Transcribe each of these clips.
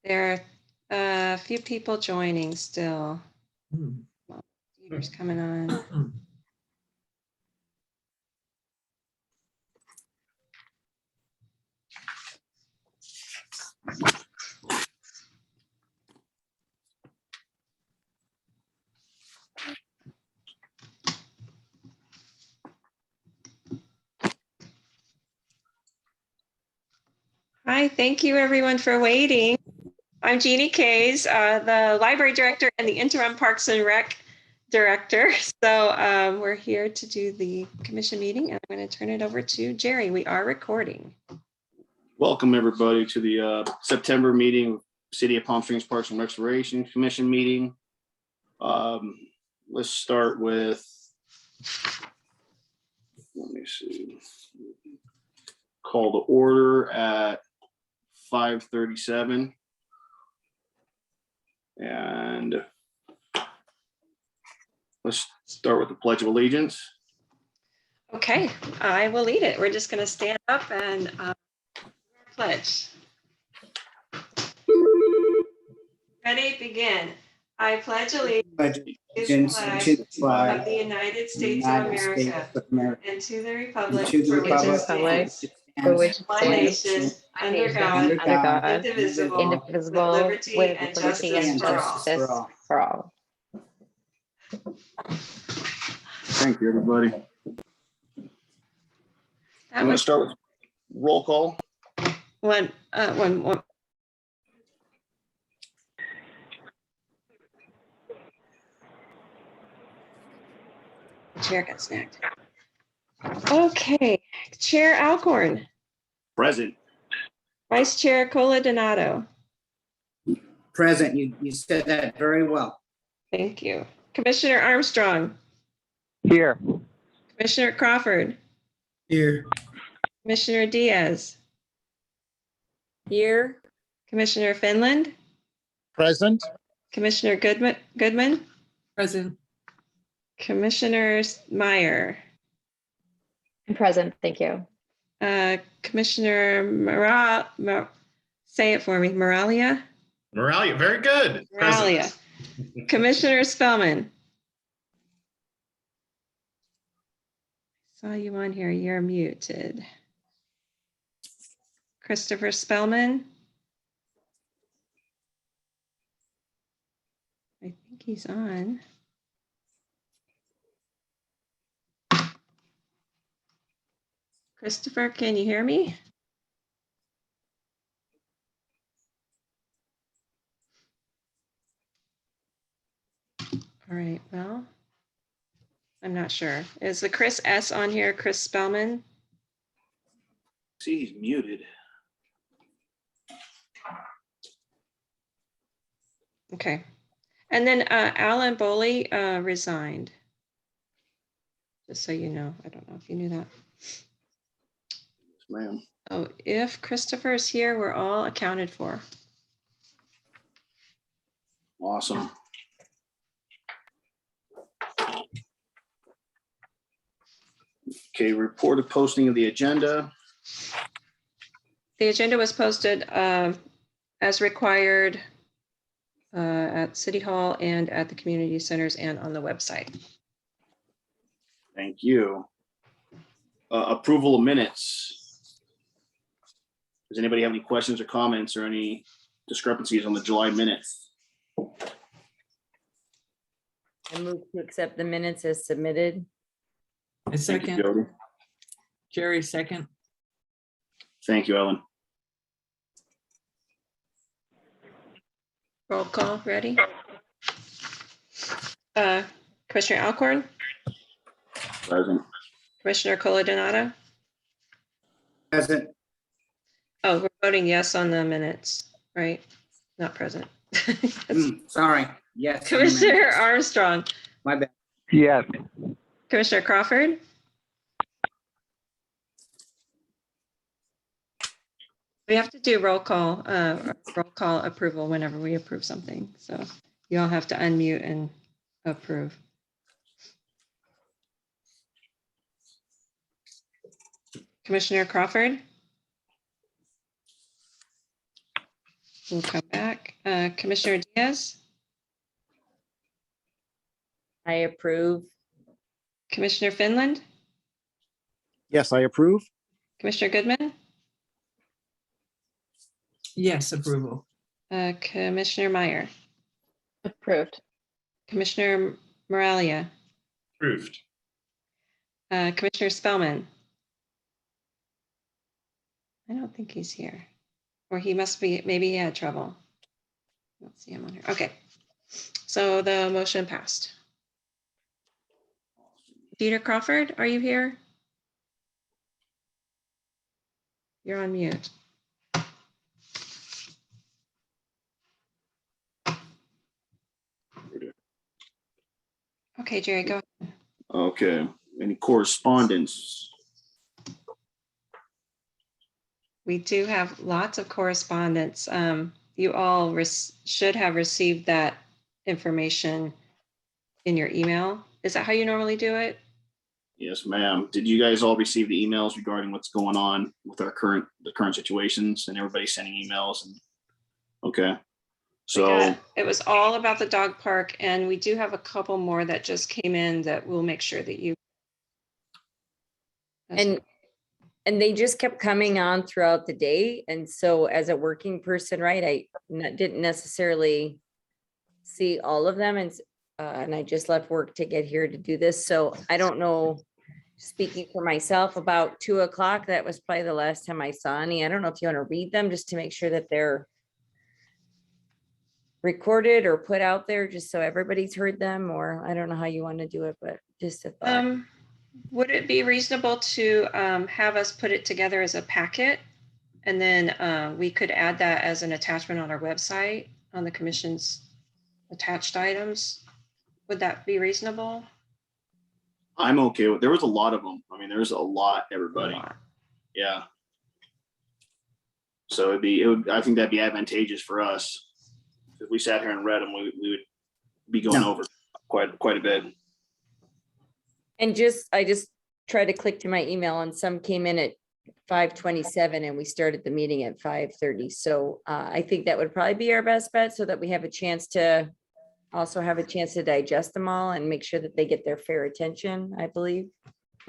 There are a few people joining still. Well, Peter's coming on. Hi, thank you everyone for waiting. I'm Jeannie Kays, the library director and the interim Parks and Rec director. So we're here to do the commission meeting, and I'm going to turn it over to Jerry. We are recording. Welcome everybody to the September meeting, City of Palm Springs Parks and Restoration Commission meeting. Let's start with, let me see, call to order at 5:37. And let's start with the Pledge of Allegiance. Okay, I will lead it. We're just going to stand up and pledge. Ready, begin. I pledge allegiance to the flag of the United States of America and to the republic for which it one nation, under God, indivisible, with liberty and justice for all. Thank you, everybody. I'm going to start with roll call. One. Chair got snagged. Okay, Chair Alcorn. Present. Vice Chair Coladonato. Present. You said that very well. Thank you. Commissioner Armstrong. Here. Commissioner Crawford. Here. Commissioner Diaz. Here. Commissioner Finland. Present. Commissioner Goodman. Present. Commissioner Meyer. I'm present, thank you. Commissioner say it for me, Moralia? Moralia, very good. Moralia. Commissioner Spellman. Saw you on here, you're muted. Christopher Spellman. I think he's on. Christopher, can you hear me? All right, well, I'm not sure. Is the Chris S on here, Chris Spellman? See, he's muted. Okay. And then Alan Boley resigned. Just so you know, I don't know if you knew that. Yes, ma'am. Oh, if Christopher is here, we're all accounted for. Awesome. Okay, reported posting of the agenda. The agenda was posted as required at City Hall and at the community centers and on the website. Thank you. Approval of minutes. Does anybody have any questions or comments or any discrepancies on the July minutes? I move to accept the minutes as submitted. A Thank you, second. Jody. Jerry, second. Thank you, Ellen. Roll call, ready? Commissioner Alcorn, Present. Commissioner Coladonato. Present. Oh, we're voting yes on the minutes, right? Not present. Sorry. Yes. Commissioner Armstrong, My bad. Yes. Commissioner Crawford. We have to do roll call approval whenever we approve something. So you all have to unmute and approve. Commissioner Crawford, We'll come back. Commissioner Diaz, I approve. Commissioner Finland, Yes, I approve. Commissioner Goodman, Yes, approval. Commissioner Meyer, Approved. Commissioner Moralia, Approved. Commissioner Spellman. I don't think he's here. Or he must be, maybe he had trouble. I don't see him on here. Okay. So the motion passed. Peter Crawford, are you here? You're on mute. Okay, Jerry, go ahead. Okay, any correspondence? We do have lots of correspondence. You all should have received that information in your email. Is that how you normally do it? Yes, ma'am. Did you guys all receive the emails regarding what's going on with the current situations and everybody sending emails? And okay, so It was all about the dog park, and we do have a couple more that just came in that we'll make sure that you. And they just kept coming on throughout the day. And so as a working person, right, I didn't necessarily see all of them. And I just left work to get here to do this. So I don't know, speaking for myself, about 2 o'clock, that was probably the last time I saw any. I don't know if you want to read them just to make sure that they're recorded or put out there, just so everybody's heard them, or I don't know how you want to do it, but just a thought. Would it be reasonable to have us put it together as a packet? And then we could add that as an attachment on our website on the commission's attached items. Would that be reasonable? I'm okay with, there was a lot of them. I mean, there's a lot, everybody. Yeah. So I think that'd be advantageous for us. If we sat here and read them, we would be going over quite a bit. And I just tried to click to my email, and some came in at 5:27 and we started the meeting at 5:30. So I think that would probably be our best bet, so that we have a chance to digest them all and make sure that they get their fair attention, I believe.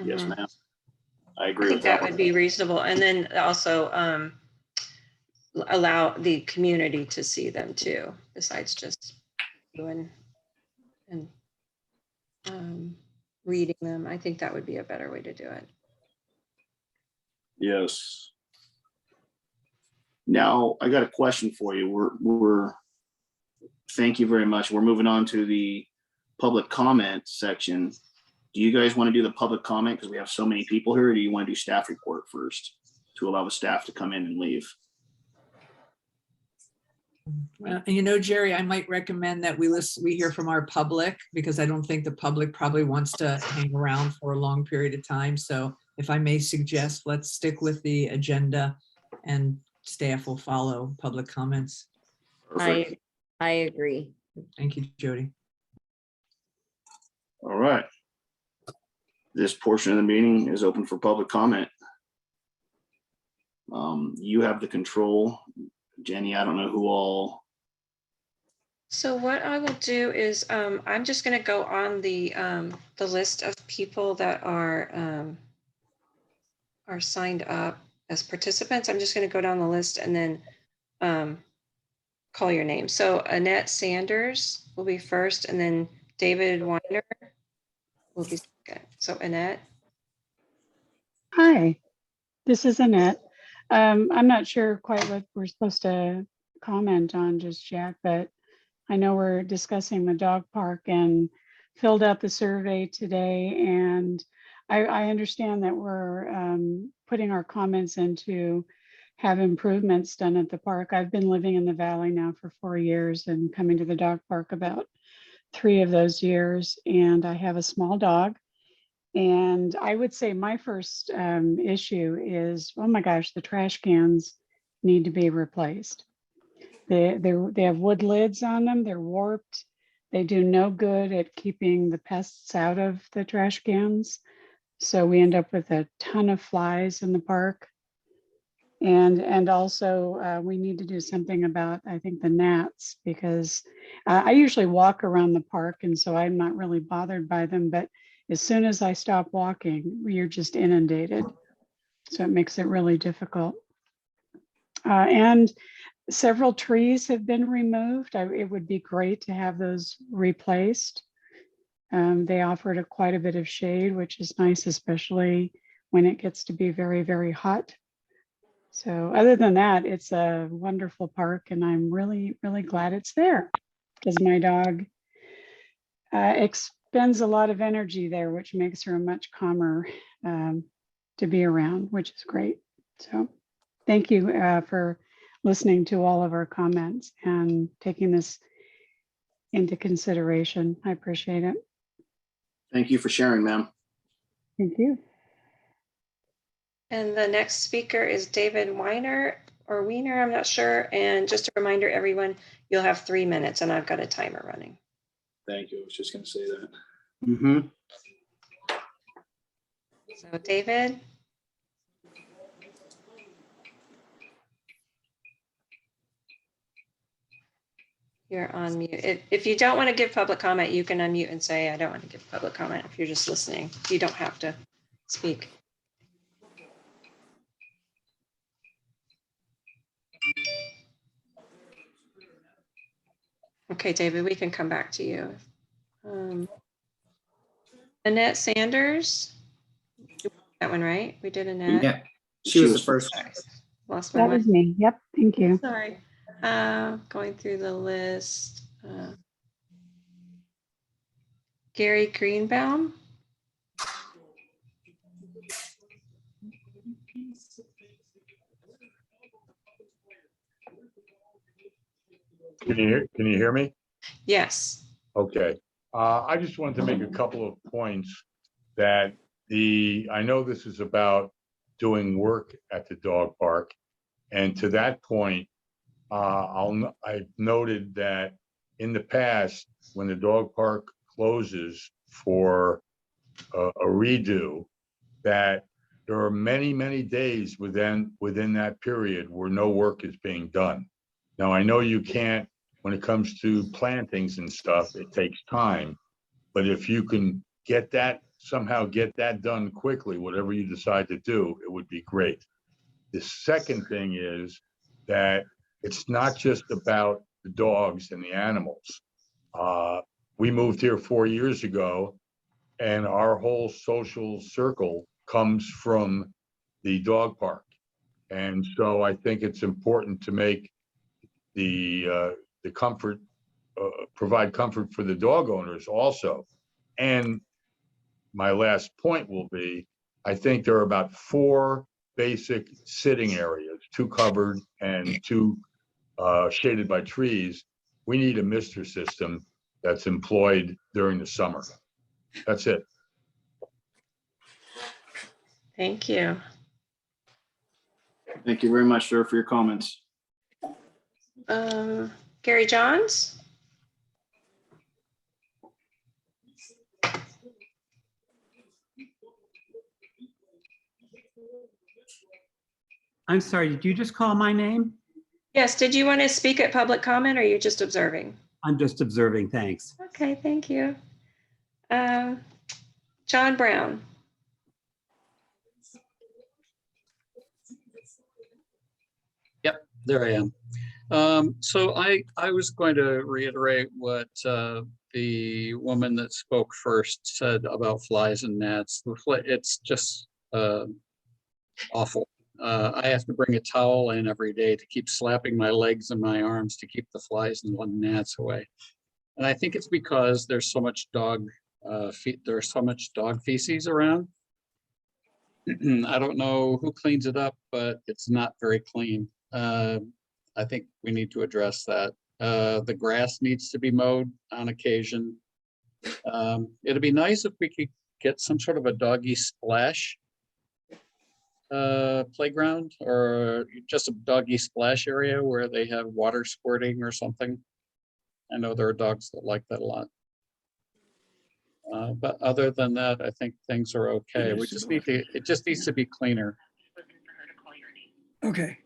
Yes, Mhm. ma'am. I agree I think with that that would be reasonable. And then also allow the community to see them too, besides just doing and reading them. I think that would be a better way to do it. Yes. Now, I got a question for you. Thank you very much. We're moving on to the public comment section. Do you guys want to do the public comment because we have so many people here, or do you want to do staff report first to allow the staff to come in and leave? Well, Jerry, I might recommend that we hear from our public, because I don't think the public probably wants to hang around for a long period of time. So if I may suggest, let's stick with the agenda and staff will follow public comments. Perfect. I agree. Thank you, Jody. All right. This portion of the meeting is open for public comment. You have the control. Jenny, I don't know who all. So what I will do is I'm just going to go on the list of people that are signed up as participants. I'm just going to go down the list and then call your name. So Annette Sanders will be first, and then David Weiner will be second. So Annette. Hi, this is Annette. I'm not sure quite what we're supposed to comment on just yet, but I know we're discussing the dog park and filled out the survey today. And I understand that we're putting our comments in to have improvements done at the park. I've been living in the valley now for 4 years and coming to the dog park about 3 of those years. And I have a small dog. And I would say my first issue is, oh my gosh, the trash cans need to be replaced. They have wood lids on them. They're warped. They do no good at keeping the pests out of the trash cans. So we end up with a ton of flies in the park. And also we need to do something about, I think, the gnats, because I usually walk around the park, and so I'm not really bothered by them. But as soon as I stop walking, you're just inundated. So it makes it really difficult. And several trees have been removed. It would be great to have those replaced. They offered quite a bit of shade, which is nice, especially when it gets to be very, very hot. So other than that, it's a wonderful park, and I'm really, really glad it's there, because my dog expends a lot of energy there, which makes her much calmer to be around, which is great. So thank you for listening to all of our comments and taking this into consideration. I appreciate it. Thank you for sharing, ma'am. Thank you. And the next speaker is David Weiner or Weiner, I'm not sure. And just a reminder, everyone, you'll have 3 minutes, and I've got a timer running. Thank you. I was just going to say that. Mm-hmm. So David. You're on mute. If you don't want to give public comment, you can unmute and say, I don't want to give public comment if you're just listening. You don't have to speak. Okay, David, we can come back to you. Annette Sanders. That one, right? We did Annette. Yeah, she was the first. Sorry. Lost my That mind. was me. Yep. Thank you. Sorry. Going through the list. Gary Greenbaum. Can you hear me? Yes. Okay. I just wanted to make a couple of points that I know this is about doing work at the dog park. And to that point, I've noted that in the past, when the dog park closes for a redo, that there are many, many days within that period where no work is being done. Now, I know you can't, when it comes to plantings and stuff, it takes time. But if you can somehow get that done quickly, whatever you decide to do, it would be great. The second thing is that it's not just about the dogs and the animals. We moved here 4 years ago, and our whole social circle comes from the dog park. And so I think it's important to make the comfort, provide comfort for the dog owners also. And my last point will be, I think there are about 4 basic sitting areas, 2 covered and 2 shaded by trees. We need a mister system that's employed during the summer. That's it. Thank you. Thank you very much, sir, for your comments. Gary Johns. I'm sorry, did you just call my name? Yes, did you want to speak at public comment, or are you just observing? I'm just observing, thanks. Okay, thank you. John Brown. Yep, there I am. So I was going to reiterate what the woman that spoke first said about flies and gnats. It's just awful. I have to bring a towel in every day to keep slapping my legs and my arms to keep the flies and the gnats away. And I think it's because there's so much dog feces around. I don't know who cleans it up, but it's not very clean. I think we need to address that. The grass needs to be mowed on occasion. It'd be nice if we could get some sort of a doggy splash playground, or just a doggy splash area where they have water squirting or something. I know there are dogs that like that a lot. But other than that, I think things are okay. It just needs to be cleaner. Okay,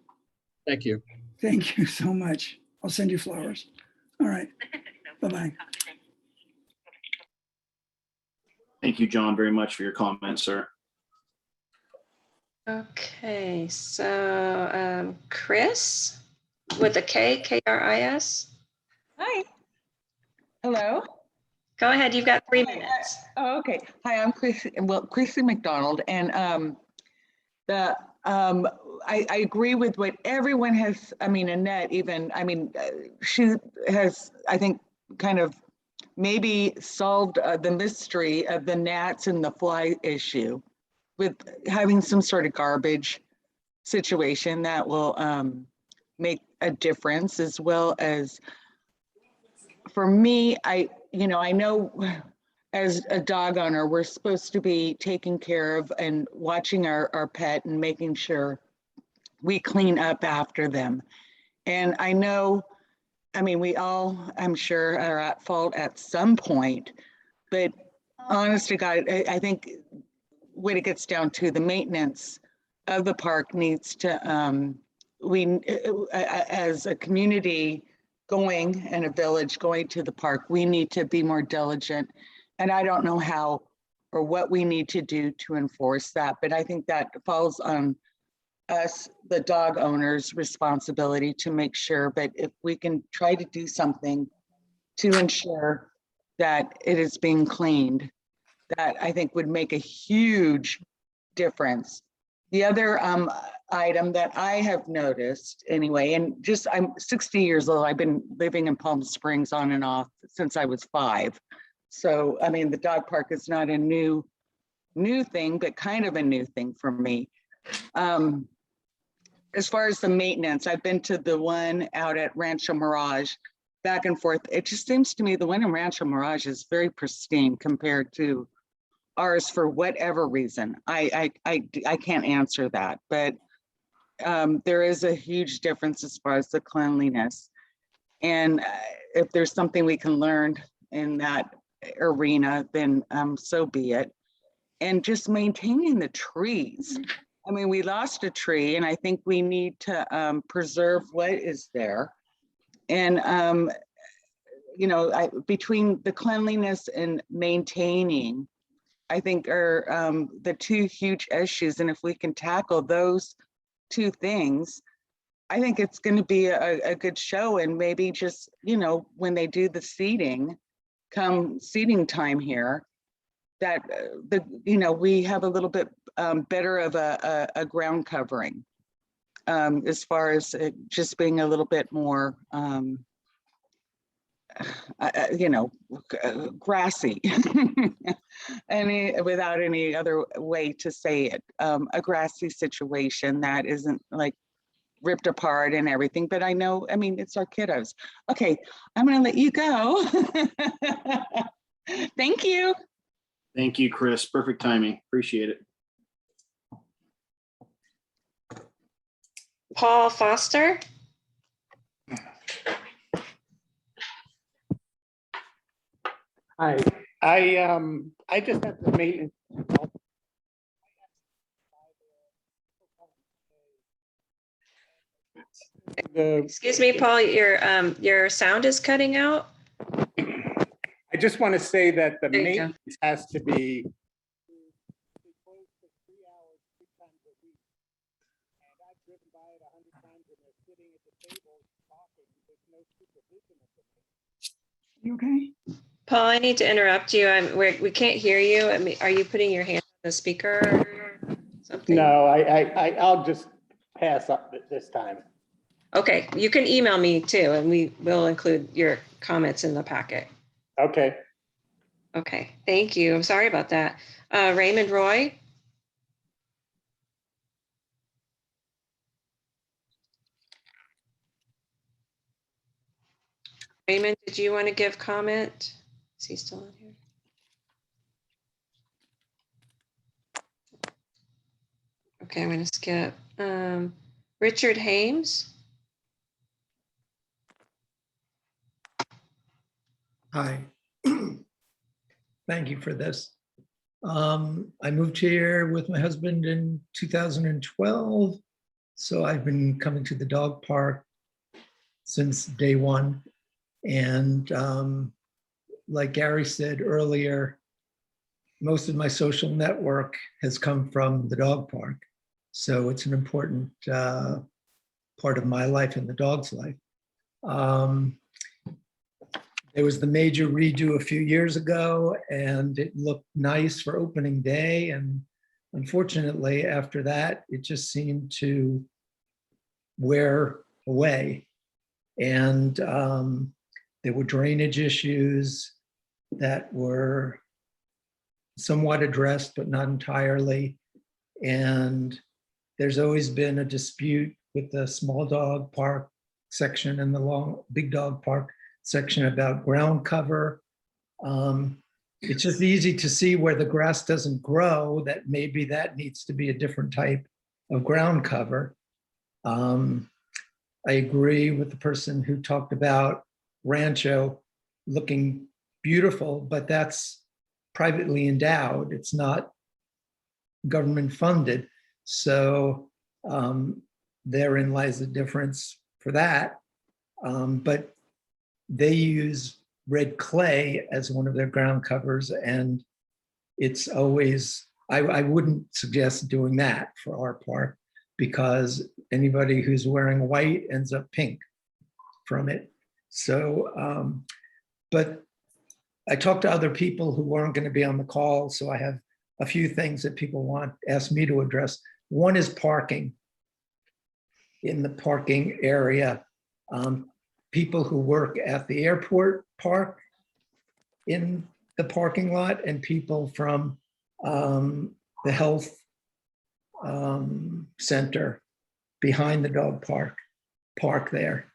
Thank you. thank you so much. I'll send you flowers. All right, bye-bye. Thank you, John, very much for your comments, sir. Okay, so Chris with a K, K-R-I-S. Hi. Hello. Go ahead, you've got 3 minutes. Oh, okay. Hi, I'm Chrissy McDonald, and I agree with what everyone has. I mean, Annette even. I mean, she has, I think, kind of maybe solved the mystery of the gnats and the fly issue with having some sort of garbage situation that will make a difference, as well as for me, I know as a dog owner, we're supposed to be taking care of and watching our pet and making sure we clean up after them. And I know, I mean, we all, I'm sure, are at fault at some point, but honest to God, I think when it gets down to the maintenance of the park needs to, as a community going and a village going to the park, we need to be more diligent. And I don't know how or what we need to do to enforce that, but I think that falls on us, the dog owners' responsibility to make sure. But if we can try to do something to ensure that it is being cleaned, that I think would make a huge difference. The other item that I have noticed anyway, and just I'm 60 years old, I've been living in Palm Springs on and off since I was 5. So, I mean, the dog park is not a new thing, but kind of a new thing for me. As far as the maintenance, I've been to the one out at Rancho Mirage, back and forth. It just seems to me the one in Rancho Mirage is very pristine compared to ours for whatever reason. I can't answer that, but there is a huge difference as far as the cleanliness. And if there's something we can learn in that arena, then so be it. And just maintaining the trees. I mean, we lost a tree, and I think we need to preserve what is there. And between the cleanliness and maintaining, I think are the two huge issues. And if we can tackle those two things, I think it's going to be a good show. And maybe just, when they do the seating, come seating time here, that we have a little bit better of a ground covering as far as it just being a little bit more grassy, without any other way to say it, a grassy situation that isn't like ripped apart and everything. But I know, I mean, it's our kiddos. Okay, I'm gonna let you go. Thank you. Thank you, Chris. Perfect timing. Appreciate it. Paul Foster. Hi, I just have the maintenance. Excuse me, Paul, your sound is cutting out. I just want to say that the There you go. maintenance has to be. You okay? Paul, I need to interrupt you. We can't hear you. I mean, are you putting your hand on the speaker or something? No, I'll just pass up this time. Okay, you can email me too, and we will include your comments in the packet. Okay. Okay, thank you. I'm sorry about that. Raymond Roy. Raymond, did you want to give comment? Is he still on here? Okay, I'm going to skip. Richard Haynes. Hi. Thank you for this. I moved here with my husband in 2012. So I've been coming to the dog park since day one. And like Gary said earlier, most of my social network has come from the dog park. So it's an important part of my life and the dog's life. There was the major redo a few years ago, and it looked nice for opening day. And unfortunately, after that, it just seemed to wear away. And there were drainage issues that were somewhat addressed, but not entirely. And there's always been a dispute with the small dog park section and the big dog park section about ground cover. It's just easy to see where the grass doesn't grow, that maybe that needs to be a different type of ground cover. I agree with the person who talked about Rancho looking beautiful, but that's privately endowed. It's not government funded. So therein lies the difference for that. But they use red clay as one of their ground covers, and it's always, I wouldn't suggest doing that for our park, because anybody who's wearing white ends up pink from it. So, but I talked to other people who weren't going to be on the call, so I have a few things that people ask me to address. One is parking in the parking area. People who work at the airport park in the parking lot, and people from the health center behind the dog park there.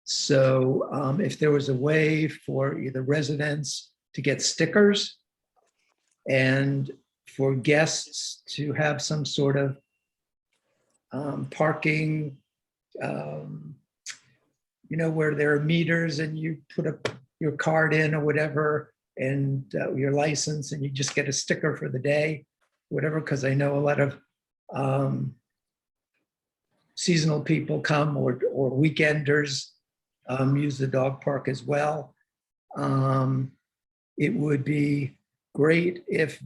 So if there was a way for either residents to get stickers and for guests to have some sort of parking, where there are meters and you put your card in or whatever, and your license, and you just get a sticker for the day, whatever, because I know a lot of seasonal people come, or weekenders use the dog park as well. It would be great if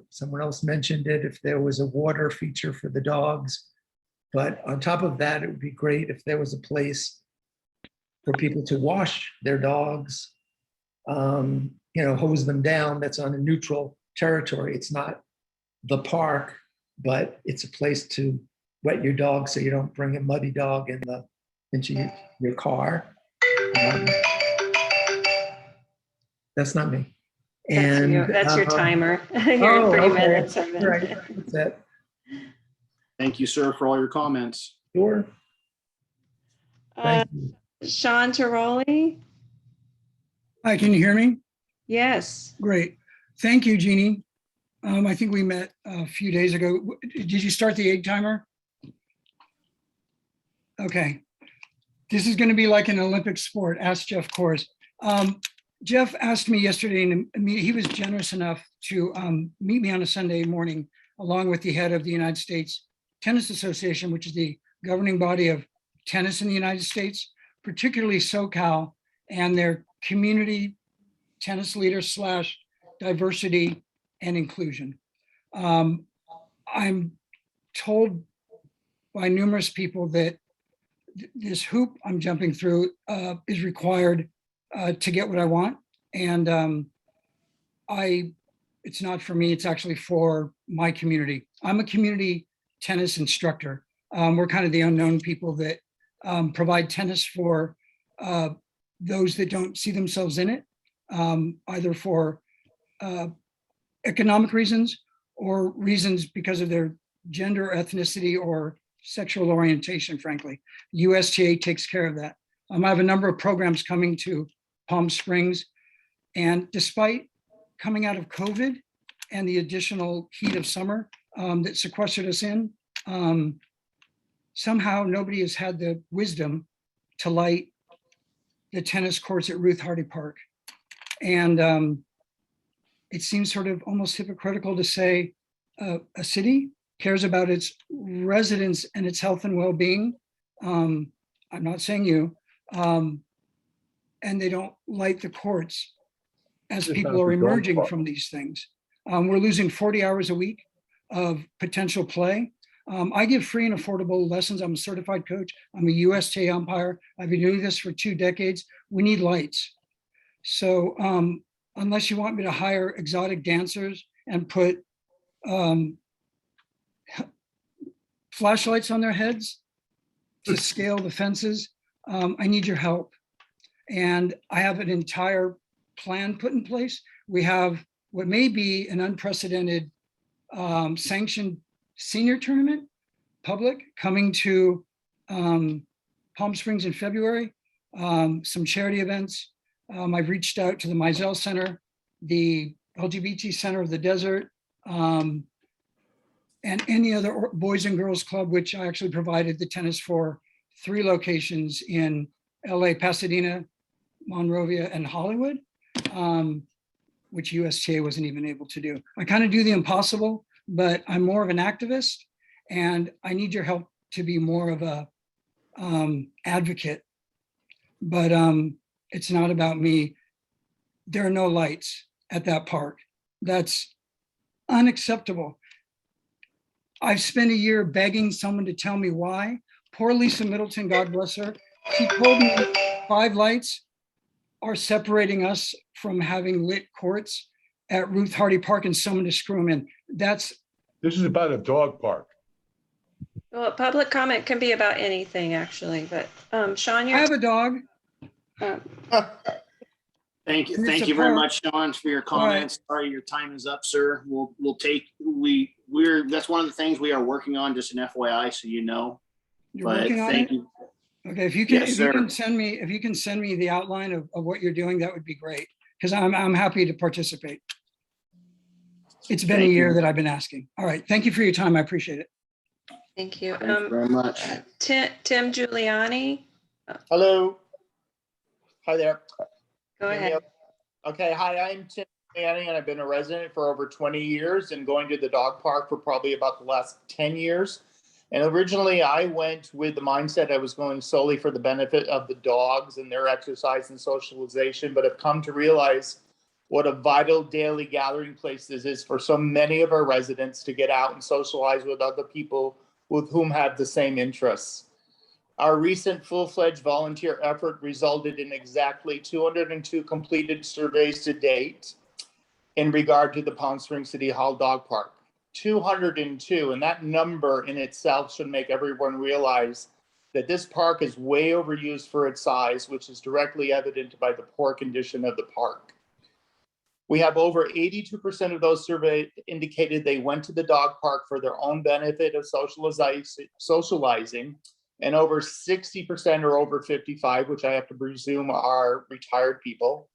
someone else mentioned it, if there was a water feature for the dogs. But on top of that, it would be great if there was a place for people to wash their dogs, hose them down. That's on a neutral territory. It's not the park, but it's a place to wet your dog so you don't bring a muddy dog into your car. That's not me. That's your timer. You're at 3 minutes. Right. That's it. Thank you, sir, for all your comments. Sure. Thank you. Sean Tiroli? Hi, can you hear me? Yes. Great. Thank you, Jeannie. I think we met a few days ago. Did you start the egg timer? Okay. This is going to be like an Olympic sport. Ask Jeff Kors. Jeff asked me yesterday, and he was generous enough to meet me on a Sunday morning, along with the head of the United States Tennis Association, which is the governing body of tennis in the United States, particularly SoCal, and their community tennis leaders / diversity and inclusion. I'm told by numerous people that this hoop I'm jumping through is required to get what I want. And it's not for me, it's actually for my community. I'm a community tennis instructor. We're kind of the unknown people that provide tennis for those that don't see themselves in it, either for economic reasons or reasons because of their gender, ethnicity, or sexual orientation, frankly. USTA takes care of that. I have a number of programs coming to Palm Springs, and despite coming out of COVID and the additional heat of summer that sequestered us in, somehow nobody has had the wisdom to light the tennis courts at Ruth Hardy Park. And it seems sort of almost hypocritical to say a city cares about its residents and its health and well-being. I'm not saying you. And they don't light the courts as Just people not are the dog emerging park. from these things. We're losing 40 hours a week of potential play. I give free and affordable lessons. I'm a certified coach. I'm a USTA umpire. I've been doing this for 2 decades. We need lights. So unless you want me to hire exotic dancers and put flashlights on their heads to scale the fences, I need your help. And I have an entire plan put in place. We have what may be an unprecedented sanctioned senior tournament, public, coming to Palm Springs in February, some charity events. I've reached out to the Mizell Center, the LGBT Center of the Desert, and any other boys and girls club, which I actually provided the tennis for 3 locations in LA, Pasadena, Monrovia, and Hollywood, which USTA wasn't even able to do. I kind of do the impossible, but I'm more of an activist, and I need your help to be more of a advocate. But it's not about me. There are no lights at that park. That's unacceptable. I've spent a year begging someone to tell me why. Poor Lisa Middleton, God bless her. She told me 5 lights are separating us from having lit courts at Ruth Hardy Park and someone to screw them in. This is about a dog park. Well, public comment can be about anything, actually, but Sean, I have a dog. Thank you. And it's Thank a you very park. much, Sean, for your comments. Sorry, your time is up, sir. That's one of the things we are working on, just an FYI, so you know. You're working on thank it? you. Okay, if you can, Yes, if you sir. can send me the outline of what you're doing, that would be great. Because I'm happy to participate. It's been a Thank you. year that I've been asking. All right, thank you for your time. I appreciate it. thank you. Thank you very much. Tim Giuliani, Hello. Hi there. go Hear me ahead. Okay, hi, I'm Tim Manning, and I've been a resident for over 20 years and going to the dog park for probably about the last 10 years. And originally I went with the mindset I was going solely for the benefit of the dogs and their exercise and socialization, but I've come to realize what a vital daily gathering place this is for so many of our residents to get out and socialize with other people with whom have the same interests. Our recent full-fledged volunteer effort resulted in exactly 202 completed surveys to date in regard to the Palm Springs City Hall Dog Park. 202, and that number in itself should make everyone realize that this park is way overused for its size, which is directly evident by the poor condition of the park. We have over 82% of those surveyed indicated they went to the dog park for their own benefit of socializing, and over 60% are over 55, which I have to presume are retired people.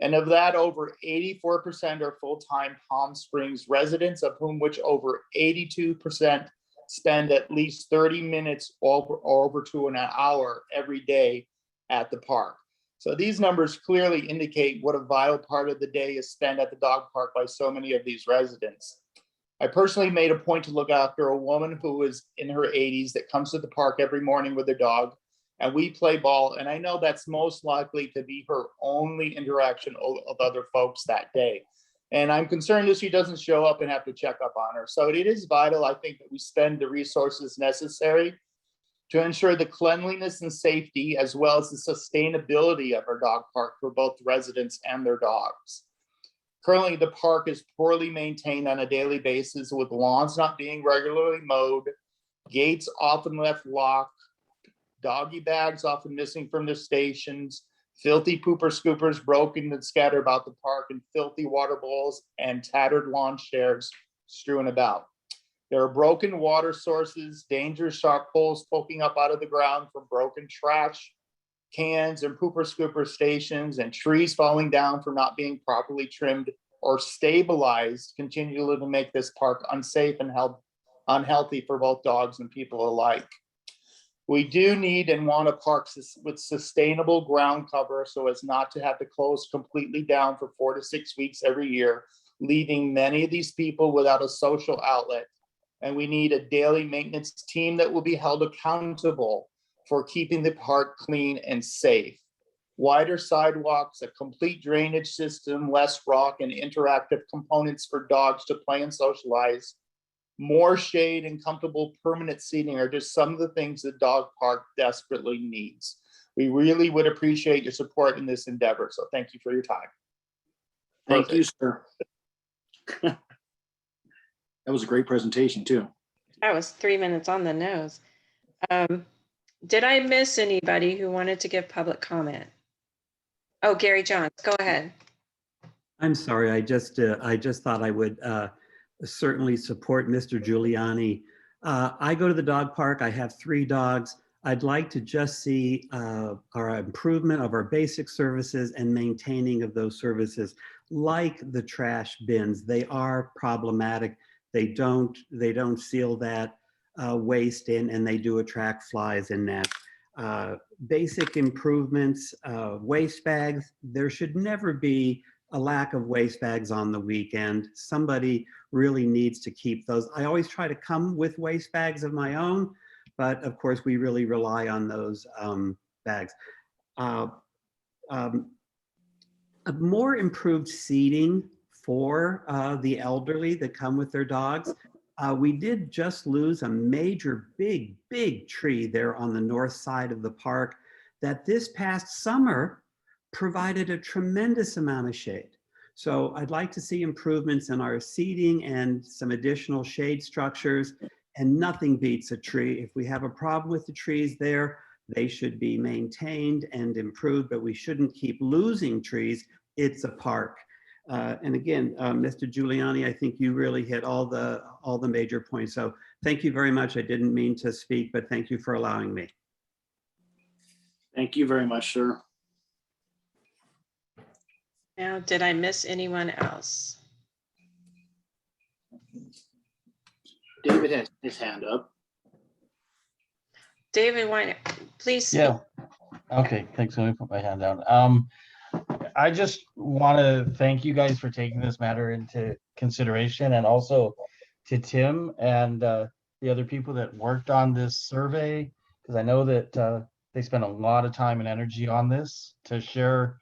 And of that, over 84% are full-time Palm Springs residents, of whom which over 82% spend at least 30 minutes or over to an hour every day at the park. So these numbers clearly indicate what a vital part of the day is spent at the dog park by so many of these residents. I personally made a point to look after a woman who is in her 80s that comes to the park every morning with her dog, and we play ball. And I know that's most likely to be her only interaction of other folks that day. And I'm concerned that she doesn't show up and have to check up on her. So it is vital, I think, that we spend the resources necessary to ensure the cleanliness and safety, as well as the sustainability of our dog park for both residents and their dogs. Currently, the park is poorly maintained on a daily basis, with lawns not being regularly mowed, gates often left locked, doggy bags often missing from their stations, filthy pooper scoopers broken and scattered about the park, and filthy water bowls and tattered lawn chairs strewn about. There are broken water sources, dangerous sharp poles poking up out of the ground from broken trash cans and pooper scooper stations, and trees falling down for not being properly trimmed or stabilized continually to make this park unsafe and unhealthy for both dogs and people alike. We do need and want a park with sustainable ground cover so as not to have to close completely down for 4 to 6 weeks every year, leaving many of these people without a social outlet and we need a daily maintenance team that will be held accountable for keeping the park clean and safe. Wider sidewalks, a complete drainage system, less rock, and interactive components for dogs to play and socialize. More shade and comfortable permanent seating are just some of the things the dog park desperately needs. We really would appreciate your support in this endeavor. So thank you for your time. Thank you, sir. That was a great presentation too. That was 3 minutes on the nose. Did I miss anybody who wanted to give public comment? Oh, Gary Johns, go ahead. I'm sorry, I just thought I would certainly support Mr. Giuliani. I go to the dog park, I have 3 dogs. I'd like to just see our improvement of our basic services and maintaining of those services, like the trash bins. They are problematic. They don't seal that waste in, and they do attract flies and gnats. Basic improvements, waste bags. There should never be a lack of waste bags on the weekend. Somebody really needs to keep those. I always try to come with waste bags of my own, but of course we really rely on those bags. A more improved seating for the elderly that come with their dogs. We did just lose a major big tree there on the north side of the park that this past summer provided a tremendous amount of shade. So I'd like to see improvements in our seating and some additional shade structures, and nothing beats a tree. If we have a problem with the trees there, they should be maintained and improved, but we shouldn't keep losing trees. It's a park. And again, Mr. Giuliani, I think you really hit all the major points. So thank you very much. I didn't mean to speak, but thank you for allowing me. Thank you very much, sir. Now, did I miss anyone else? David has his hand up. David Weiner, please. Yeah. Okay, thanks. Let me put my hand down. I just want to thank you guys for taking this matter into consideration, and also to Tim and the other people that worked on this survey, because I know that they spent a lot of time and energy on this to share,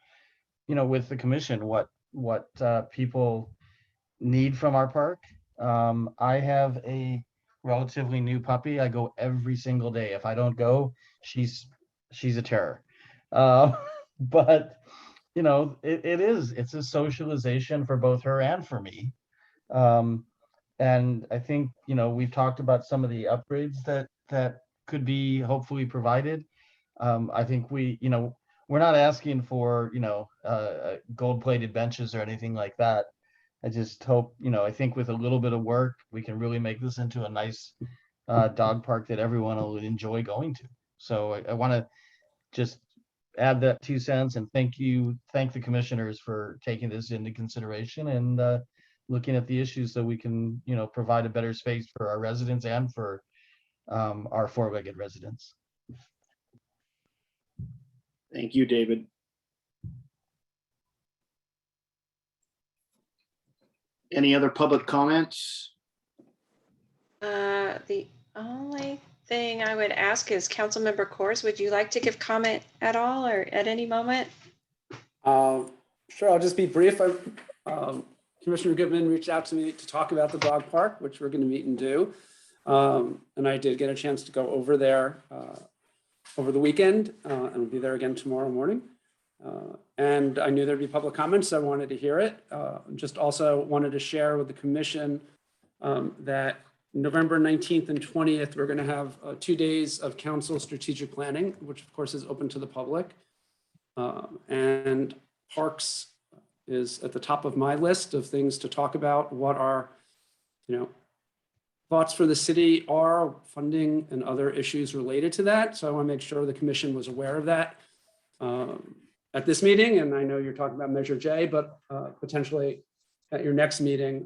with the commission what people need from our park. I have a relatively new puppy. I go every single day. If I don't go, she's a terror. But it's a socialization for both her and for me. And I think, we've talked about some of the upgrades that could be hopefully provided. I think we're not asking for, gold-plated benches or anything like that. I just hope, I think with a little bit of work, we can really make this into a nice dog park that everyone will enjoy going to. So I want to just add that 2 cents and thank the commissioners for taking this into consideration and looking at the issues so we can, provide a better space for our residents and for our 4-legged residents. Thank you, David. Any other public comments? The only thing I would ask is Councilmember Kors, would you like to give comment at all or at any moment? Sure, I'll just be brief. Commissioner Goodman reached out to me to talk about the dog park, which we're going to meet and do. And I did get a chance to go over there over the weekend and we'll be there again tomorrow morning. And I knew there'd be public comments, so I wanted to hear it. Just also wanted to share with the commission that November 19th and 20th, we're going to have 2 days of council strategic planning, which of course is open to the public. And parks is at the top of my list of things to talk about. What our, thoughts for the city are, funding and other issues related to that. So I want to make sure the commission was aware of that at this meeting. And I know you're talking about Measure J, but potentially at your next meeting,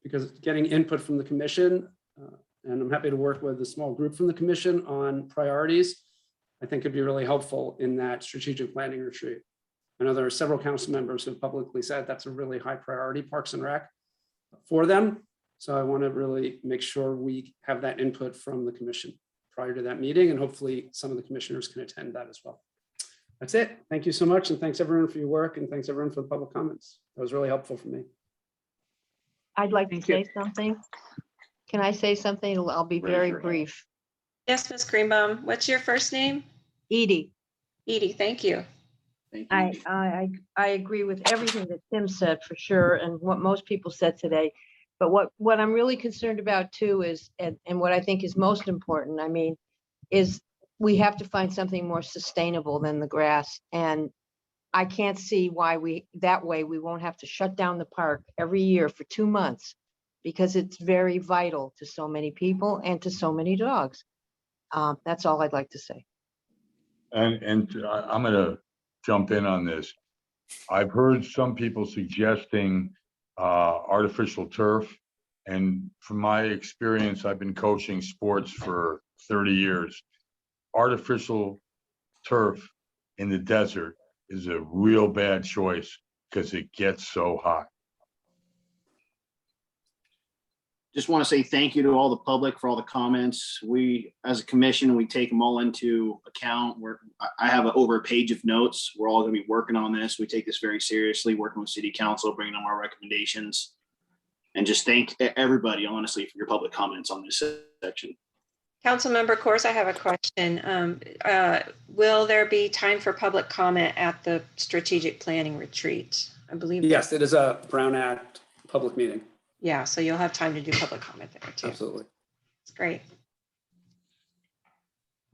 because getting input from the commission, and I'm happy to work with a small group from the commission on priorities, I think it'd be really helpful in that strategic planning retreat. I know there are several council members who have publicly said that's a really high priority, Parks and Rec, for them. So I want to really make sure we have that input from the commission prior to that meeting, and hopefully some of the commissioners can attend that as well. That's it. Thank you so much, and thanks everyone for your work, and thanks everyone for the public comments. That was really helpful for me. I'd like to Thank you. say something. Can I say something? I'll be very brief. Yes, Ms. Greenbaum. What's your first name? Edie, Edie, thank you. Thank you. I agree with everything that Tim said for sure, and what most people said today. But what I'm really concerned about too is, and what I think is most important, I mean, is we have to find something more sustainable than the grass. And I can't see why that way we won't have to shut down the park every year for 2 months, because it's very vital to so many people and to so many dogs. That's all I'd like to say. And I'm gonna jump in on this. I've heard some people suggesting artificial turf. And from my experience, I've been coaching sports for 30 years. Artificial turf in the desert is a real bad choice because it gets so hot. Just want to say thank you to all the public for all the comments. We, as a commission, we take them all into account. I have over a page of notes. We're all going to be working on this. We take this very seriously, working with city council, bringing them our recommendations. And just thank everybody, honestly, for your public comments on this section. Councilmember Course, I have a question. Will there be time for public comment at the strategic planning retreat? I believe. Yes, it is a Brown Act public meeting. Yeah, so you'll have time to do public comment there too. Absolutely. It's great.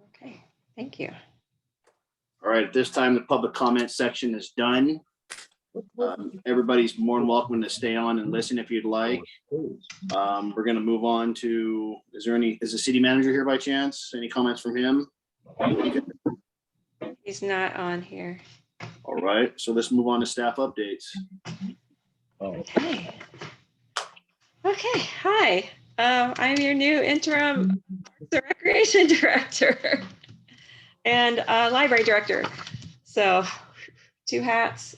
Okay, thank you. All right, at this time, the public comment section is done. Everybody's more than welcome to stay on and listen if you'd like. We're going to move on to, is the city manager here by chance? Any comments from him? He's not on here. All right, so let's move on to staff updates. Okay. Okay, hi. I'm your new interim recreation director and library director. So 2 hats.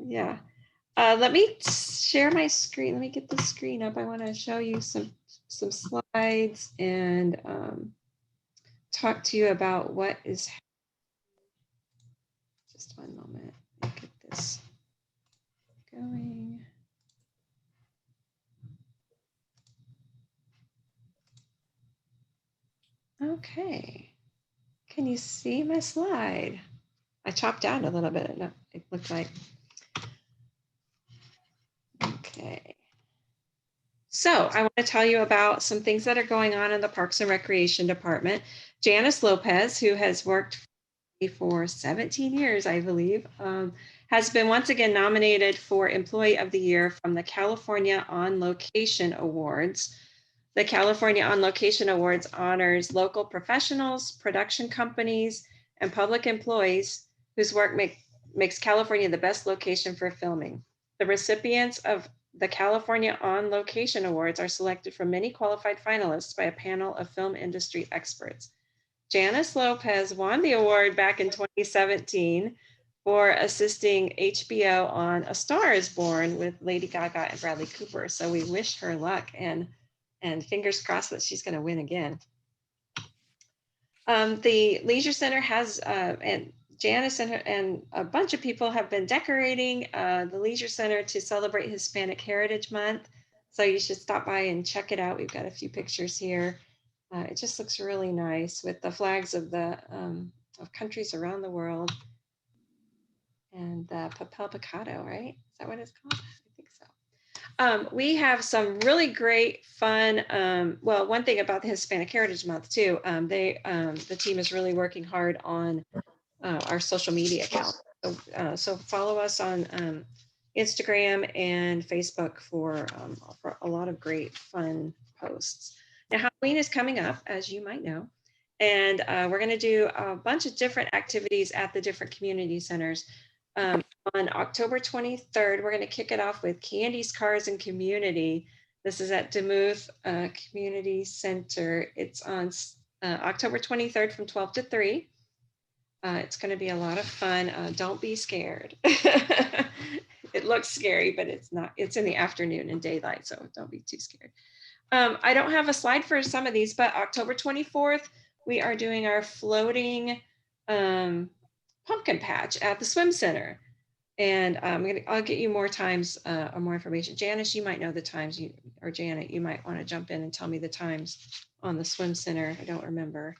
Yeah. Let me share my screen. Let me get the screen up. I want to show you some slides and talk to you about what is. Just one moment. Let me get this going. Okay. Can you see my slide? I chopped out a little bit. It looked like. Okay. So I want to tell you about some things that are going on in the Parks and Recreation Department. Janice Lopez, who has worked for 17 years, I believe, has been once again nominated for Employee of the Year from the California On Location Awards. The California On Location Awards honors local professionals, production companies, and public employees whose work makes California the best location for filming. The recipients of the California On Location Awards are selected from many qualified finalists by a panel of film industry experts. Janice Lopez won the award back in 2017 for assisting HBO on A Star is Born with Lady Gaga and Bradley Cooper. So we wish her luck and fingers crossed that she's going to win again. The Leisure Center has, and Janice and a bunch of people have been decorating the Leisure Center to celebrate Hispanic Heritage Month. So you should stop by and check it out. We've got a few pictures here. It just looks really nice with the flags of the of countries around the world. And the Papel Picado, right? Is that what it's called? I think so. We have some really great fun. Well, one thing about the Hispanic Heritage Month too, the team is really working hard on our social media account. So follow us on Instagram and Facebook for a lot of great fun posts. Now, Halloween is coming up, as you might know, and we're going to do a bunch of different activities at the different community centers. On October 23rd, we're going to kick it off with Candies, Cars, and Community. This is at Demuth Community Center. It's on October 23rd from 12 to 3. It's going to be a lot of fun. Don't be scared. it looks scary, but it's not. It's in the afternoon and daylight, so don't be too scared. I don't have a slide for some of these, but October 24th, we are doing our floating pumpkin patch at the swim center. And I'll get you more times or more information. Janice, you might know the times, or Janet, you might want to jump in and tell me the times on the swim center. I don't remember.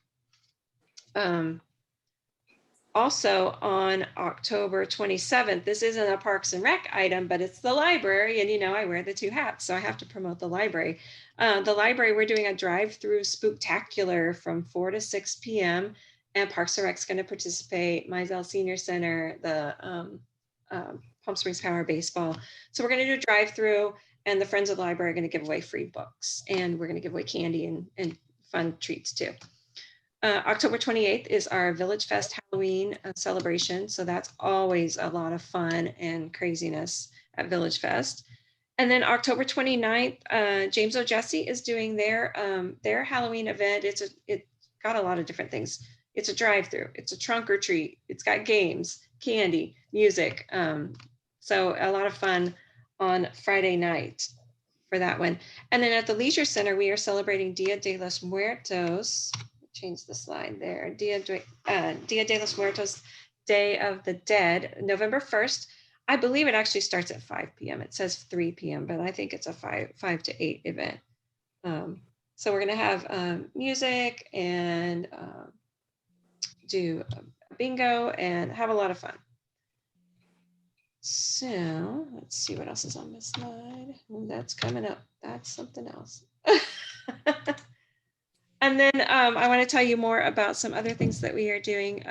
Also on October 27th, this isn't a Parks and Rec item, but it's the library. And you know, I wear the two hats, so I have to promote the library. The library, we're doing a drive-through spooktacular from 4 to 6 p.m. And Parks and Rec's going to participate, Mizell Senior Center, the Palm Springs Power Baseball. So we're going to do a drive-through, and the Friends of the Library are going to give away free books, and we're going to give away candy and fun treats too. October 28th is our Village Fest Halloween celebration. So that's always a lot of fun and craziness at Village Fest. And then October 29th, James O. Jesse is doing their Halloween event. It's got a lot of different things. It's a drive-through, it's a trunk or treat, it's got games, candy, music. So a lot of fun on Friday night for that one. And then at the Leisure Center, we are celebrating Dia de los Muertos. Change the slide there. Dia de los Muertos, Day of the Dead, November 1st. I believe it actually starts at 5 p.m. It says 3 p.m., but I think it's a 5 to 8 event. So we're going to have music and do a bingo and have a lot of fun. So let's see what else is on this slide. Ooh, that's coming up. That's something else. And then I want to tell you more about some other things that we are doing.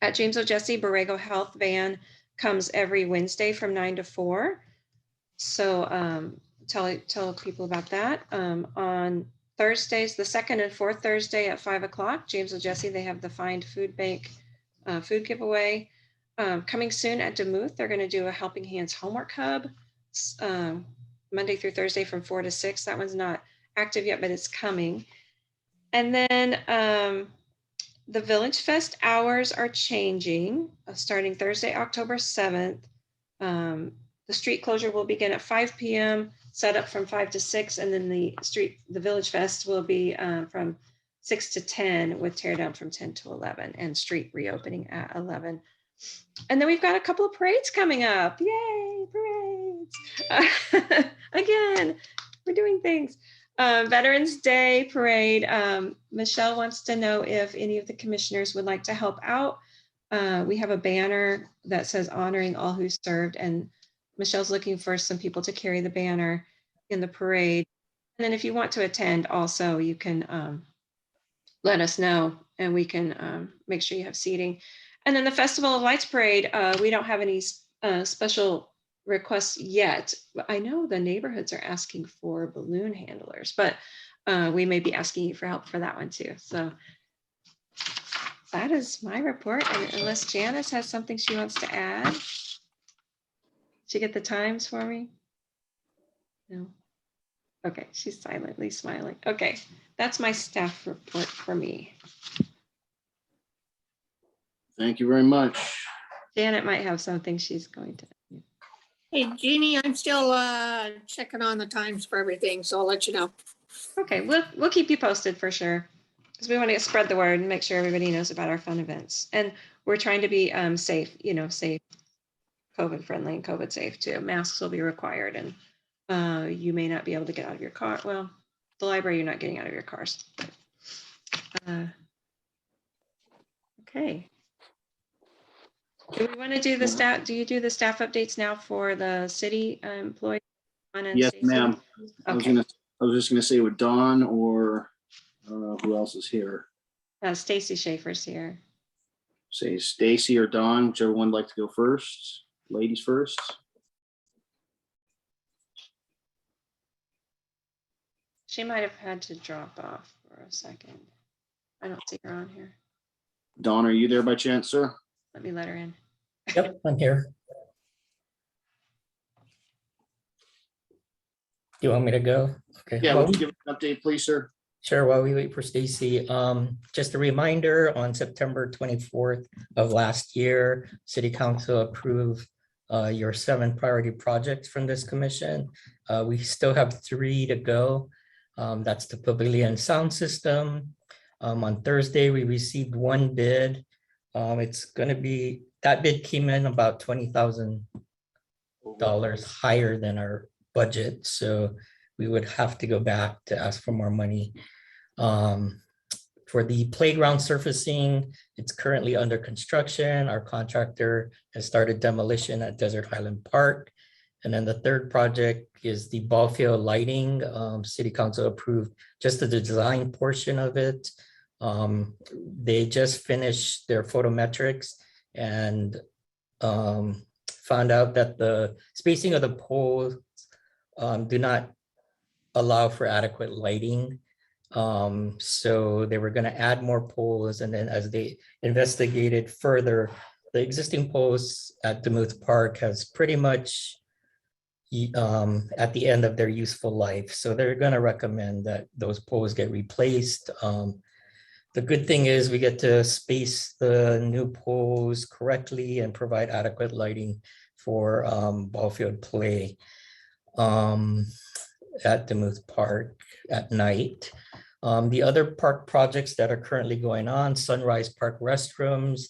At James O. Jesse, Borrego Health Van comes every Wednesday from 9 to 4. So tell people about that. On Thursdays, the second and fourth Thursday at 5 o'clock, James O. Jesse, they have the Find Food Bank food giveaway. Coming soon at Demuth, they're going to do a Helping Hands Homework Hub Monday through Thursday from 4 to 6. That one's not active yet, but it's coming. And then the Village Fest hours are changing starting Thursday, October 7th. The street closure will begin at 5 p.m., set up from 5 to 6, and then the Village Fest will be from 6 to 10 with tear down from 10 to 11 and street reopening at 11. And then we've got a couple of parades coming up. Yay, parades. Again, we're doing things. Veterans Day parade. Michelle wants to know if any of the commissioners would like to help out. We have a banner that says honoring all who served, and Michelle's looking for some people to carry the banner in the parade. And then if you want to attend also, you can let us know and we can make sure you have seating. And then the Festival of Lights parade, we don't have any special requests yet. I know the neighborhoods are asking for balloon handlers, but we may be asking you for help for that one too. So that is my report. And unless Janice has something she wants to add. Did you get the times for me? No. Okay, she's silently smiling. Okay, that's my staff report for me. Thank you very much. Janet might have something she's going to. Hey, Jeannie, I'm still checking on the times for everything, so I'll let you know. Okay, we'll keep you posted for sure, because we want to spread the word and make sure everybody knows about our fun events. And we're trying to be safe, safe, COVID friendly and COVID safe too. Masks will be required, and you may not be able to get out of your car. Well, the library, you're not getting out of your cars. Okay. Do we want to do the staff? Do you do the staff updates now for the city employees? Yes, ma'am. Okay. I was just gonna say with Dawn or who else is here? Stacy Schaefer's here. Say Stacy or Dawn, whichever one would like to go first. Ladies first. She might have had to drop off for a second. I don't see her on here. Dawn, are you there by chance, sir? Let me let her in. Yep, I'm here. Do you want me to go? Okay. Yeah, Well, would you give an update, please, sir? sure. While we wait for Stacy, just a reminder, on September 24th of last year, City Council approved your 7 priority projects from this commission. We still have 3 to go. That's the pavilion sound system. On Thursday, we received 1 bid. It's going to be, that bid came in about $20,000 higher than our budget. So we would have to go back to ask for more money. For the playground surfacing, it's currently under construction. Our contractor has started demolition at Desert Highland Park. And then the third project is the Ballfield Lighting. City Council approved just the design portion of it. They just finished their photometrics and found out that the spacing of the poles do not allow for adequate lighting. So they were going to add more poles, and then as they investigated further, the existing poles at Demuth Park has pretty much at the end of their useful life. So they're going to recommend that those poles get replaced. The good thing is we get to space the new poles correctly and provide adequate lighting for ballfield play at Demuth Park at night. The other park projects that are currently going on, Sunrise Park restrooms,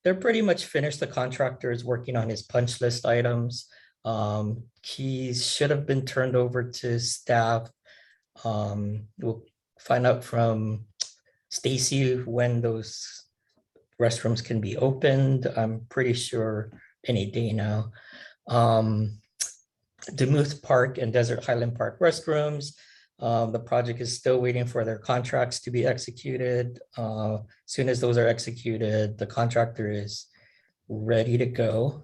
they're pretty much finished. The contractor is working on his punch list items. Keys should have been turned over to staff. We'll find out from Stacy when those restrooms can be opened. I'm pretty sure any day now. Demuth Park and Desert Highland Park restrooms. The project is still waiting for their contracts to be executed. As soon as those are executed, the contractor is ready to go.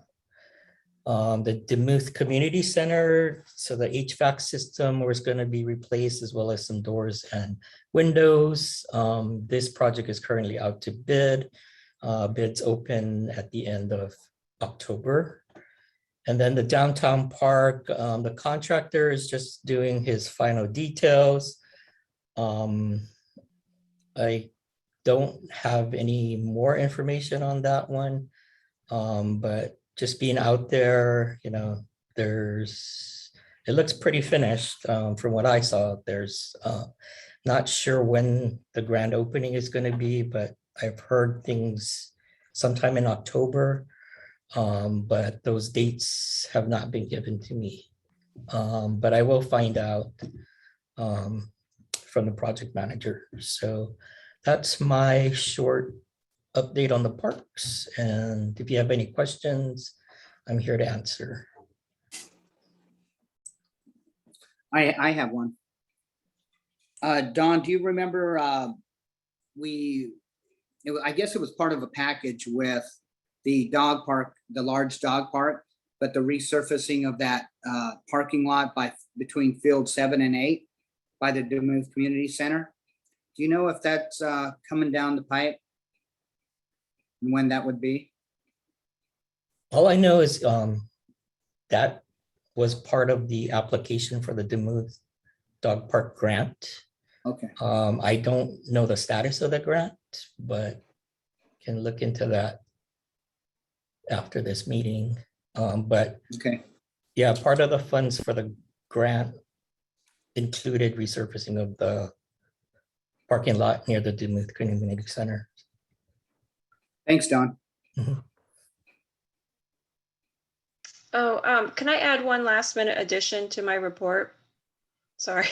The Demuth Community Center, so the HVAC system was going to be replaced, as well as some doors and windows. This project is currently out to bid. Bids open at the end of October. And then the downtown park, the contractor is just doing his final details. I don't have any more information on that one, but just being out there, you know, it looks pretty finished from what I saw. There's not sure when the grand opening is going to be, but I've heard things sometime in October. But those dates have not been given to me. But I will find out from the project manager. So that's my short update on the parks. And if you have any questions, I'm here to answer. I have one. Don, do you remember I guess it was part of a package with the dog park, the large dog park, but the resurfacing of that parking lot between field 7 and 8 by the Demuth Community Center. Do you know if that's coming down the pipe and when that would be? All I know is that was part of the application for the Demuth Dog Park grant. Okay. I don't know the status of the grant, but can look into that after this meeting. But okay, yeah, part of the funds for the grant included resurfacing of the parking lot near the Demuth Community Center. Thanks, Don. Mm-hmm. Oh, can I add one last minute addition to my report? Sorry,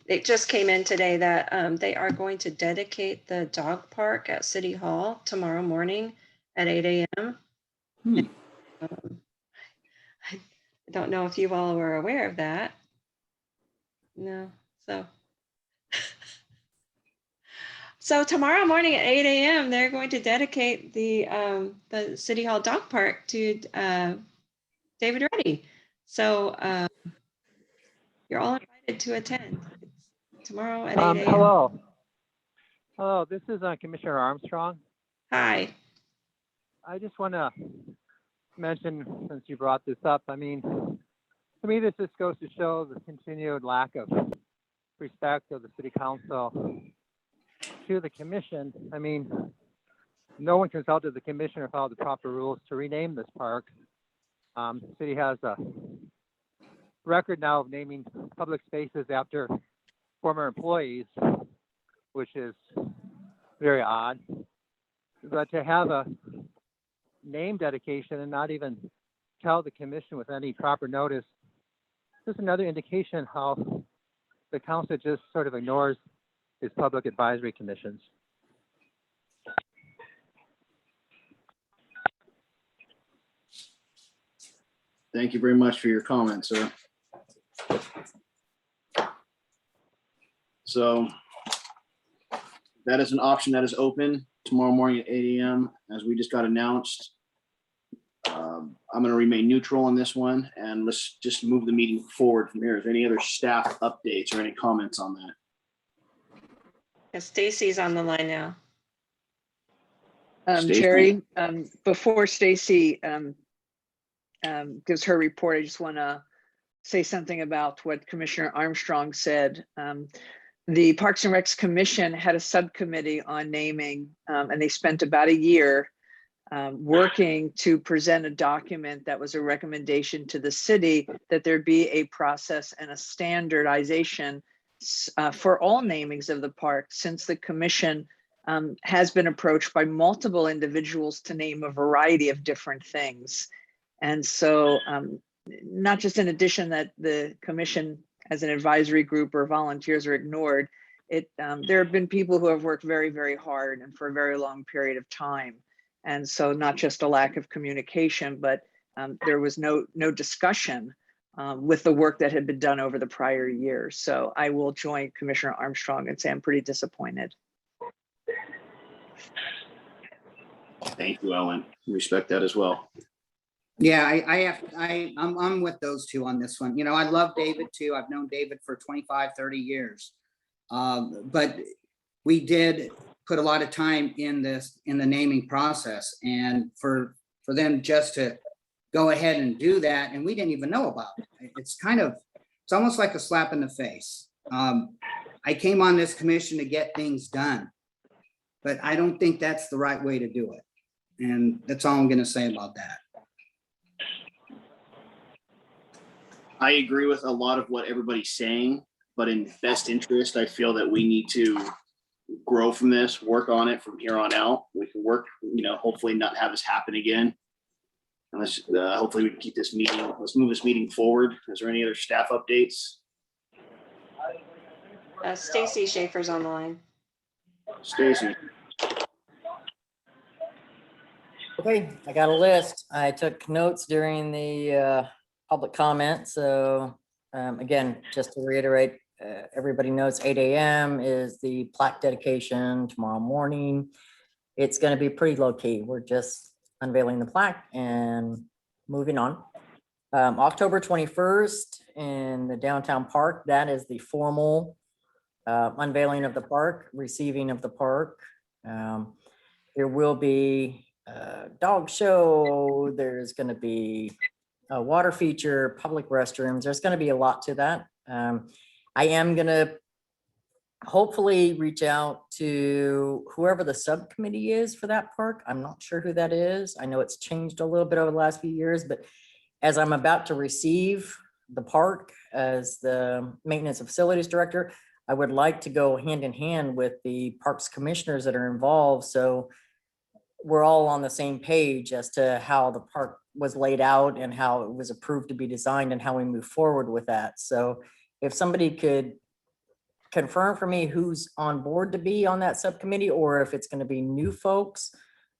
it just came in today that they are going to dedicate the dog park at City Hall tomorrow morning at 8 a.m. I don't know if you all were aware of that. No, so tomorrow morning at 8 a.m. they're going to dedicate the City Hall dog park to David Reddy. So you're all invited to attend. It's tomorrow at 8 a.m. Hello, this is Commissioner Armstrong. Hi. I just want to mention, since you brought this up, I mean, to me, this just goes to show the continued lack of respect of the city council to the commission. I mean, no one consulted the commission or followed the proper rules to rename this park. The city has a record now of naming public spaces after former employees, which is very odd. But to have a name dedication and not even tell the commission with any proper notice, just another indication how the council just sort of ignores its public advisory commissions. Thank you very much for your comments, sir. So that is an option that is open tomorrow morning at 8 a.m. as we just got announced. I'm going to remain neutral on this one, and let's just move the meeting forward from here. Is there any other staff updates or any comments on that? Stacy's on the line now. Stacy? Jerry, before Stacy gives her report, I just want to say something about what Commissioner Armstrong said. The Parks and Recs Commission had a subcommittee on naming, and they spent about a year working to present a document that was a recommendation to the city that there be a process and a standardization for all namings of the park, since the commission has been approached by multiple individuals to name a variety of different things. And so not just in addition that the commission as an advisory group or volunteers are ignored, there have been people who have worked very, very hard and for a very long period of time. And so not just a lack of communication, but there was no discussion with the work that had been done over the prior years. So I will join Commissioner Armstrong and say I'm pretty disappointed. Thank you, Ellen. Respect that as well. Yeah, I'm with those two on this one. You know, I love David too. I've known David for 25, 30 years. But we did put a lot of time in the naming process, and for them just to go ahead and do that, and we didn't even know about it. It's almost like a slap in the face. I came on this commission to get things done, but I don't think that's the right way to do it. And that's all I'm going to say about that. I agree with a lot of what everybody's saying, but in best interest, I feel that we need to grow from this, work on it from here on out. We can work, hopefully not have this happen again. And let's hopefully we can keep this meeting. Let's move this meeting forward. Is there any other staff updates? Stacy Schaefer's on the line. Stacy. Okay, I got a list. I took notes during the public comment. So again, just to reiterate, everybody knows 8 a.m. is the plaque dedication tomorrow morning. It's going to be pretty low key. We're just unveiling the plaque and moving on. October 21st in the downtown park, that is the formal unveiling of the park, receiving of the park. There will be a dog show. There's going to be a water feature, public restrooms. There's going to be a lot to that. I am going to hopefully reach out to whoever the subcommittee is for that park. I'm not sure who that is. I know it's changed a little bit over the last few years, but as I'm about to receive the park as the maintenance and facilities director, I would like to go hand in hand with the parks commissioners that are involved. So we're all on the same page as to how the park was laid out and how it was approved to be designed and how we move forward with that. So if somebody could confirm for me who's on board to be on that subcommittee, or if it's going to be new folks,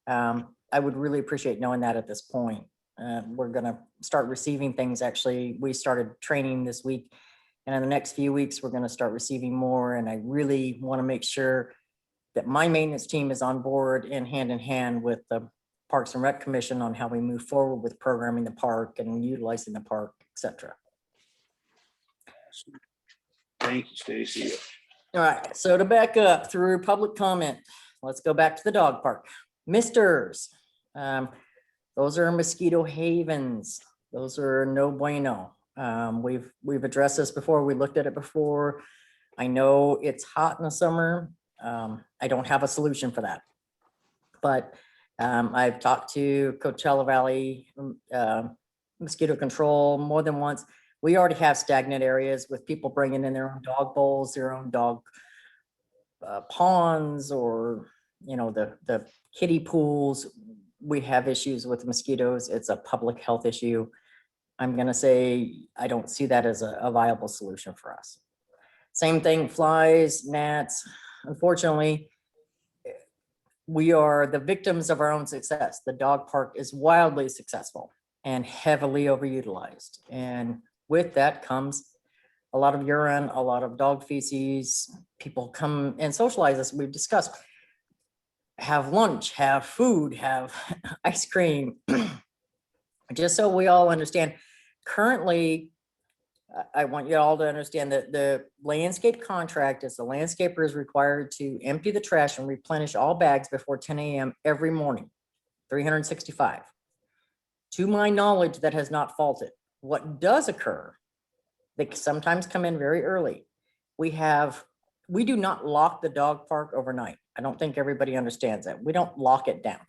I would really appreciate knowing that at this point. We're going to start receiving things. Actually, we started training this week, and in the next few weeks, we're going to start receiving more. And I really want to make sure that my maintenance team is on board and hand in hand with the Parks and Rec Commission on how we move forward with programming the park and utilizing the park, etc. Thank you, Stacy. All right, so to back up through public comment, let's go back to the dog park. Misters, those are mosquito havens. Those are no bueno. We've addressed this before. We looked at it before. I know it's hot in the summer. I don't have a solution for that. But I've talked to Coachella Valley mosquito control more than once. We already have stagnant areas with people bringing in their own dog bowls, their own dog ponds, or, you know, the kiddie pools. We have issues with mosquitoes. It's a public health issue. I'm going to say I don't see that as a viable solution for us. Same thing, flies, gnats. Unfortunately, we are the victims of our own success. The dog park is wildly successful and heavily overutilized. And with that comes a lot of urine, a lot of dog feces. People come and socialize, as we've discussed. Have lunch, have food, have ice cream. Just so we all understand, currently, I want you all to understand that the landscape contract is the landscaper is required to empty the trash and replenish all bags before 10 a.m. every morning, 365. To my knowledge, that has not faulted. What does occur, they sometimes come in very early. We do not lock the dog park overnight. I don't think everybody understands that. We don't lock it down.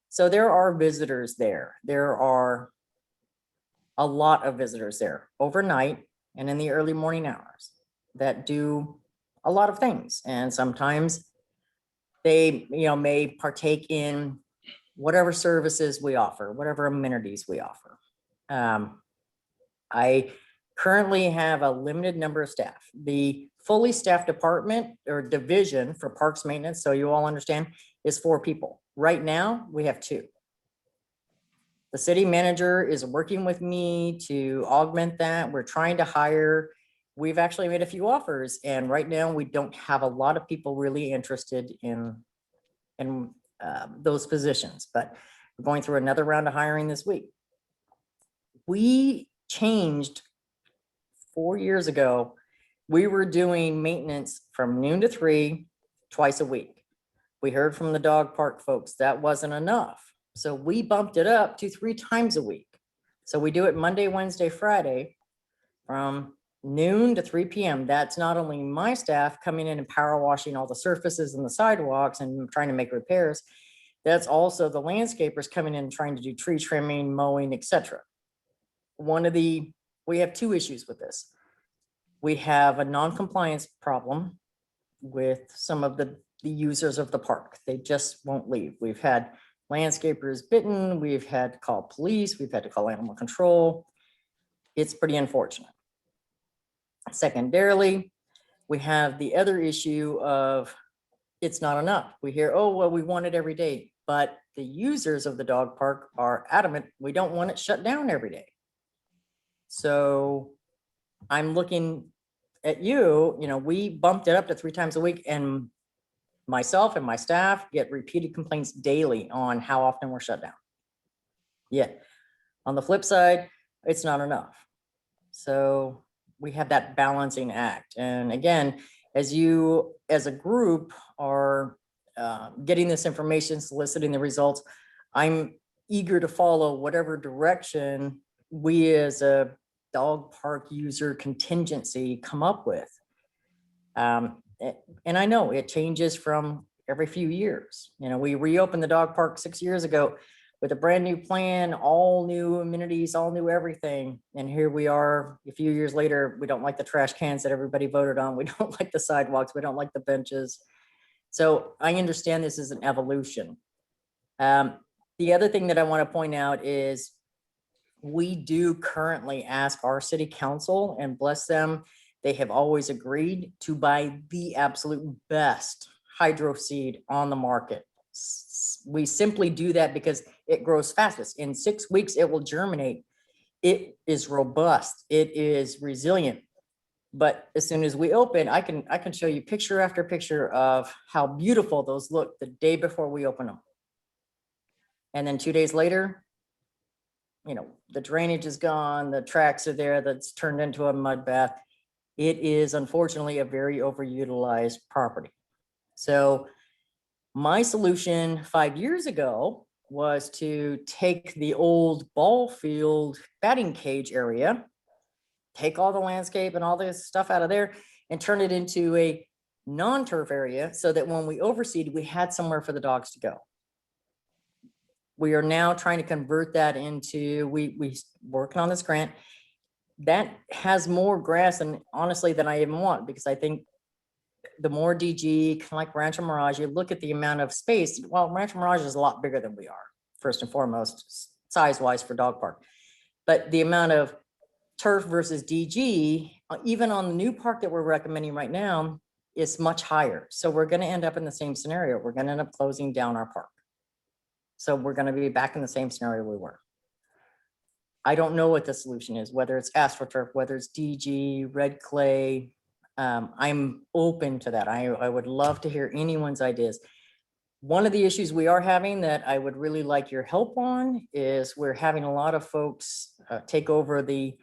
So there are visitors there. There are a lot of visitors there overnight and in the early morning hours that do a lot of things. And sometimes they, may partake in whatever services we offer, whatever amenities we offer. I currently have a limited number of staff. The fully staffed department or division for parks maintenance, so you all understand, is 4 people. Right now, we have 2. The city manager is working with me to augment that. We're trying to hire. We've actually made a few offers, and right now we don't have a lot of people really interested in those positions, but we're going through another round of hiring this week. We changed 4 years ago. We were doing maintenance from noon to 3 twice a week. We heard from the dog park folks that wasn't enough. So we bumped it up to 3 times a week. So we do it Monday, Wednesday, Friday from noon to 3 p.m. That's not only my staff coming in and power washing all the surfaces and the sidewalks and trying to make repairs. That's also the landscapers coming in and trying to do tree trimming, mowing, etc. We have 2 issues with this. We have a non-compliance problem with some of the users of the park. They just won't leave. We've had landscapers bitten, we've had to call police, we've had to call animal control. It's pretty unfortunate. Secondarily, we have the other issue of it's not enough. We hear, oh, well, we want it every day, but the users of the dog park are adamant we don't want it shut down every day. So I'm looking at you, we bumped it up to 3 times a week, and myself and my staff get repeated complaints daily on how often we're shut down. Yet, on the flip side, it's not enough. So we have that balancing act. And again, as you, as a group, are getting this information, soliciting the results, I'm eager to follow whatever direction we as a dog park user contingency come up with. And I know it changes from every few years. We reopened the dog park 6 years ago with a brand new plan, all new amenities, all new everything. And here we are a few years later. We don't like the trash cans that everybody voted on. We don't like the sidewalks. We don't like the benches. So I understand this is an evolution. The other thing that I want to point out is we do currently ask our city council, and bless them, they have always agreed to buy the absolute best hydro seed on the market. We simply do that because it grows fastest. In 6 weeks, it will germinate. It is robust. It is resilient. But as soon as we open, I can show you picture after picture of how beautiful those look the day before we open them. And then 2 days later, the drainage is gone, the tracks are there, that's turned into a mud bath. It is unfortunately a very overutilized property. So my solution 5 years ago was to take the old ball field batting cage area, take all the landscape and all this stuff out of there and turn it into a non-turf area so that when we overseed, we had somewhere for the dogs to go. We are now trying to convert that into, we working on this grant. That has more grass and honestly than I even want, because I think the more DG, kind of like Rancho Mirage, you look at the amount of space, well, Rancho Mirage is a lot bigger than we are, first and foremost, size-wise for dog park. But the amount of turf versus DG, even on the new park that we're recommending right now, is much higher. So we're gonna end up in the same scenario. We're gonna end up closing down our park. So we're gonna be back in the same scenario we were. I don't know what the solution is, whether it's AstroTurf, whether it's DG, red clay. I'm open to that. I would love to hear anyone's ideas. One of the issues we are having that I would really like your help on is we're having a lot of folks take over the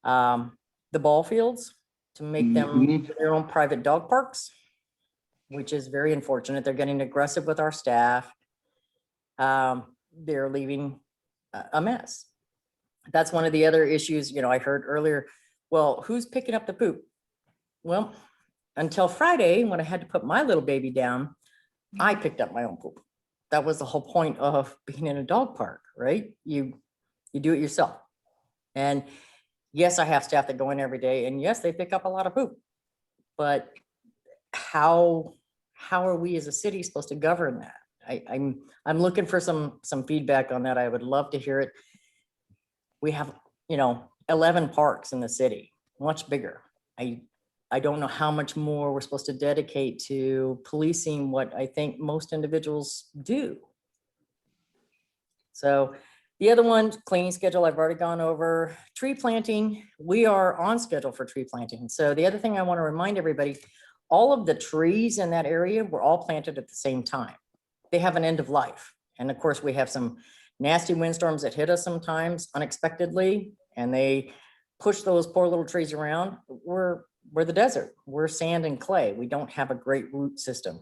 ball fields to make them their own private dog parks, which is very unfortunate. They're getting aggressive with our staff. They're leaving a mess. That's one of the other issues, you know, I heard earlier, well, who's picking up the poop? Well, until Friday, when I had to put my little baby down, I picked up my own poop. That was the whole point of being in a dog park, right? You do it yourself. And yes, I have staff that go in every day, and yes, they pick up a lot of poop. But how are we as a city supposed to govern that? I'm looking for some feedback on that. I would love to hear it. We have, you know, 11 parks in the city, much bigger. I don't know how much more we're supposed to dedicate to policing what I think most individuals do. So the other one, cleaning schedule, I've already gone over. Tree planting, we are on schedule for tree planting. So the other thing I want to remind everybody, all of the trees in that area were all planted at the same time. They have an end of life. And of course, we have some nasty windstorms that hit us sometimes unexpectedly, and they push those poor little trees around. We're the desert. We're sand and clay. We don't have a great root system.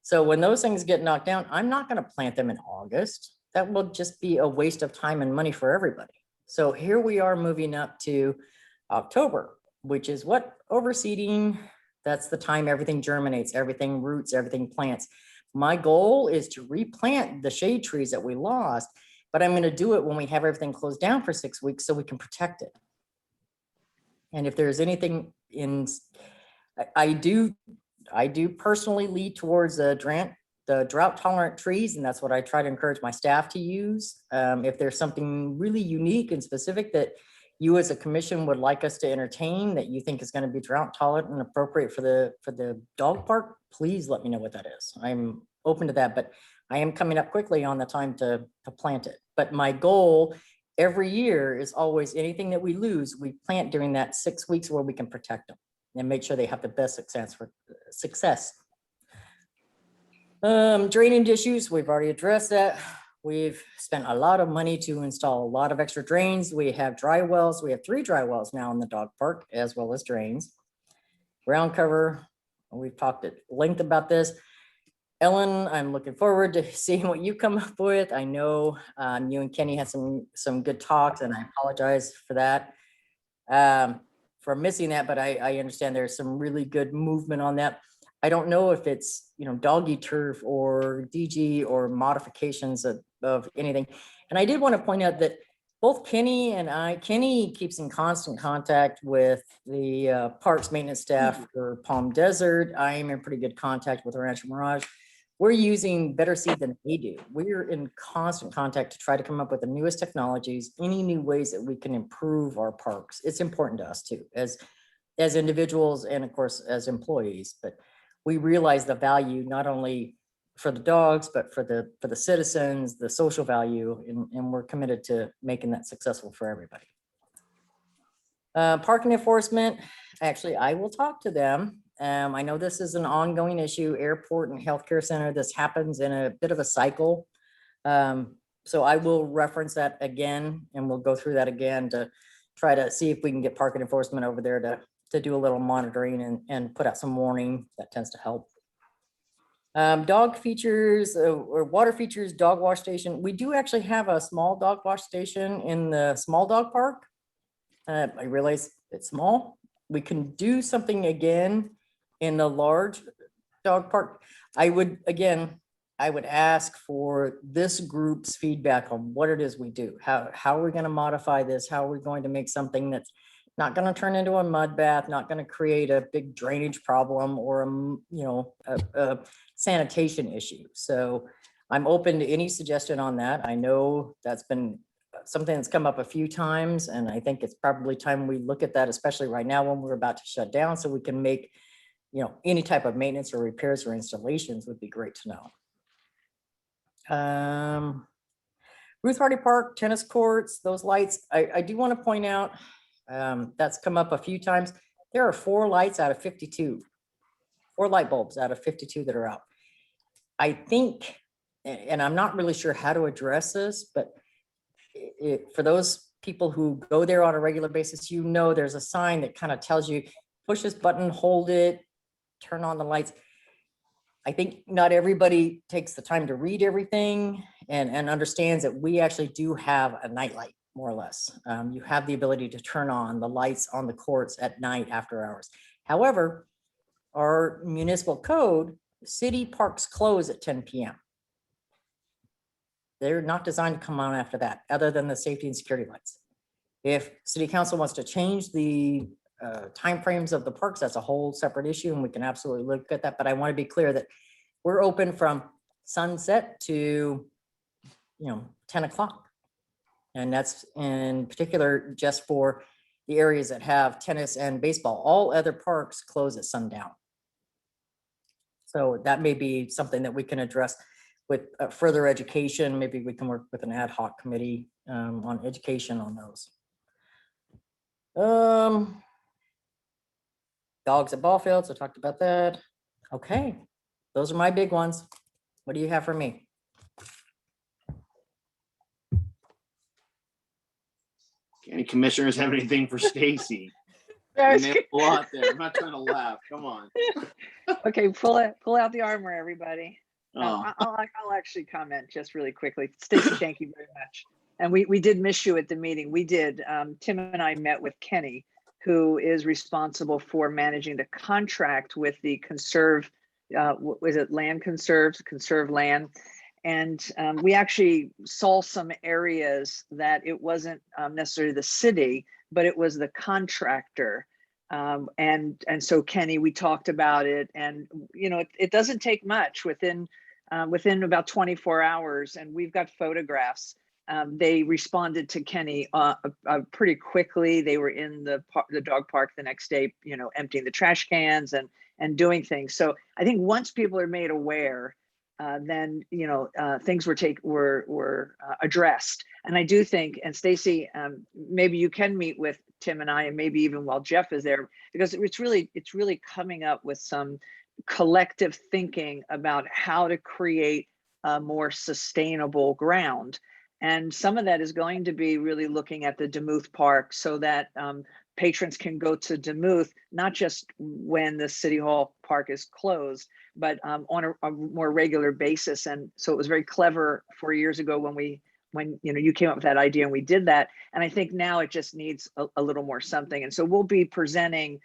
So when those things get knocked down, I'm not going to plant them in August. That will just be a waste of time and money for everybody. So here we are moving up to October, which is what? Overseeding. That's the time everything germinates, everything roots, everything plants. My goal is to replant the shade trees that we lost, but I'm going to do it when we have everything closed down for 6 weeks so we can protect it. And if there's anything in, I do personally lead towards the drought tolerant trees, and that's what I try to encourage my staff to use. If there's something really unique and specific that you as a commission would like us to entertain that you think is going to be drought tolerant and appropriate for the dog park, please let me know what that is. I'm open to that, but I am coming up quickly on the time to plant it. But my goal every year is always anything that we lose, we plant during that 6 weeks where we can protect them and make sure they have the best success. Drainage issues, we've already addressed that. We've spent a lot of money to install a lot of extra drains. We have dry wells. We have 3 dry wells now in the dog park, as well as drains. Ground cover, we've talked at length about this. Ellen, I'm looking forward to seeing what you come up with. I know you and Kenny had some good talks, and I apologize for that, for missing that, but I understand there's some really good movement on that. I don't know if it's, you know, doggy turf or DG or modifications of anything. And I did want to point out that both Kenny and Kenny keeps in constant contact with the parks maintenance staff for Palm Desert. I am in pretty good contact with Rancho Mirage. We're using better seed than they do. We're in constant contact to try to come up with the newest technologies, any new ways that we can improve our parks. It's important to us too, as individuals and of course as employees, but we realize the value not only for the dogs, but for the citizens, the social value, and we're committed to making that successful for everybody. Parking enforcement, actually, I will talk to them. I know this is an ongoing issue, airport and healthcare center. This happens in a bit of a cycle. So I will reference that again, and we'll go through that again to try to see if we can get parking enforcement over there to do a little monitoring and put out some warning. That tends to help. Dog features or water features, dog wash station. We do actually have a small dog wash station in the small dog park. I realize it's small. We can do something again in the large dog park. I would, again, I would ask for this group's feedback on what it is we do. How are we going to modify this? How are we going to make something that's not going to turn into a mud bath, not going to create a big drainage problem or a sanitation issue. So I'm open to any suggestion on that. I know that's been something that's come up a few times, and I think it's probably time we look at that, especially right now when we're about to shut down, so we can make, any type of maintenance or repairs or installations would be great to know. Ruth Hardy Park, tennis courts, those lights, I do want to point out, that's come up a few times. There are 4 lights out of 52, 4 light bulbs out of 52 that are out. I think, and I'm not really sure how to address this, but for those people who go there on a regular basis, there's a sign that kind of tells you, push this button, hold it, turn on the lights. I think not everybody takes the time to read everything and understands that we actually do have a night light, more or less. You have the ability to turn on the lights on the courts at night after hours. However, our municipal code, city parks close at 10 p.m. They're not designed to come on after that, other than the safety and security lights. If city council wants to change the timeframes of the parks, that's a whole separate issue, and we can absolutely look at that. But I want to be clear that we're open from sunset to 10 o'clock. And that's in particular just for the areas that have tennis and baseball. All other parks close at sundown. So that may be something that we can address with further education. Maybe we can work with an ad hoc committee on education on those. Dogs at ball fields, I talked about that. Okay, those are my big ones. What do you have for me? Any commissioners have anything for Stacy? I A was lot there. I'm not trying to laugh. Come on. Okay, pull out the armor, everybody. Oh. I'll actually comment just really quickly. Stacy, thank you very much. And we did miss you at the meeting. We did. Tim and I met with Kenny, who is responsible for managing the contract with the conserve, was it land conserve land. And we actually saw some areas that it wasn't necessarily the city, but it was the contractor. And so Kenny, we talked about it, and it doesn't take much within about 24 hours, and we've got photographs. They responded to Kenny pretty quickly. They were in the dog park the next day, emptying the trash cans and doing things. So I think once people are made aware, then things were addressed. And I do think, and Stacy, maybe you can meet with Tim and I, and maybe even while Jeff is there, because it's really coming up with some collective thinking about how to create a more sustainable ground. And some of that is going to be really looking at the Demuth Park so that patrons can go to Demuth, not just when the City Hall Park is closed, but on a more regular basis. And so it was very clever 4 years ago when you came up with that idea, and we did that. And I think now it just needs a little more something. And so we'll be presenting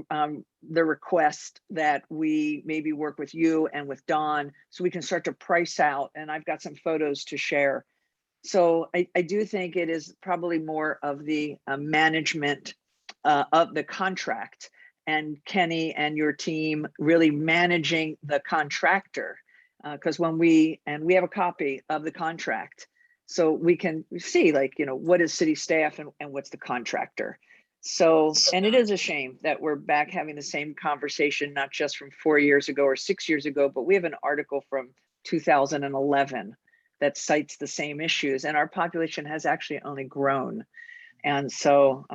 the request that we maybe work with you and with Don so we can start to price out. And I've got some photos to share. So I do think it is probably more of the management of the contract, and Kenny and your team really managing the contractor. Because we have a copy of the contract, so we can see what is city staff and what's the contractor. So, and it is a shame that we're back having the same conversation, not just from 4 years ago or 6 years ago, but we have an article from 2011 that cites the same issues, and our population has actually only grown. And so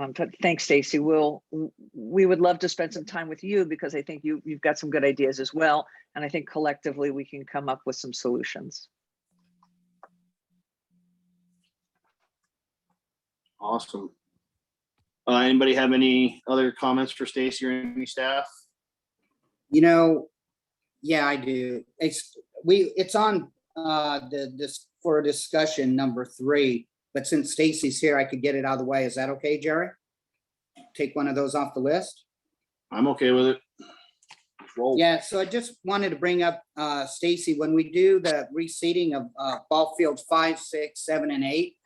thanks, Stacy. We would love to spend some time with you, because I think you've got some good ideas as well. And I think collectively we can come up with some solutions. Awesome. Anybody have any other comments for Stacy or any staff? Yeah, I do. It's on this for discussion number 3, but since Stacy's here, I could get it out of the way. Is that okay, Jerry? Take one of those off the list. I'm okay with it. roll. Yeah, so I just wanted to bring up, Stacy, when we do the reseeding of ball fields 5, 6, 7, and 8,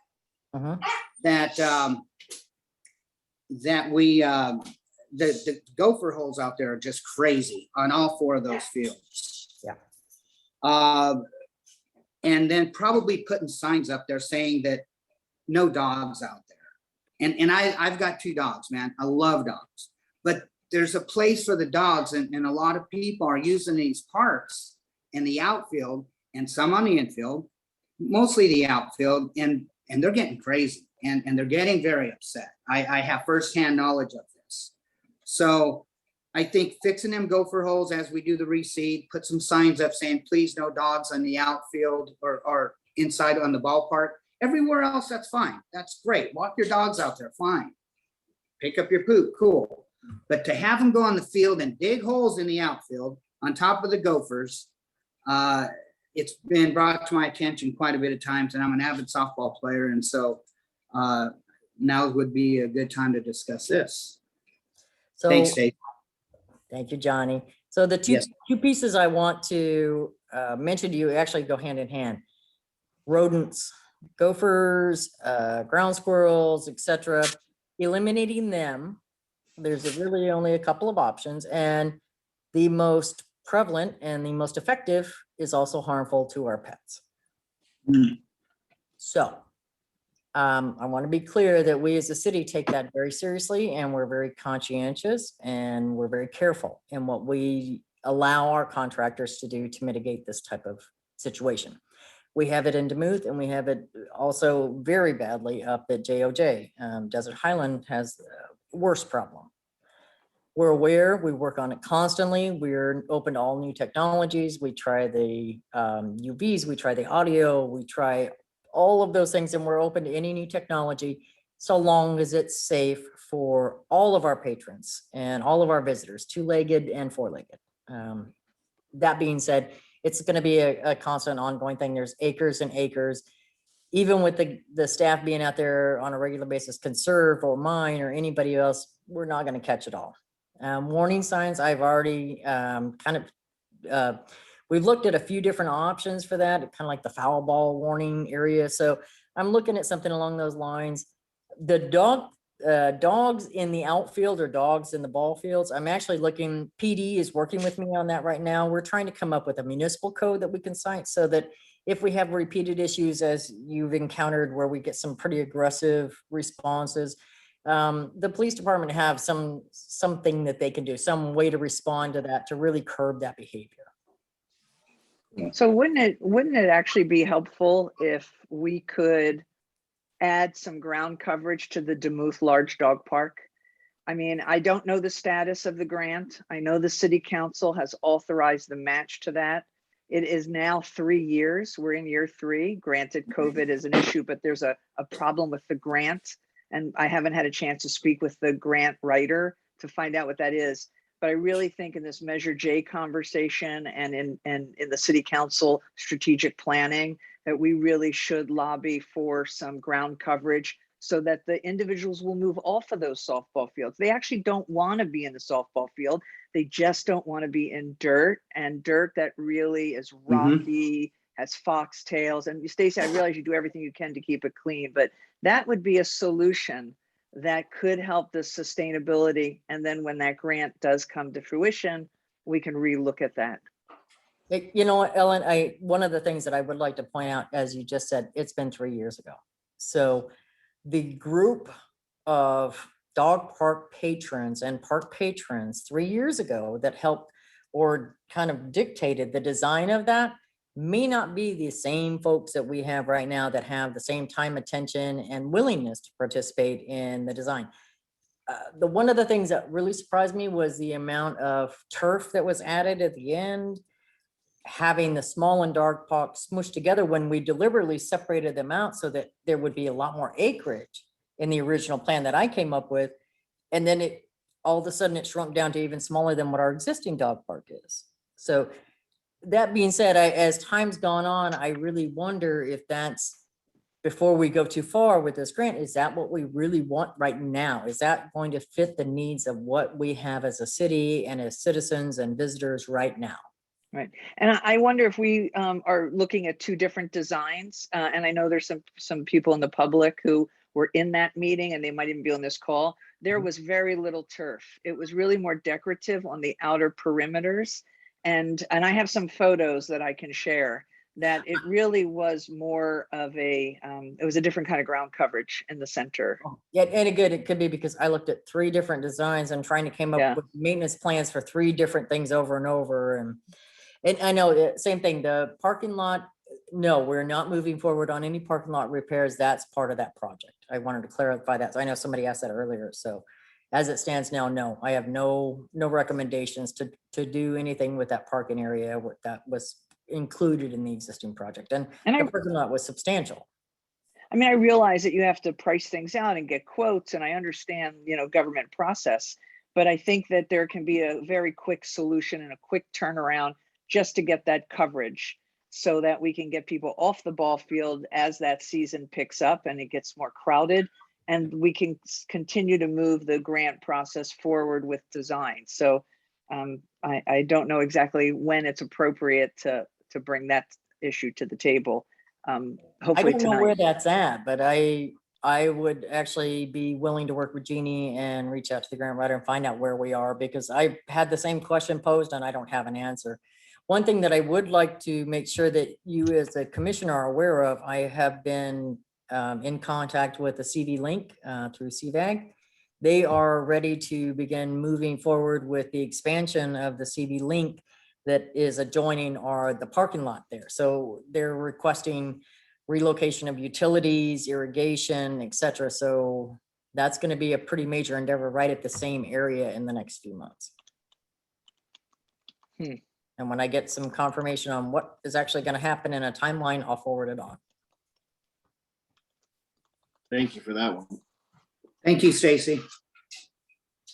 that that we the gopher holes out there are just crazy on all 4 of those fields. Yeah. And then probably putting signs up there saying that no dogs out there. And I've got 2 dogs, man. I love dogs, but there's a place for the dogs, and a lot of people are using these parks in the outfield and some on the infield, mostly the outfield, and they're getting crazy and they're getting very upset. I have firsthand knowledge of this. So I think fixing them gopher holes as we do the reseed, put some signs up saying, please no dogs on the outfield or inside on the ballpark. Everywhere else, that's fine. That's great. Walk your dogs out there, fine. Pick up your poop, cool. But to have them go on the field and dig holes in the outfield on top of the gophers, it's been brought to my attention quite a bit of times, and I'm an avid softball player. And so now would be a good time to discuss this. So, thanks, Dave. Thank you, Johnny. So the two pieces I want to mention to you actually go hand in hand. Rodents, gophers, ground squirrels, etc. Eliminating them. There's really only a couple of options, and the most prevalent and the most effective is also harmful to our pets. So I want to be clear that we as a city take that very seriously, and we're very conscientious and we're very careful in what we allow our contractors to do to mitigate this type of situation. We have it in Duluth, and we have it also very badly up at JOJ. Desert Highland has a worse problem. We're aware, we work on it constantly. We're open to all new technologies. We try the UVs, we try the audio, we try all of those things, and we're open to any new technology so long as it's safe for all of our patrons and all of our visitors, 2-legged and 4-legged. That being said, it's going to be a constant ongoing thing. There's acres and acres, even with the staff being out there on a regular basis, Conserve or mine or anybody else, we're not going to catch it all. Warning signs, I've already we've looked at a few different options for that, kind of like the foul ball warning area. So I'm looking at something along those lines. The dogs in the outfield or dogs in the ball fields, I'm actually looking, PD is working with me on that right now. We're trying to come up with a municipal code that we can cite so that if we have repeated issues, as you've encountered, where we get some pretty aggressive responses, the police department have something that they can do, some way to respond to that, to really curb that behavior. So wouldn't it actually be helpful if we could add some ground coverage to the Duluth Large Dog Park? I mean, I don't know the status of the grant. I know the city council has authorized the match to that. It is now 3 years. We're in year 3. Granted, COVID is an issue, but there's a problem with the grant. And I haven't had a chance to speak with the grant writer to find out what that is. But I really think in this Measure J conversation and in the city council strategic planning, that we really should lobby for some ground coverage so that the individuals will move off of those softball fields. They actually don't want to be in the softball field. They just don't want to be in dirt, and dirt that really is rocky, has foxtails. And Stacey, I realize you do everything you can to keep it clean, but that would be a solution that could help the sustainability. And then when that grant does come to fruition, we can relook at that. You know what, Ellen, one of the things that I would like to point out, as you just said, it's been 3 years ago. So the group of dog park patrons and park patrons 3 years ago that helped or kind of dictated the design of that may not be the same folks that we have right now that have the same time, attention, and willingness to participate in the design. One of the things that really surprised me was the amount of turf that was added at the end, having the small and dark parks smushed together when we deliberately separated them out so that there would be a lot more acreage in the original plan that I came up with. And then all of a sudden it shrunk down to even smaller than what our existing dog park is. So that being said, as time's gone on, I really wonder if that's before we go too far with this grant, is that what we really want right now? Is that going to fit the needs of what we have as a city and as citizens and visitors right now? Right. And I wonder if we are looking at two different designs. And I know there's some people in the public who were in that meeting and they might even be on this call. There was very little turf. It was really more decorative on the outer perimeters. And I have some photos that I can share that it really was more of a, it was a different kind of ground coverage in the center. Yeah, and it could be because I looked at 3 different designs and trying to come up with maintenance plans for 3 different things over and over. And I know same thing, the parking lot, no, we're not moving forward on any parking lot repairs. That's part of that project. I wanted to clarify that. So I know somebody asked that earlier. So as it stands now, no, I have no recommendations to do anything with that parking area that was included in the existing project. And the parking lot was substantial. I mean, I realize that you have to price things out and get quotes, and I understand, government process, but I think that there can be a very quick solution and a quick turnaround just to get that coverage so that we can get people off the ball field as that season picks up and it gets more crowded, and we can continue to move the grant process forward with design. So I don't know exactly when it's appropriate to bring that issue to the table. Hopefully I don't know where tonight. that's at, but I would actually be willing to work with Jeannie and reach out to the grant writer and find out where we are, because I had the same question posed and I don't have an answer. One thing that I would like to make sure that you as a commissioner are aware of, I have been in contact with the CV Link through CVAG. They are ready to begin moving forward with the expansion of the CV Link that is adjoining the parking lot there. So they're requesting relocation of utilities, irrigation, et cetera. So that's going to be a pretty major endeavor right at the same area in the next few months. And when I get some confirmation on what is actually going to happen in a timeline, I'll forward it on. Thank you for that one. Thank you, Stacy.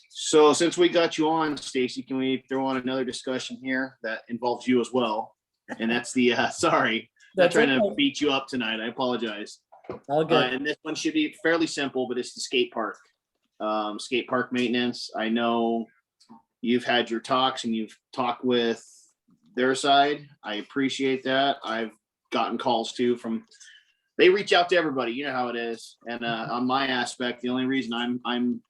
So since we got you on, Stacy, can we throw on another discussion here that involves you as well? And that's the, sorry, not That's trying to okay. beat you up tonight. I apologize. All good. And this one should be fairly simple, but it's the skate park. Skate park maintenance. I know you've had your talks and you've talked with their side. I appreciate that. I've gotten calls too they reach out to everybody. You know how it is. And on my aspect, the only reason I'm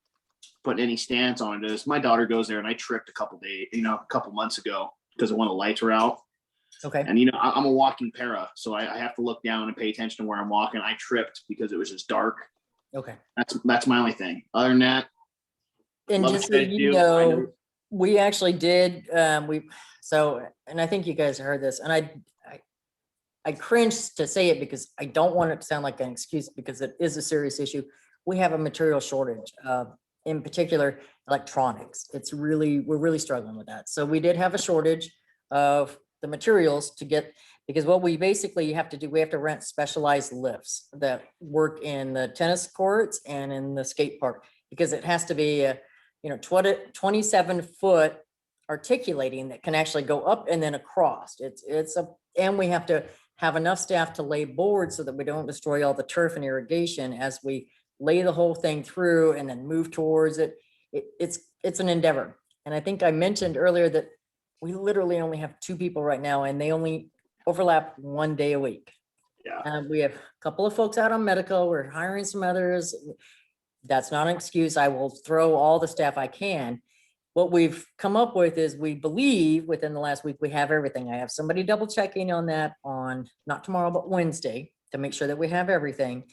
putting any stance on it is my daughter goes there and I tripped a couple months ago because of when the lights were out. Okay. And I'm a walking para, so I have to look down and pay attention to where I'm walking. I tripped because it was just dark. Okay. That's my only thing. Other than that, And love just what so you guys you do. know, we actually did, and I think you guys heard this, and I cringe to say it because I don't want it to sound like an excuse, because it is a serious issue. We have a material shortage, in particular electronics. We're really struggling with that. So we did have a shortage of the materials to get, because what we basically have to do, we have to rent specialized lifts that work in the tennis courts and in the skate park, because it has to be a 27-foot articulating that can actually go up and then across. And we have to have enough staff to lay boards so that we don't destroy all the turf and irrigation as we lay the whole thing through and then move towards it. It's an endeavor. And I think I mentioned earlier that we literally only have 2 people right now, and they only overlap 1 day a week. Yeah. We have a couple of folks out on medical. We're hiring some others. That's not an excuse. I will throw all the staff I can. What we've come up with is, we believe within the last week we have everything. I have somebody double checking on that on not tomorrow, but Wednesday, to make sure that we have everything.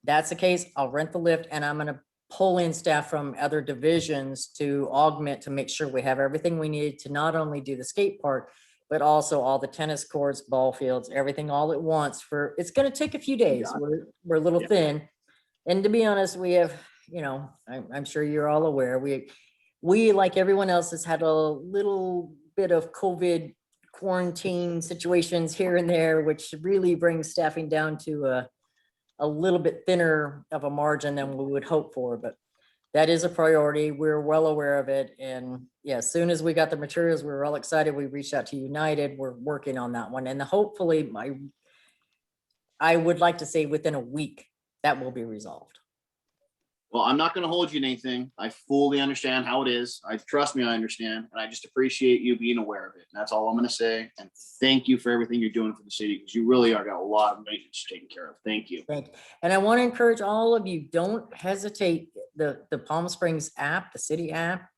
That's the case. I'll rent the lift, and I'm going to pull in staff from other divisions to augment, to make sure we have everything we need to not only do the skate park, but also all the tennis courts, ball fields, everything all at once. It's going to take a few days. We're a little thin. And to be honest, we have, I'm sure you're all aware, we, like everyone else, has had a little bit of COVID quarantine situations here and there, which really brings staffing down to a little bit thinner of a margin than we would hope for. But that is a priority. We're well aware of it. And yeah, as soon as we got the materials, we were all excited. We reached out to United. We're working on that one. And hopefully, I would like to say within a week, that will be resolved. Well, I'm not going to hold you to anything. I fully understand how it is. Trust me, I understand. And I just appreciate you being aware of it. And that's all I'm going to say. And thank you for everything you're doing for the city, because you really are got a lot of maintenance taken care of. Thank you. Thank you. And I want to encourage all of you, don't hesitate. The Palm Springs app, the city app,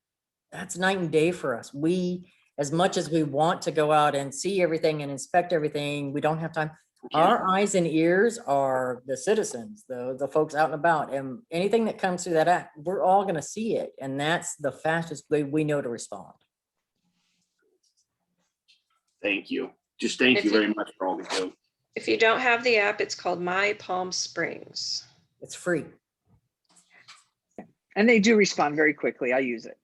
that's night and day for us. We, as much as we want to go out and see everything and inspect everything, we don't have time. Our eyes and ears are the citizens, the folks out and about, and anything that comes through that app, we're all going to see it. And that's the fastest way we know to respond. Thank you. Just thank you very much for all you do. If you don't have the app, it's called My Palm Springs. It's free. And they do respond very quickly. I use it.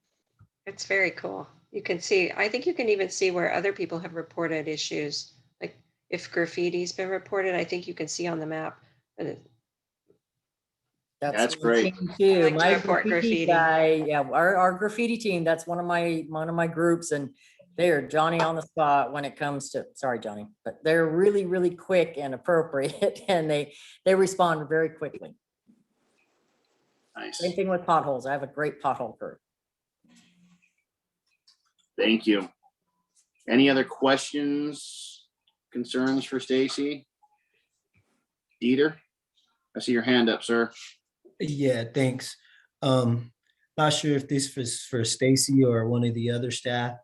It's very cool. You can see, I think you can even see where other people have reported issues. Like if graffiti's been reported, I think you can see on the map. That's great. Too. I like to My report graffiti. guy, yeah, our graffiti team, that's one of my groups, and they are Johnny on the spot when it comes to, sorry, Johnny, but they're really, really quick and appropriate, and they respond very quickly. Nice. Same thing with potholes. I have a great pothole crew. Thank you. Any other questions, concerns for Stacy? Dieter, I see your hand up, sir. Yeah, thanks. Not sure if this was for Stacy or one of the other staff.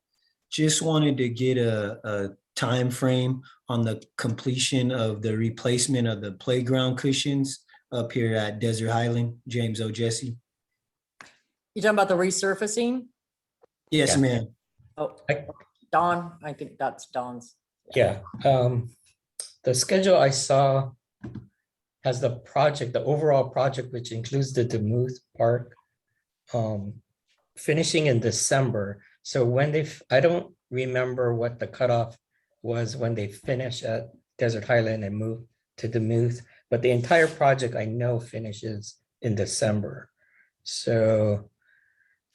Just wanted to get a time frame on the completion of the replacement of the playground cushions up here at Desert Highland, James O. Jesse. You talking about the resurfacing? Yes, ma'am. Oh, Dawn, I think that's Dawn's. Yeah, the schedule I saw has the project, the overall project, which includes the Demuth Park, finishing in December. So when I don't remember what the cutoff was when they finish at Desert Highland and move to Demuth, but the entire project I know finishes in December. So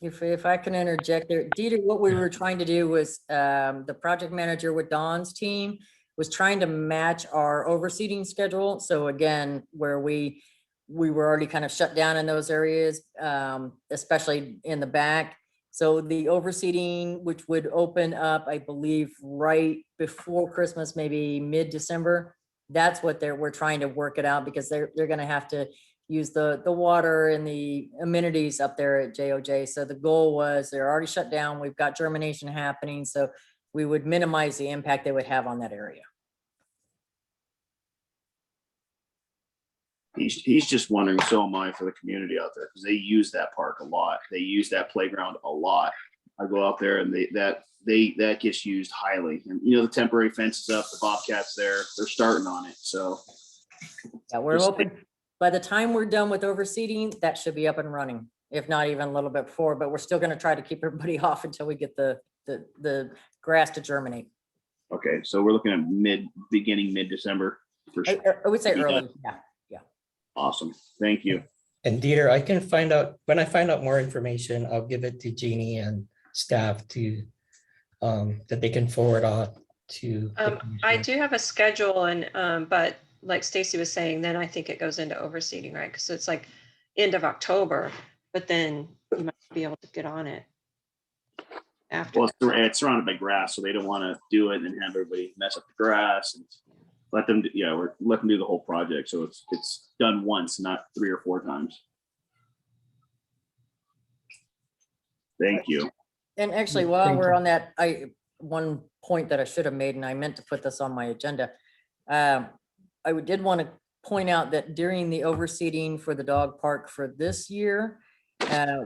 If I can interject there, Dieter, what we were trying to do was the project manager with Dawn's team was trying to match our overseeding schedule. So again, where we were already kind of shut down in those areas, especially in the back. So the overseeding, which would open up, I believe, right before Christmas, maybe mid-December. That's what we're trying to work it out, because they're going to have to use the water and the amenities up there at JOJ. So the goal was they're already shut down. We've got germination happening. So we would minimize the impact they would have on that area. He's just wondering, so am I, for the community out there, because they use that park a lot. They use that playground a lot. I go out there and that gets used highly. And you know, the temporary fence is up, the bobcats there, they're starting on it. So yeah, we're open. By the time we're done with overseeding, that should be up and running, if not even a little bit before, but we're still going to try to keep everybody off until we get the grass to germinate. Okay, so we're looking at beginning mid-December for sure. I would say early. Yeah. Awesome. Thank you. And Dieter, I can find out, when I find out more information, I'll give it to Jeannie and staff to that they can forward on to. I do have a schedule, and but like Stacy was saying, then I think it goes into overseeding, right? Because it's like end of October, but then you might be able to get on it after. Well, it's surrounded by grass, so they don't want to do it and have everybody mess up the grass, and let them do the whole project. So it's done once, not 3 or 4 times. Thank you. And actually, while we're on that, one point that I should have made, and I meant to put this on my agenda. I did want to point out that during the overseeding for the dog park for this year,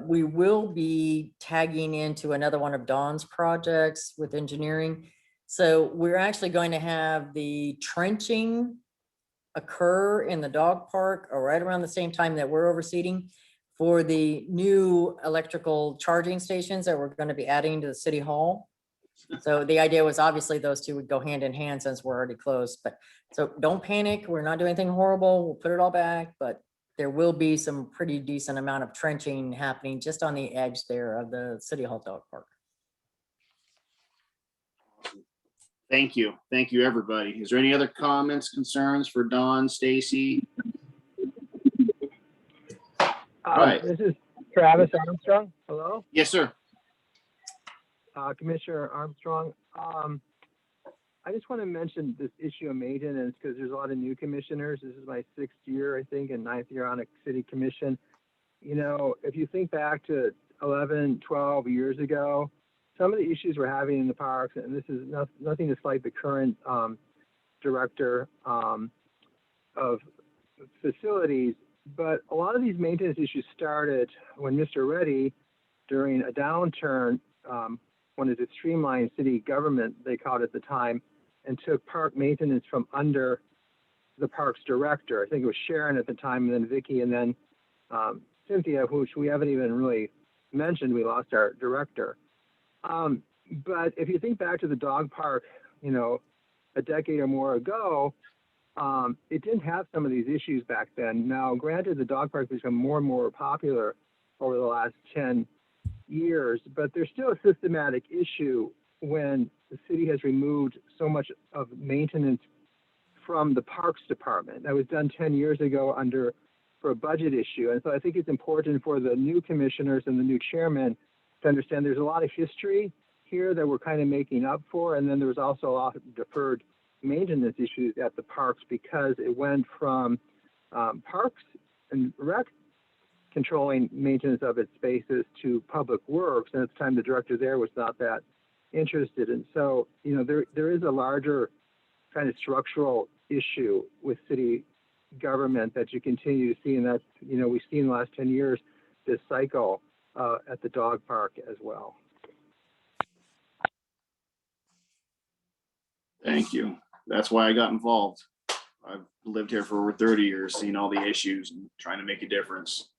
we will be tagging into another one of Dawn's projects with engineering. So we're actually going to have the trenching occur in the dog park or right around the same time that we're overseeding for the new electrical charging stations that we're going to be adding to the city hall. So the idea was obviously those two would go hand in hand since we're already closed, but so don't panic. We're not doing anything horrible. We'll put it all back, but there will be some pretty decent amount of trenching happening just on the edge there of the city hall dog park. Thank you. Thank you, everybody. Is there any other comments, concerns for Don, Stacy? All right. This is Travis Armstrong. Hello, Yes, sir. Commissioner Armstrong. I just want to mention this issue of maintenance because there's a lot of new commissioners. This is my 6th year, I think, and 9th year on a city commission. You know, if you think back to 11, 12 years ago, some of the issues we're having in the parks, and this is nothing to slight the current director of facilities, but a lot of these maintenance issues started when Mr. Reddy, during a downturn, wanted to streamline city government, they called it at the time, and took park maintenance from under the parks director. I think it was Sharon at the time, and then Vicky, and then Cynthia, which we haven't even really mentioned. We lost our director. But if you think back to the dog park, you know, a decade or more ago, it didn't have some of these issues back then. Now, granted, the dog park has become more and more popular over the last 10 years, but there's still a systematic issue when the city has removed so much of maintenance from the parks department. That was done 10 years ago for a budget issue. And so I think it's important for the new commissioners and the new chairman to understand there's a lot of history here that we're kind of making up for. And then there was also a lot of deferred maintenance issues at the parks because it went from parks and rec controlling maintenance of its spaces to public works. And at the time, the director there was not that interested. And so, you know, there is a larger kind of structural issue with city government that you continue to see. And that's, you know, we've seen in the last 10 years, this cycle at the dog park as well. Thank you. That's why I got involved. I've lived here for over 30 years, seen all the issues and trying to make a difference.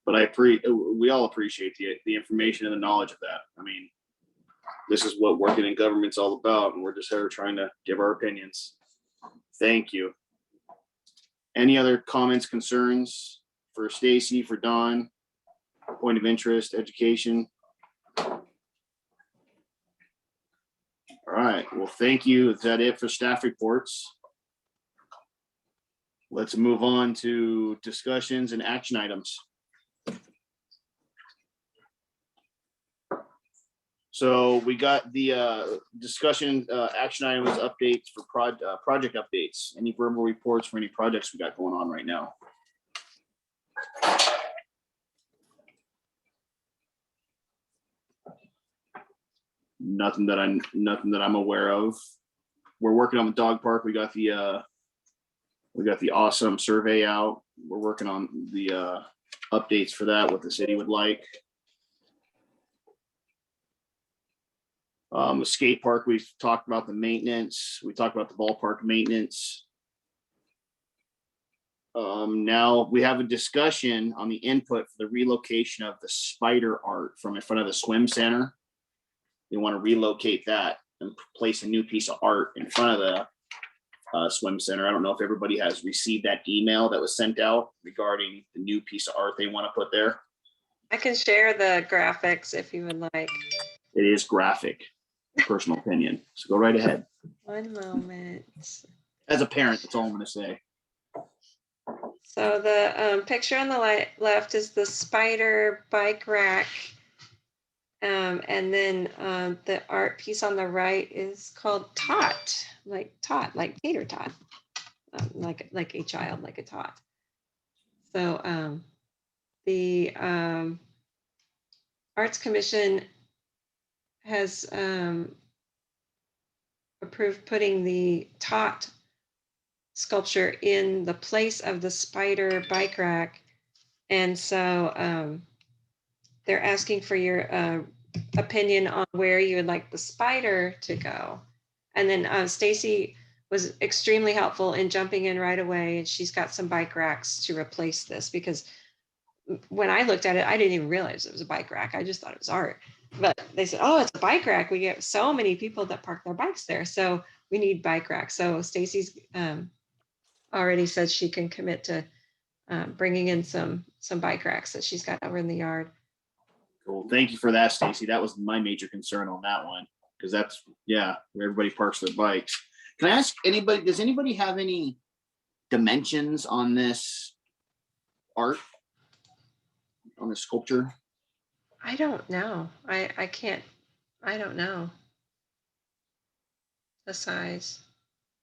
But we all appreciate the information and the knowledge of that. I mean, this is what working in government's all about, and we're just here trying to give our opinions. Thank you. Any other comments, concerns for Stacy, for Don? Point of interest, education? All right, well, thank you. Is that it for staff reports? Let's move on to discussions and action items. So we got the discussion action items updates for project updates. Any verbal reports for any projects we got going on right now? Nothing that I'm aware of. We're working on the dog park. We got the awesome survey out. We're working on the updates for that, what the city would like. The skate park, we've talked about the maintenance. We talked about the ballpark maintenance. Now we have a discussion on the input for the relocation of the spider art from in front of the swim center. They want to relocate that and place a new piece of art in front of the swim center. I don't know if everybody has received that email that was sent out regarding the new piece of art they want to put there. I can share the graphics if you would like. It is graphic, personal opinion. So go right ahead. One moment. As a parent, that's all I'm going to say. So the picture on the left is the spider bike rack. And then the art piece on the right is called tot, like tater tot, like a child, like a tot. So the Arts Commission has approved putting the tot sculpture in the place of the spider bike rack. And so they're asking for your opinion on where you would like the spider to go. And then Stacy was extremely helpful in jumping in right away. And she's got some bike racks to replace this, because when I looked at it, I didn't even realize it was a bike rack. I just thought it was art. But they said, oh, it's a bike rack. We get so many people that park their bikes there. So we need bike racks. So Stacy's already said she can commit to bringing in some bike racks that she's got over in the yard. Cool. Thank you for that, Stacy. That was my major concern on that one. because that's, yeah, where everybody parks their bikes. Can I ask anybody, does anybody have any dimensions on this art? On the sculpture? I don't know. I can't, I don't know. The size.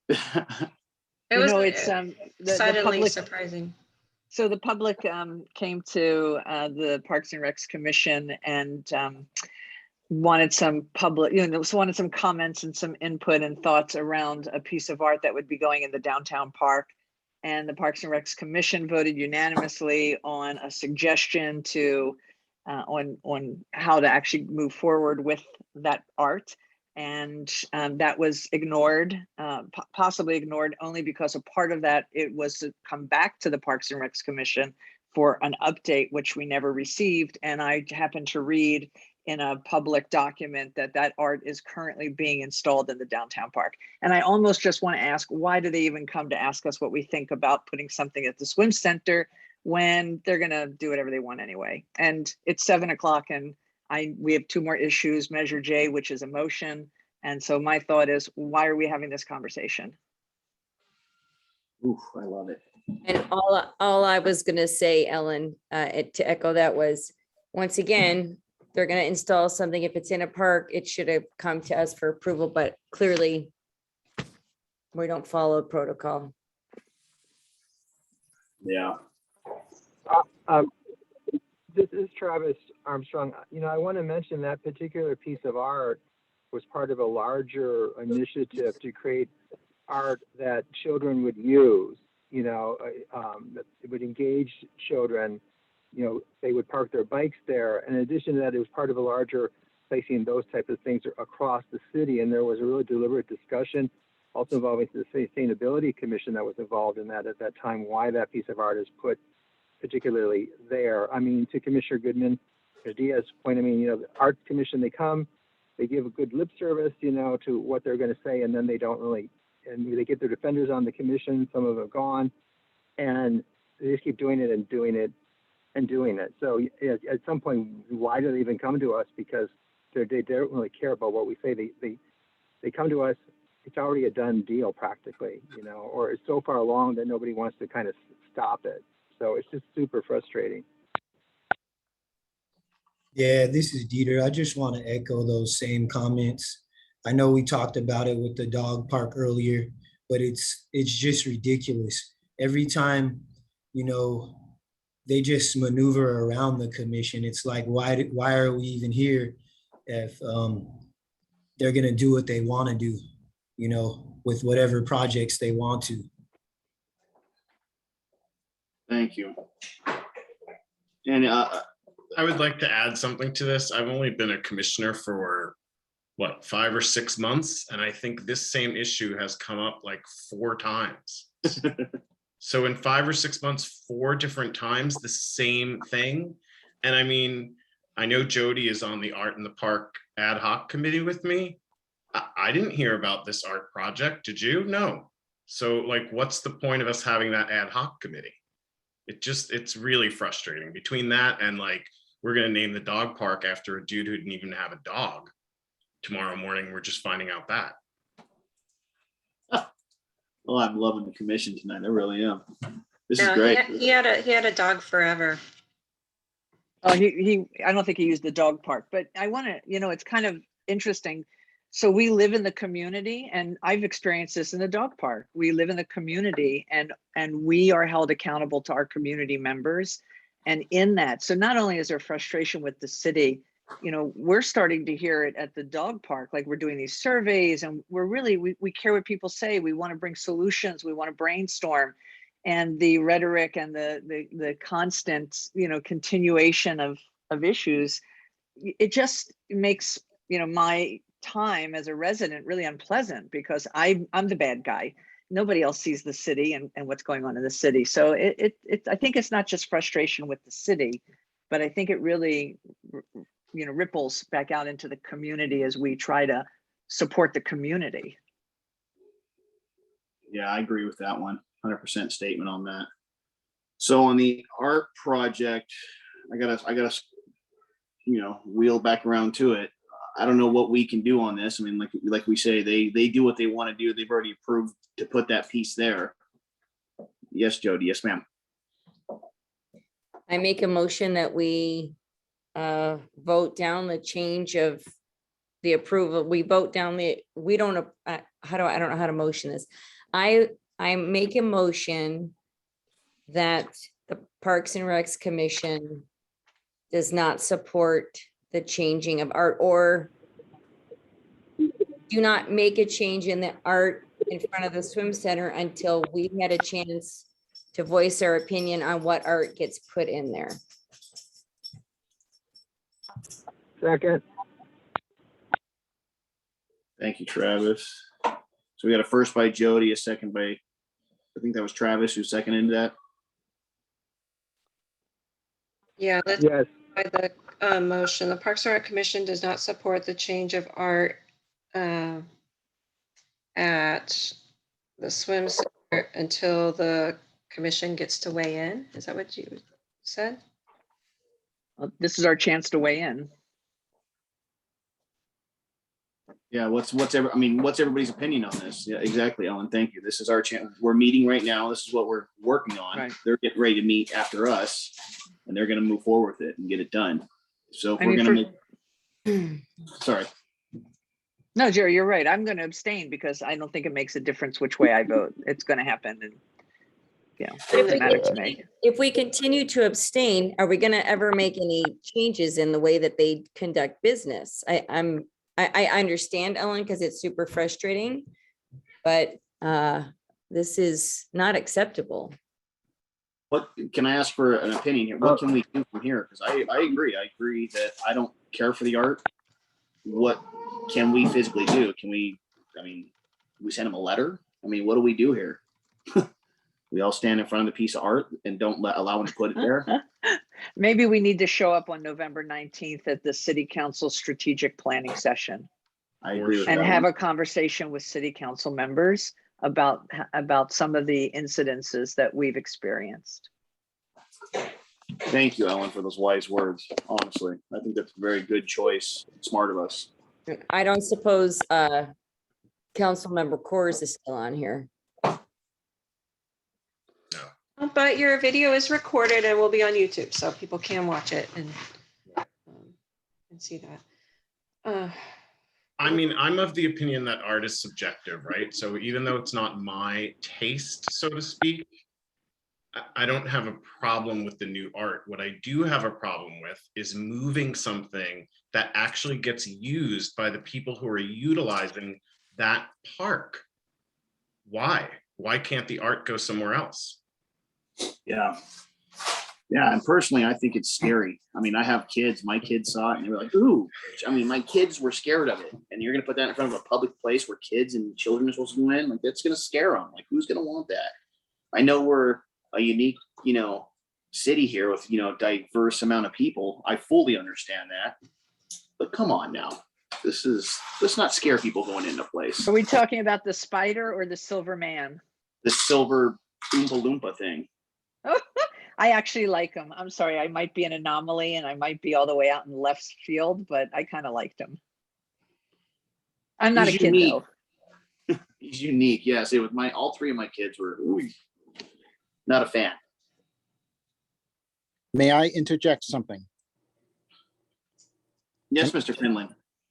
It was It's the decidedly public. surprising. So the public came to the Parks and Recs Commission and wanted some public, wanted some comments and some input and thoughts around a piece of art that would be going in the downtown park. And the Parks and Recs Commission voted unanimously on a suggestion to on how to actually move forward with that art. And that was ignored, possibly ignored only because a part of that, it was to come back to the Parks and Recs Commission for an update, which we never received. And I happened to read in a public document that that art is currently being installed in the downtown park. And I almost just want to ask, why do they even come to ask us what we think about putting something at the swim center when they're going to do whatever they want anyway? And it's 7 o'clock and we have 2 more issues, Measure J, which is a motion. And so my thought is, why are we having this conversation? Ooh, I love it. And all I was gonna say, Ellen, to echo that was, once again, they're gonna install something. If it's in a park, it should have come to us for approval, but clearly we don't follow protocol. Yeah. This is Travis Armstrong. I want to mention that particular piece of art was part of a larger initiative to create art that children would use, that it would engage children. They would park their bikes there. And in addition to that, it was part of a larger placing those types of things across the city. And there was a really deliberate discussion also involving the Sustainability Commission that was involved in that at that time, why that piece of art is put particularly there. I mean, to Commissioner Goodman, Diaz's point, the Arts Commission, they come, they give a good lip service, to what they're going to say, and then they don't really, and they get their defenders on the commission, some of them are gone, and they just keep doing it and doing it and doing it. So at some point, why do they even come to us? Because they don't really care about what we say. They come to us, it's already a done deal practically, or it's so far along that nobody wants to kind of stop it. So it's just super frustrating. Yeah, this is Dieter. I just want to echo those same comments. I know we talked about it with the dog park earlier, but it's just ridiculous. Every time, they just maneuver around the commission. It's like, why are we even here if they're going to do what they want to do, with whatever projects they want to. Thank you. And I would like to add something to this. I've only been a commissioner for 5 or 6 months, and I think this same issue has come up like 4 times. So in 5 or 6 months, 4 different times, the same thing. And I know Jody is on the Art in the Park ad hoc committee with me. I didn't hear about this art project. Did you? No. So what's the point of us having that ad hoc committee? It's really frustrating. Between that and we're going to name the dog park after a dude who didn't even have a dog. Tomorrow morning, we're just finding out that. Well, I'm loving the commission tonight. I really am. This is No, great. He had a dog forever. Oh, I don't think he used the dog park, but I want to, it's kind of interesting. So we live in the community, and I've experienced this in the dog park. We live in the community, and we are held accountable to our community members. And in that, so not only is there frustration with the city, we're starting to hear it at the dog park. We're doing these surveys, and we're really, we care what people say. We want to bring solutions. We want to brainstorm. And the rhetoric and the constant, continuation of issues, it just makes, my time as a resident really unpleasant, because I'm the bad guy. Nobody else sees the city and what's going on in the city. So I think it's not just frustration with the city, but I think it really, ripples back out into the community as we try to support the community. Yeah, I agree with that one. 100% statement on that. So on the art project, I gotta, wheel back around to it. I don't know what we can do on this. I mean, like we say, they do what they want to do. They've already approved to put that piece there. Yes, Jody. Yes, ma'am. I make a motion that we vote down the change of the approval. We vote down we don't, I don't know how to motion this. I make a motion that the Parks and Recs Commission does not support the changing of art, or do not make a change in the art in front of the swim center until we had a chance to voice our opinion on what art gets put in there. Second. Thank you, Travis. So we got a first by Jody, a second by, I think that was Travis who seconded that. Yeah, let's Yes. by the motion. The Parks and Rec Commission does not support the change of art at the swim center until the commission gets to weigh in. Is that what you said? Well, this is our chance to weigh in. Yeah, what's everybody's opinion on this? Yeah, exactly, Ellen. Thank you. This is our chance. We're meeting right now. This is what we're working on. Right. They're getting ready to meet after us, and they're going to move forward with it and get it done. So if I we're mean, going to make, sorry. No, Jerry, you're right. I'm going to abstain because I don't think it makes a difference which way I vote. It's going to happen, and it doesn't matter to me. If we continue to abstain, are we going to ever make any changes in the way that they conduct business? I understand, Ellen, because it's super frustrating, but this is not acceptable. What can I ask for an opinion here? What can we do from here? Because I agree. I agree that I don't care for the art. What can we physically do? Can we, we send them a letter? What do we do here? We all stand in front of the piece of art and don't allow them to put it there. Maybe we need to show up on November 19th at the city council strategic planning session. I agree with and that have one. a conversation with city council members about some of the incidences that we've experienced. Thank you, Ellen, for those wise words. Honestly, I think that's a very good choice. Smart of us. I don't suppose Councilmember Coors is still on here. But your video is recorded and will be on YouTube, so people can watch it and see that. I'm of the opinion that art is subjective, right? So even though it's not my taste, so to speak, I don't have a problem with the new art. What I do have a problem with is moving something that actually gets used by the people who are utilizing that park. Why? Why can't the art go somewhere else? Yeah. And personally, I think it's scary. I have kids. My kids saw it and they were like, ooh. My kids were scared of it. And you're going to put that in front of a public place where kids and children are supposed to go in? That's going to scare them. Who's going to want that? I know we're a unique, city here with, diverse amount of people. I fully understand that. But come on now. Let's not scare people going into place. Are we talking about the spider or the silver man? The silver Oompa Loompa thing. I actually like him. I'm sorry, I might be an anomaly and I might be all the way out in left field, but I kind of liked him. I'm not a kid though. He's unique. Yeah, see, with all three of my kids were not a fan. May I interject something? Yes, Mr. Finley.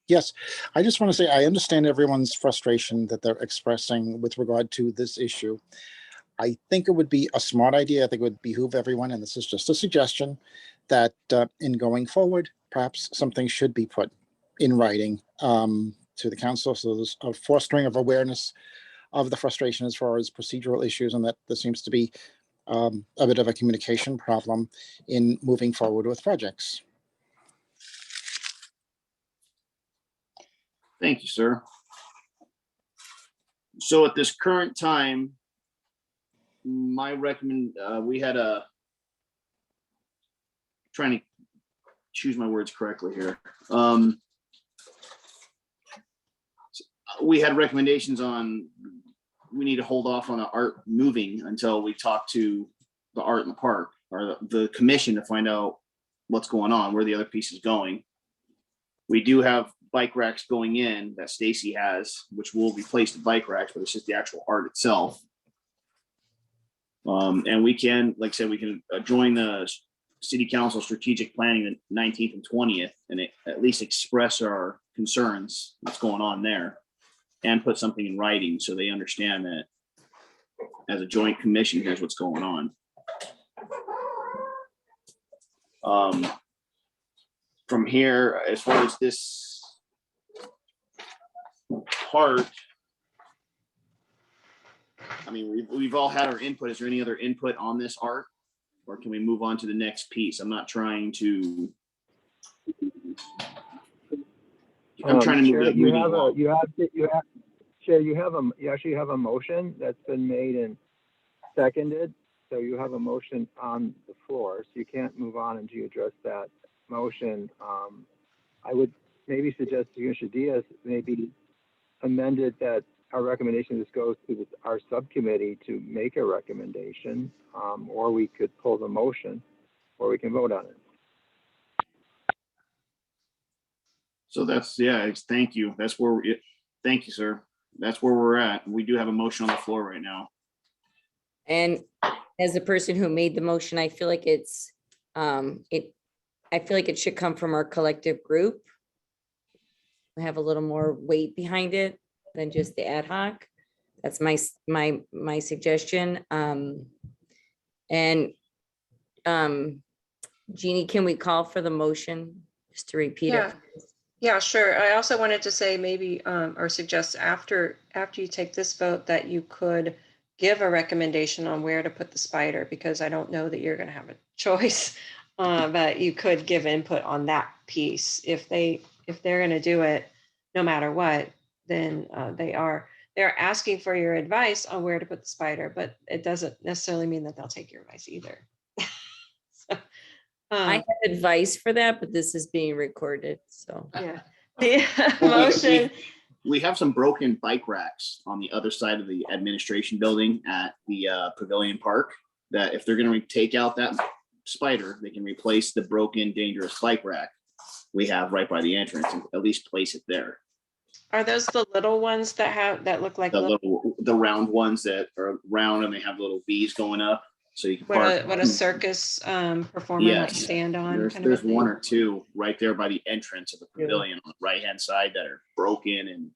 Yes, I just want to say I understand everyone's frustration that they're expressing with regard to this issue. I think it would be a smart idea. I think it would behoove everyone, and this is just a suggestion, that in going forward, perhaps something should be put in writing to the council. So there's a fostering of awareness of the frustration as far as procedural issues, and that there seems to be a bit of a communication problem in moving forward with projects. Thank you, sir. So at this current time, my we had trying to choose my words correctly here. We had recommendations on, we need to hold off on the art moving until we talk to the art in the park or the commission to find out what's going on, where the other piece is going. We do have bike racks going in that Stacy has, which will replace the bike racks, but it's just the actual art itself. And we can, like I said, we can join the city council strategic planning the 19th and 20th, and at least express our concerns, what's going on there, and put something in writing so they understand that as a joint commission, here's what's going on. From here, as far as this part, I mean, we've all had our input. Is there any other input on this art, or can we move on to the next piece? I'm not trying to. I'm trying to move it. Chair, you actually have a motion that's been made and seconded. So you have a motion on the floor, so you can't move on until you address that motion. I would maybe suggest to Commissioner Diaz maybe amended that our recommendation just goes to our subcommittee to make a recommendation, or we could pull the motion, or we can vote on it. So that's, yeah, thank you. That's where thank you, sir. That's where we're at. We do have a motion on the floor right now. And as the person who made the motion, I feel like it's, I feel like it should come from our collective group. We have a little more weight behind it than just the ad hoc. That's my suggestion. Jeannie, can we call for the motion just to repeat it? Yeah, sure. I also wanted to say maybe, or suggest after you take this vote that you could give a recommendation on where to put the spider, because I don't know that you're going to have a choice, but you could give input on that piece. If they're going to do it, no matter what, then they're asking for your advice on where to put the spider, but it doesn't necessarily mean that they'll take your advice either. I have advice for that, but this is being recorded, so. Yeah. The motion. We have some broken bike racks on the other side of the administration building at the Pavilion Park, that if they're going to take out that spider, they can replace the broken, dangerous bike rack we have right by the entrance and at least place it there. Are those the little ones that look like the round ones that are round and they have little V's going up? So you can what a circus performer might stand on. There's one or two right there by the entrance of the pavilion on the right-hand side that are broken and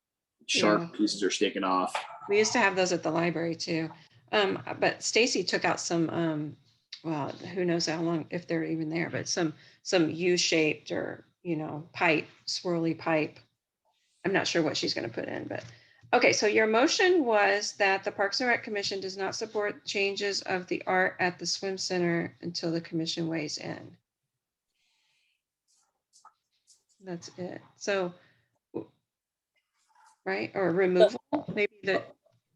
sharp pieces are sticking off. We used to have those at the library too. But Stacy took out some, well, who knows how long, if they're even there, but some U-shaped or, pipe, swirly pipe. I'm not sure what she's going to put in, but okay. So your motion was that the Parks and Rec Commission does not support changes of the art at the swim center until the commission weighs in. That's it. So, right, or removal, maybe the.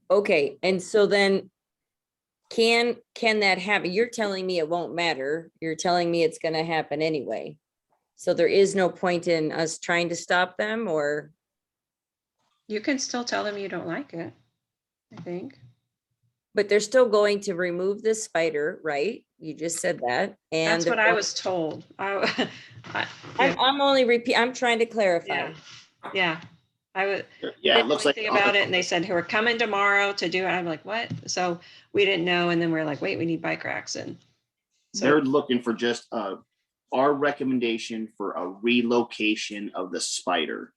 Okay, and so then can that happen? You're telling me it won't matter. You're telling me it's going to happen anyway. So there is no point in us trying to stop them, or? You can still tell them you don't like it, I think. But they're still going to remove the spider, right? You just said that. And that's what I was told. I'm trying to clarify. Yeah. I would. Yeah, it looks like about it, and they said we're coming tomorrow to do it. I'm like, what? So we didn't know, and then we're like, wait, we need bike racks, and so they're looking for just our recommendation for a relocation of the spider.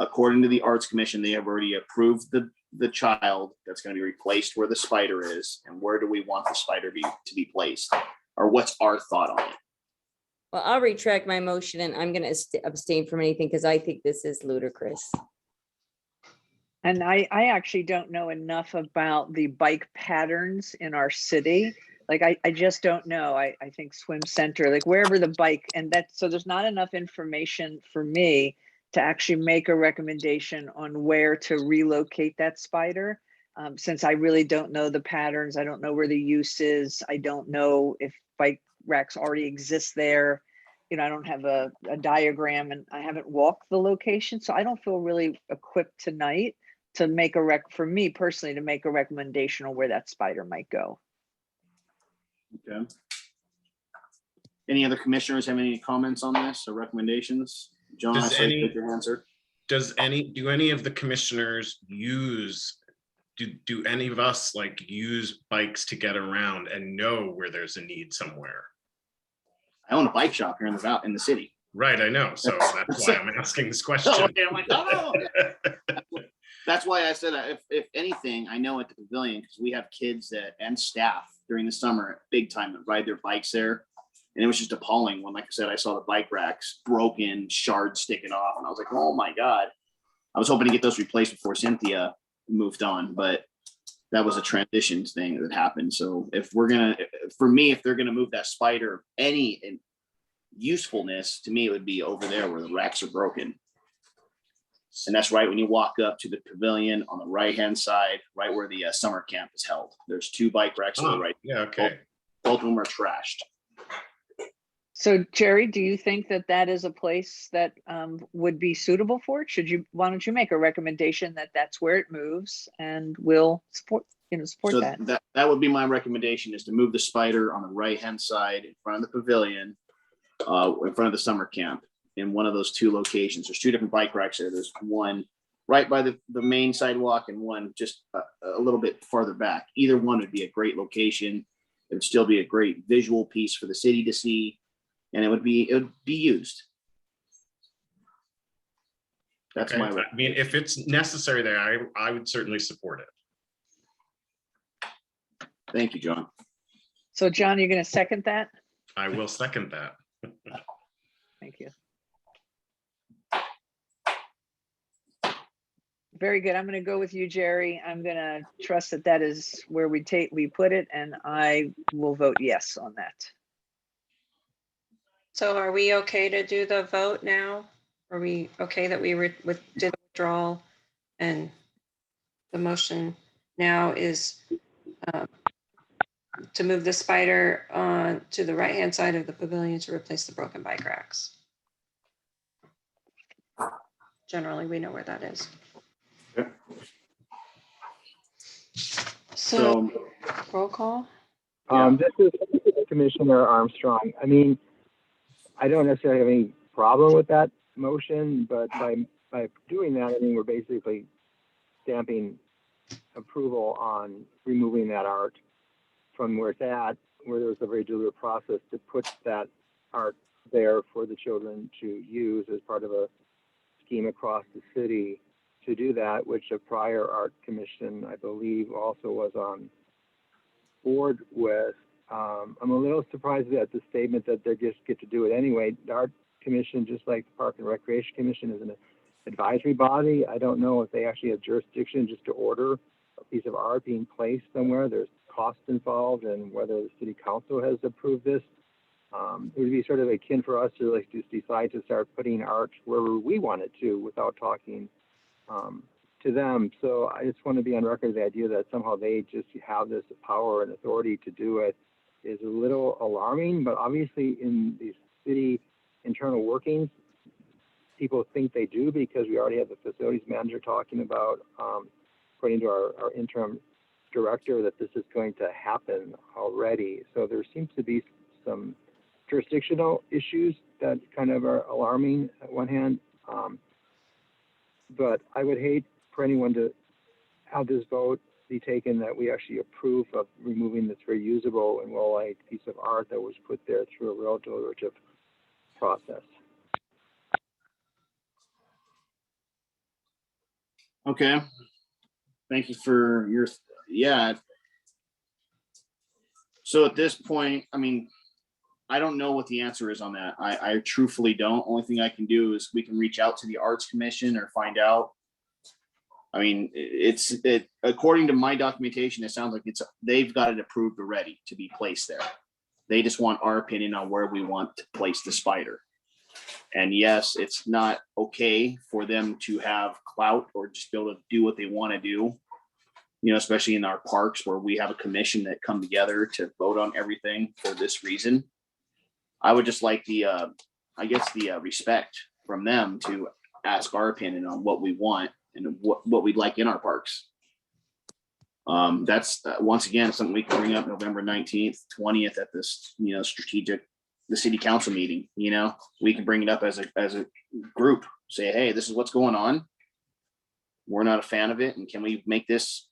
According to the Arts Commission, they have already approved the child that's going to be replaced where the spider is, and where do we want the spider to be placed, or what's our thought on it? Well, I'll retract my motion, and I'm going to abstain from anything because I think this is ludicrous. And I actually don't know enough about the bike patterns in our city. Like, I just don't know. I think swim center, like wherever the bike, and so there's not enough information for me to actually make a recommendation on where to relocate that spider. Since I really don't know the patterns, I don't know where the use is. I don't know if bike racks already exist there. I don't have a diagram, and I haven't walked the location. So I don't feel really equipped tonight to make for me personally, to make a recommendation on where that spider might go. Okay. Any other commissioners have any comments on this or recommendations? John, I Does saw you any- put your hand, sir. do any of the commissioners do any of us like use bikes to get around and know where there's a need somewhere? I own a bike shop here in the city. Right, I know. So that's why I'm asking this question. Oh, okay, I'm like, oh. That's why I said if anything, I know at the pavilion, because we have kids and staff during the summer, big time, that ride their bikes there. And it was just appalling when, like I said, I saw the bike racks broken, shards sticking off, and I was like, oh my God. I was hoping to get those replaced before Cynthia moved on, but that was a transition thing that happened. So if they're gonna move that spider, any usefulness to me, it would be over there where the racks are broken. And that's right when you walk up to the pavilion on the right-hand side, right where the summer camp is held. There's 2 bike racks on the right. Yeah, okay. Both of them are trashed. So Jerry, do you think that that is a place that would be suitable for it? Why don't you make a recommendation that that's where it moves, and we'll support So that. that would be my recommendation, is to move the spider on the right-hand side in front of the pavilion, in front of the summer camp, in one of those 2 locations. There's 2 different bike racks there. There's one right by the main sidewalk and one just a little bit farther back. Either one would be a great location. It would still be a great visual piece for the city to see, and it would be used. That's Okay. my I mean, if it's necessary there, I would certainly support it. Thank you, John. So John, you're going to second that? I will second that. Thank you. Very good. I'm going to go with you, Jerry. I'm going to trust that that is where we put it, and I will vote yes on that. So are we okay to do the vote now? Are we okay that we did the withdrawal, and the motion now is to move the spider on to the right-hand side of the pavilion to replace the broken bike racks? Generally, we know where that is. Okay. So roll call. This is Commissioner Armstrong. I mean, I don't necessarily have any problem with that motion, but by doing that, I mean, we're basically stamping approval on removing that art from where it's at, where there was a very deliberate process to put that art there for the children to use as part of a scheme across the city to do that, which a prior art commission, I believe, also was on board with. I'm a little surprised at the statement that they just get to do it anyway. The art commission, just like the Park and Recreation Commission, is an advisory body. I don't know if they actually have jurisdiction just to order a piece of art being placed somewhere. There's costs involved, and whether the city council has approved this. It would be sort of akin for us to like just decide to start putting art wherever we wanted to without talking to them. So I just want to be on record, the idea that somehow they just have this power and authority to do it is a little alarming, but obviously in the city internal workings, people think they do, because we already have the facilities manager talking about, according to our interim director, that this is going to happen already. So there seems to be some jurisdictional issues that kind of are alarming at one hand. But I would hate for anyone to have this vote be taken that we actually approve of removing this very usable and well-liked piece of art that was put there through a real deliberative process. Okay. Thank you for your, yeah. So at this point, I mean, I don't know what the answer is on that. I truthfully don't. Only thing I can do is we can reach out to the Arts Commission or find out. I mean, according to my documentation, it sounds like they've got it approved already to be placed there. They just want our opinion on where we want to place the spider. And yes, it's not okay for them to have clout or just be able to do what they want to do, you know, especially in our parks where we have a commission that come together to vote on everything for this reason. I would just like the respect from them to ask our opinion on what we want and what we'd like in our parks. That's once again something we can bring up November 19th, 20th at this, you know, strategic the city council meeting, you know, we can bring it up as a group, say, hey, this is what's going on. We're not a fan of it. And can we make this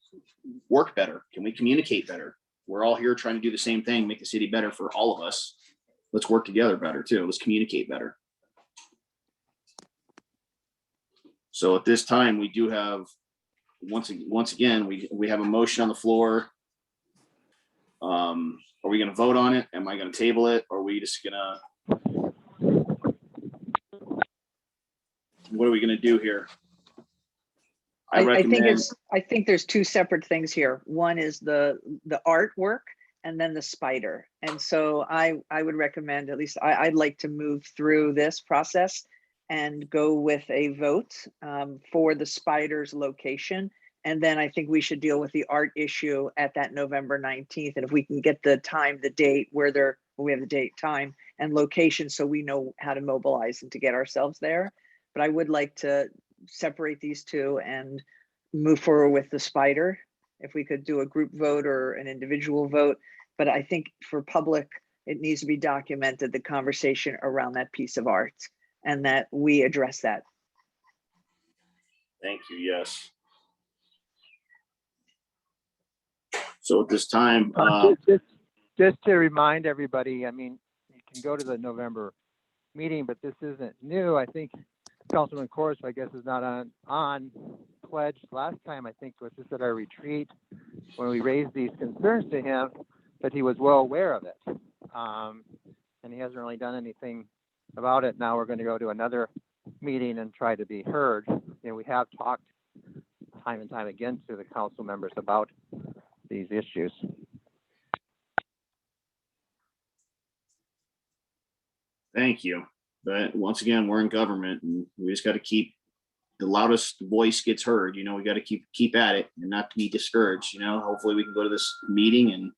work better? Can we communicate better? We're all here trying to do the same thing, make the city better for all of us. Let's work together better too. Let's communicate better. So at this time, we do have, once again, we have a motion on the floor. Are we going to vote on it? Am I going to table it? Or are we just going to, what are we going to do here? I think there's two separate things here. One is the artwork and then the spider. And so I would recommend, at least I'd like to move through this process and go with a vote for the spider's location. And then I think we should deal with the art issue at that November 19th. And if we can get the time, the date where we have the date, time and location, so we know how to mobilize and to get ourselves there. But I would like to separate these two and move forward with the spider. If we could do a group vote or an individual vote, but I think for public, it needs to be documented, the conversation around that piece of art, and that we address that. Thank you. Yes. So at this time, just to remind everybody, I mean, you can go to the November meeting, but this isn't new. I think Councilman Corus, I guess, is not on pledge. Last time, I think, was just at our retreat when we raised these concerns to him, but he was well aware of it. And he hasn't really done anything about it. Now we're going to go to another meeting and try to be heard. You know, we have talked time and time again to the council members about these issues. thank you. But once again, we're in government and we just got to keep the loudest voice gets heard. You know, we got to keep at it and not to be discouraged. You know, hopefully we can go to this meeting and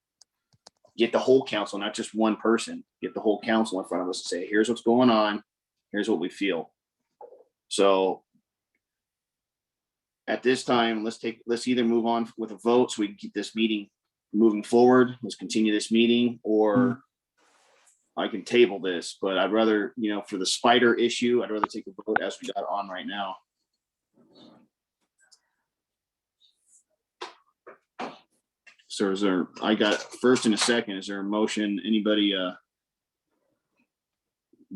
get the whole council, not just one person, get the whole council in front of us and say, here's what's going on. Here's what we feel. So at this time, let's either move on with a vote so we can keep this meeting moving forward. Let's continue this meeting, or I can table this, but I'd rather, you know, for the spider issue, I'd rather take a vote as we got on right now. So is there, I got first and a second, is there a motion? Anybody,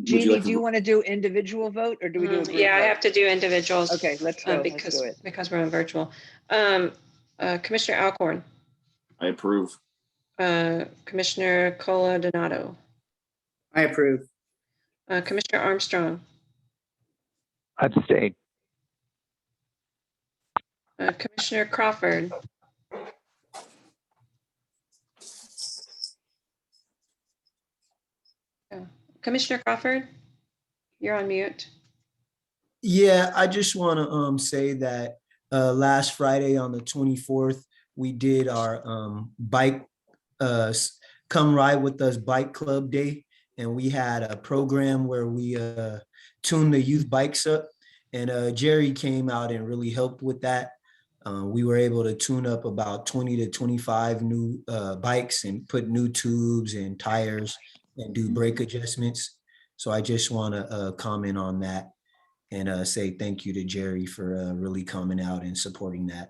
Jeannie, do you want to do individual vote or do we do a group Yeah, I vote? have to do individuals. Okay, let's go. Because Let's do it. because we're on virtual. Commissioner Alcorn, I approve. Commissioner Cola Donato, I approve. Commissioner Armstrong, Abstain. Commissioner Crawford. Commissioner Crawford, you're on mute. Yeah, I just want to say that last Friday on the 24th, we did our bike come ride with us bike club day, and we had a program where we tuned the youth bikes up, and Jerry came out and really helped with that. We were able to tune up about 20 to 25 new bikes and put new tubes and tires and do brake adjustments. So I just want to comment on that and say thank you to Jerry for really coming out and supporting that.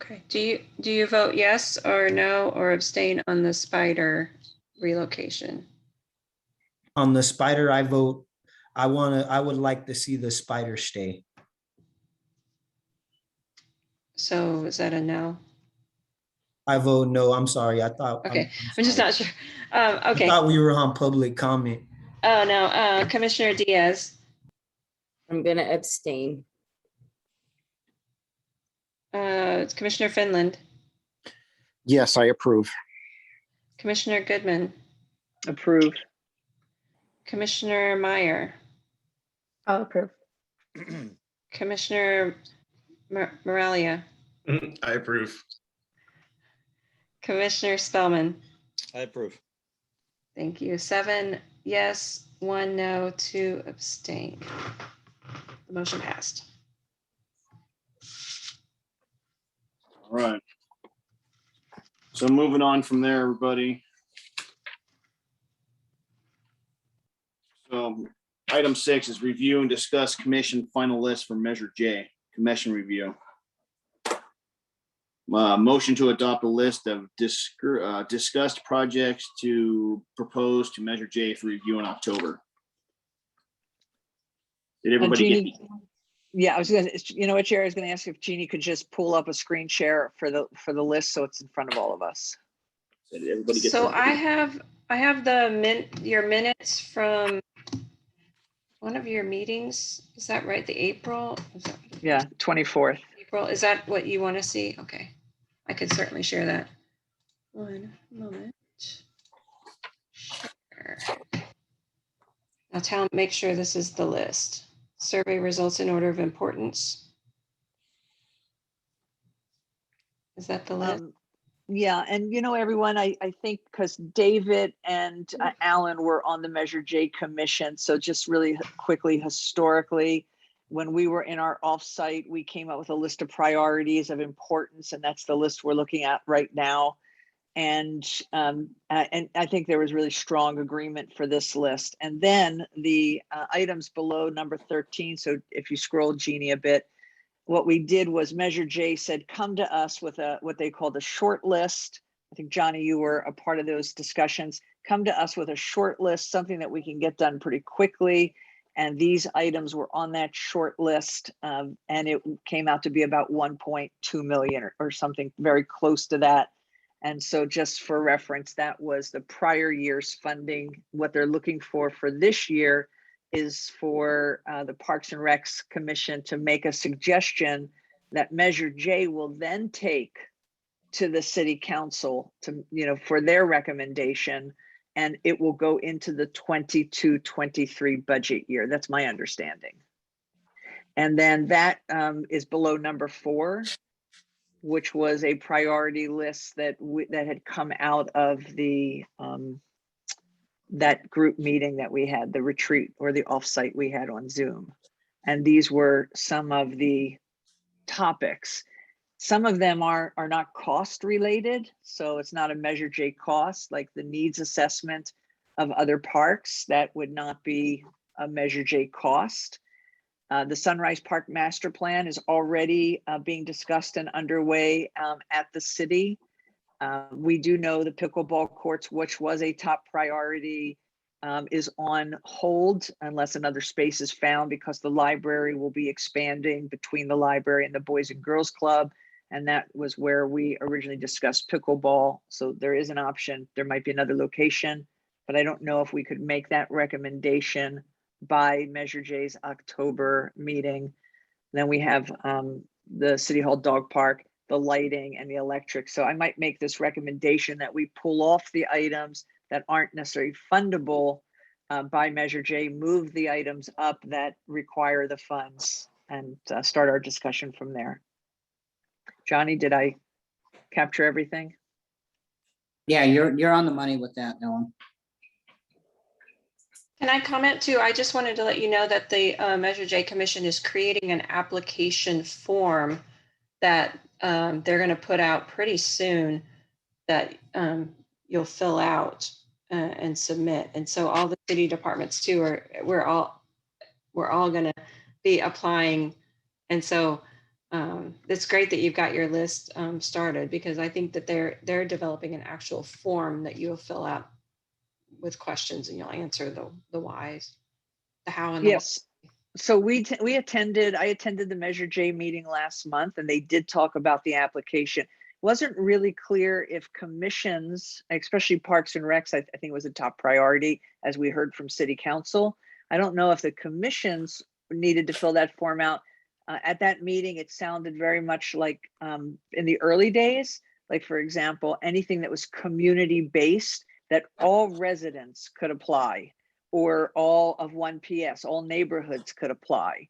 Okay, do you vote yes or no or abstain on the spider relocation? On the spider, I vote, I would like to see the spider stay. So is that a no? I vote no. I'm sorry. I thought. Okay, I'm just not sure. Okay. I thought we were on public comment. Oh, no, Commissioner Diaz. I'm gonna abstain. It's Commissioner Finland, Yes, I approve. Commissioner Goodman, Approve. Commissioner Meyer, I'll approve. Commissioner Moralia, I approve. Commissioner Spellman. I approve. Thank you. 7 yes, 1 no, 2 abstain. The motion passed. All right. So moving on from there, everybody. Item 6 is review and discuss commission final list for Measure J, commission review. Motion to adopt a list of discussed projects to propose to Measure J for review in October. Did everybody get? Jeannie, yeah, I was gonna, you know what, Chair, I was gonna ask if Jeannie could just pull up a screen share for the list so it's in front of all of us. Did everybody get? So the- I have your minutes from one of your meetings. Is that right? The April? Is that Yeah, 24th. April? Is that what you want to see? Okay. I could certainly share that. One moment. Share. Now make sure this is the list. Survey results in order of importance. Is that the list? Yeah, and you know, everyone, I think because David and Alan were on the Measure J commission, so just really quickly, historically, when we were in our offsite, we came up with a list of priorities of importance, and that's the list we're looking at right now. And I think there was really strong agreement for this list. And then the items below number 13. So if you scroll, Jeannie, a bit, what we did was Measure J said, come to us with what they called a short list. I think, Johnny, you were a part of those discussions. Come to us with a short list, something that we can get done pretty quickly. And these items were on that short list. And it came out to be about 1.2 million or something very close to that. And so just for reference, that was the prior year's funding. What they're looking for this year is for the Parks and Recs Commission to make a suggestion that Measure J will then take to the City Council to, for their recommendation, and it will go into the 22-23 budget year. That's my understanding. And then that is below number 4, which was a priority list that had come out of the that group meeting that we had, the retreat or the offsite we had on Zoom. And these were some of the topics. Some of them are not cost related, so it's not a Measure J cost, like the needs assessment of other parks. That would not be a Measure J cost. The Sunrise Park Master Plan is already being discussed and underway at the city. We do know the pickleball courts, which was a top priority, is on hold unless another space is found, because the library will be expanding between the library and the Boys and Girls Club. And that was where we originally discussed pickleball. So there is an option. There might be another location, but I don't know if we could make that recommendation by Measure J's October meeting. Then we have the City Hall Dog Park, the lighting, and the electric. So I might make this recommendation that we pull off the items that aren't necessarily fundable by Measure J, move the items up that require the funds, and start our discussion from there. Johnny, did I capture everything? Yeah, you're on the money with that, Ellen. Can I comment too? I just wanted to let you know that the Measure J Commission is creating an application form that they're going to put out pretty soon that you'll fill out and submit. And so all the city departments too we're all going to be applying. And so it's great that you've got your list started, because I think that they're developing an actual form that you'll fill out with questions, and you'll answer the whys, the how, and the Yes. So I attended the Measure J meeting last month, and they did talk about the application. Wasn't really clear if commissions, especially Parks and Recs, I think it was a top priority, as we heard from City Council. I don't know if the commissions needed to fill that form out. At that meeting, it sounded very much like in the early days, like, for example, anything that was community-based, that all residents could apply, or all of 1 PS, all neighborhoods could apply.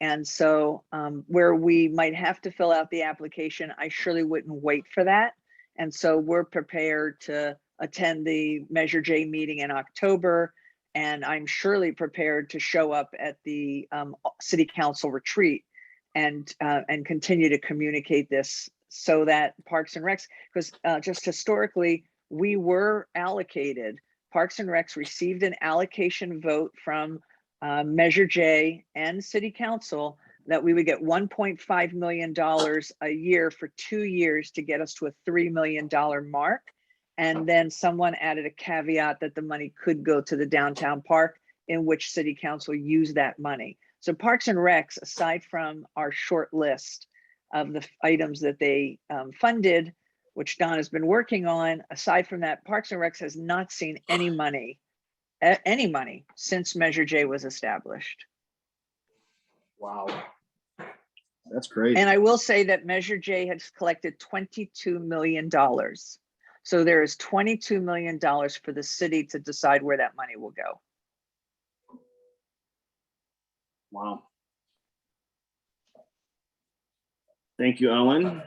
And so where we might have to fill out the application, I surely wouldn't wait for that. And so we're prepared to attend the Measure J meeting in October, and I'm surely prepared to show up at the City Council retreat and continue to communicate this, so that Parks and Recs, because just historically, we were allocated. Parks and Recs received an allocation vote from Measure J and City Council that we would get $1.5 million a year for 2 years to get us to a $3 million mark. And then someone added a caveat that the money could go to the downtown park, in which City Council used that money. So Parks and Recs, aside from our short list of the items that they funded, which Don has been working on, aside from that, Parks and Recs has not seen any money since Measure J was established. Wow. That's great. And I will say that Measure J has collected $22 million. So there is $22 million for the city to decide where that money will go. Wow. Thank you, Ellen.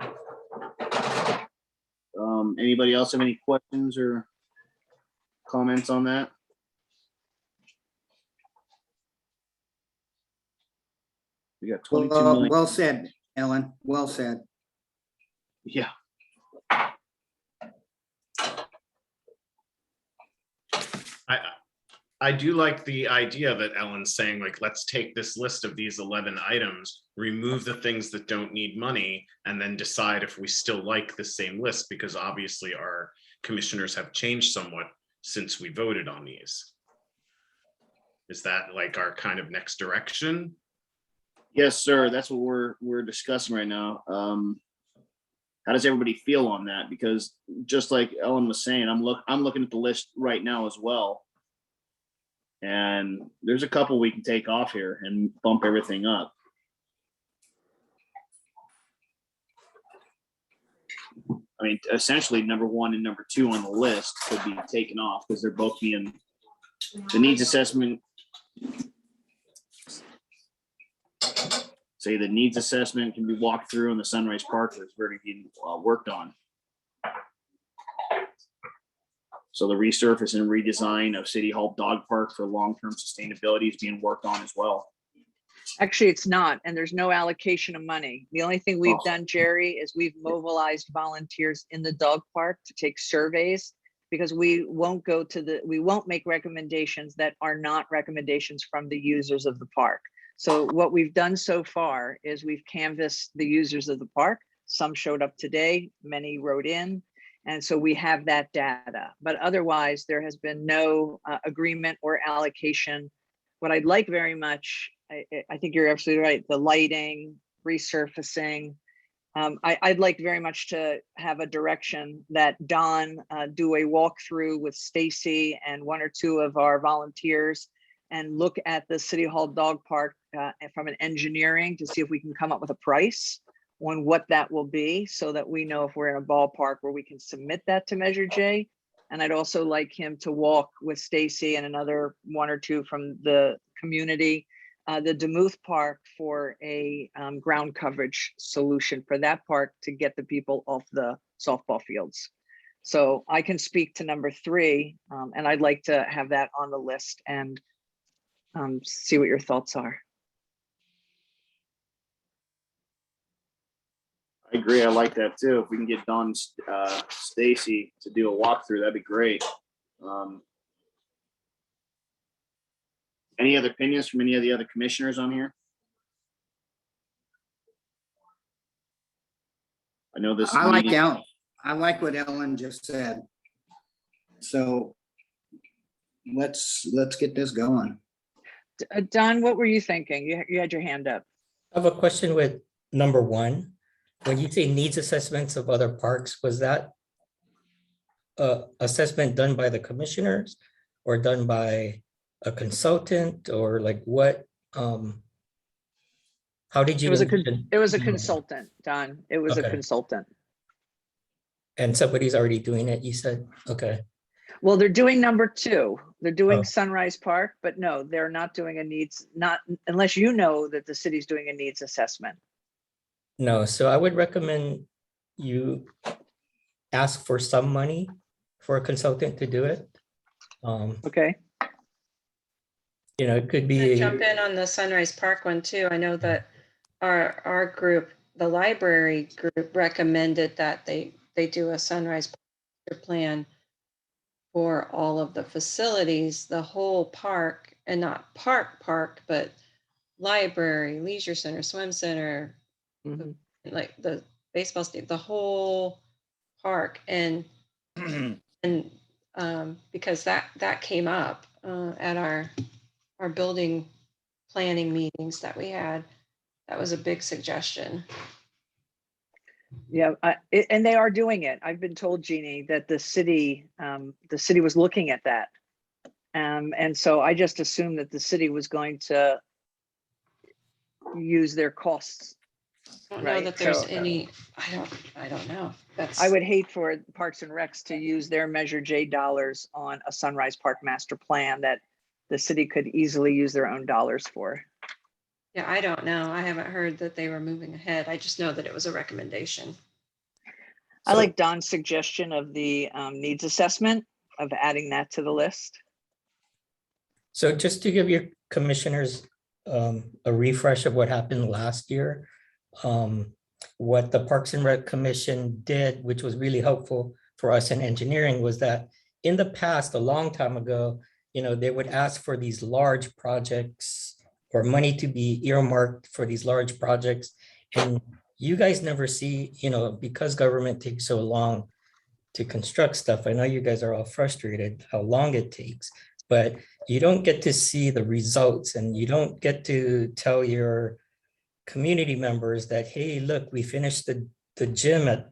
Anybody else have any questions or comments on that? We got 22 million. Well said, Ellen. Well said. Yeah. I do like the idea that Ellen's saying, like, let's take this list of these 11 items, remove the things that don't need money, and then decide if we still like the same list, because obviously our commissioners have changed somewhat since we voted on these. Is that like our kind of next direction? Yes, sir. That's what we're discussing right now. How does everybody feel on that? Because just like Ellen was saying, I'm looking at the list right now as well. And there's a couple we can take off here and bump everything up. I mean, essentially number 1 and number 2 on the list could be taken off because they're both being, the needs assessment. Say the needs assessment can be walked through and the Sunrise Park is already being worked on. So the resurface and redesign of City Hall Dog Park for long-term sustainability is being worked on as well. Actually, it's not, and there's no allocation of money. The only thing we've done, Jerry, is we've mobilized volunteers in the dog park to take surveys, because we won't make recommendations that are not recommendations from the users of the park. So what we've done so far is we've canvassed the users of the park. Some showed up today, many wrote in. And so we have that data, but otherwise there has been no agreement or allocation. What I'd like very much, I think you're absolutely right, the lighting, resurfacing. I'd like very much to have a direction that Don do a walkthrough with Stacy and 1 or 2 of our volunteers and look at the City Hall Dog Park from an engineering to see if we can come up with a price on what that will be, so that we know if we're in a ballpark where we can submit that to Measure J. And I'd also like him to walk with Stacy and another 1 or 2 from the community, the Demuth Park, for a ground coverage solution for that park to get the people off the softball fields. So I can speak to number 3, and I'd like to have that on the list and see what your thoughts are. I agree. I like that too. If we can get Don Stacy to do a walkthrough, that'd be great. Any other opinions from any of the other commissioners on here? I know this. I like what Ellen just said. So let's get this going. Don, what were you thinking? You had your hand up. I have a question with number 1. When you say needs assessments of other parks, was that assessment done by the commissioners or done by a consultant, or like what? How did you? It was a consultant, Don. It was a consultant. And somebody's already doing it, you said? Okay. Well, they're doing number 2. They're doing Sunrise Park, but no, they're not doing a needs, not unless you know that the city's doing a needs assessment. No, so I would recommend you ask for some money for a consultant to do it. Okay. You know, it could be. Jump in on the Sunrise Park one too. I know that our group, the library group, recommended that they do a Sunrise Park plan for all of the facilities. The whole park and not park, but library, leisure center, swim center, like the baseball stadium, the whole park. And because that came up at our building planning meetings that we had. That was a big suggestion. Yeah, and they are doing it. I've been told, Jeannie, that the city was looking at that. And so I just assumed that the city was going to use their costs. I don't know that there's any, I don't know. I would hate for Parks and Recs to use their Measure J dollars on a Sunrise Park master plan that the city could easily use their own dollars for. Yeah, I don't know. I haven't heard that they were moving ahead. I just know that it was a recommendation. I like Don's suggestion of the needs assessment, of adding that to the list. So just to give your commissioners a refresh of what happened last year, what the Parks and Rec Commission did, which was really helpful for us in engineering, was that in the past, a long time ago, they would ask for these large projects or money to be earmarked for these large projects. And you guys never see, because government takes so long to construct stuff. I know you guys are all frustrated how long it takes, but you don't get to see the results, and you don't get to tell your community members that, hey, look, we finished the gym at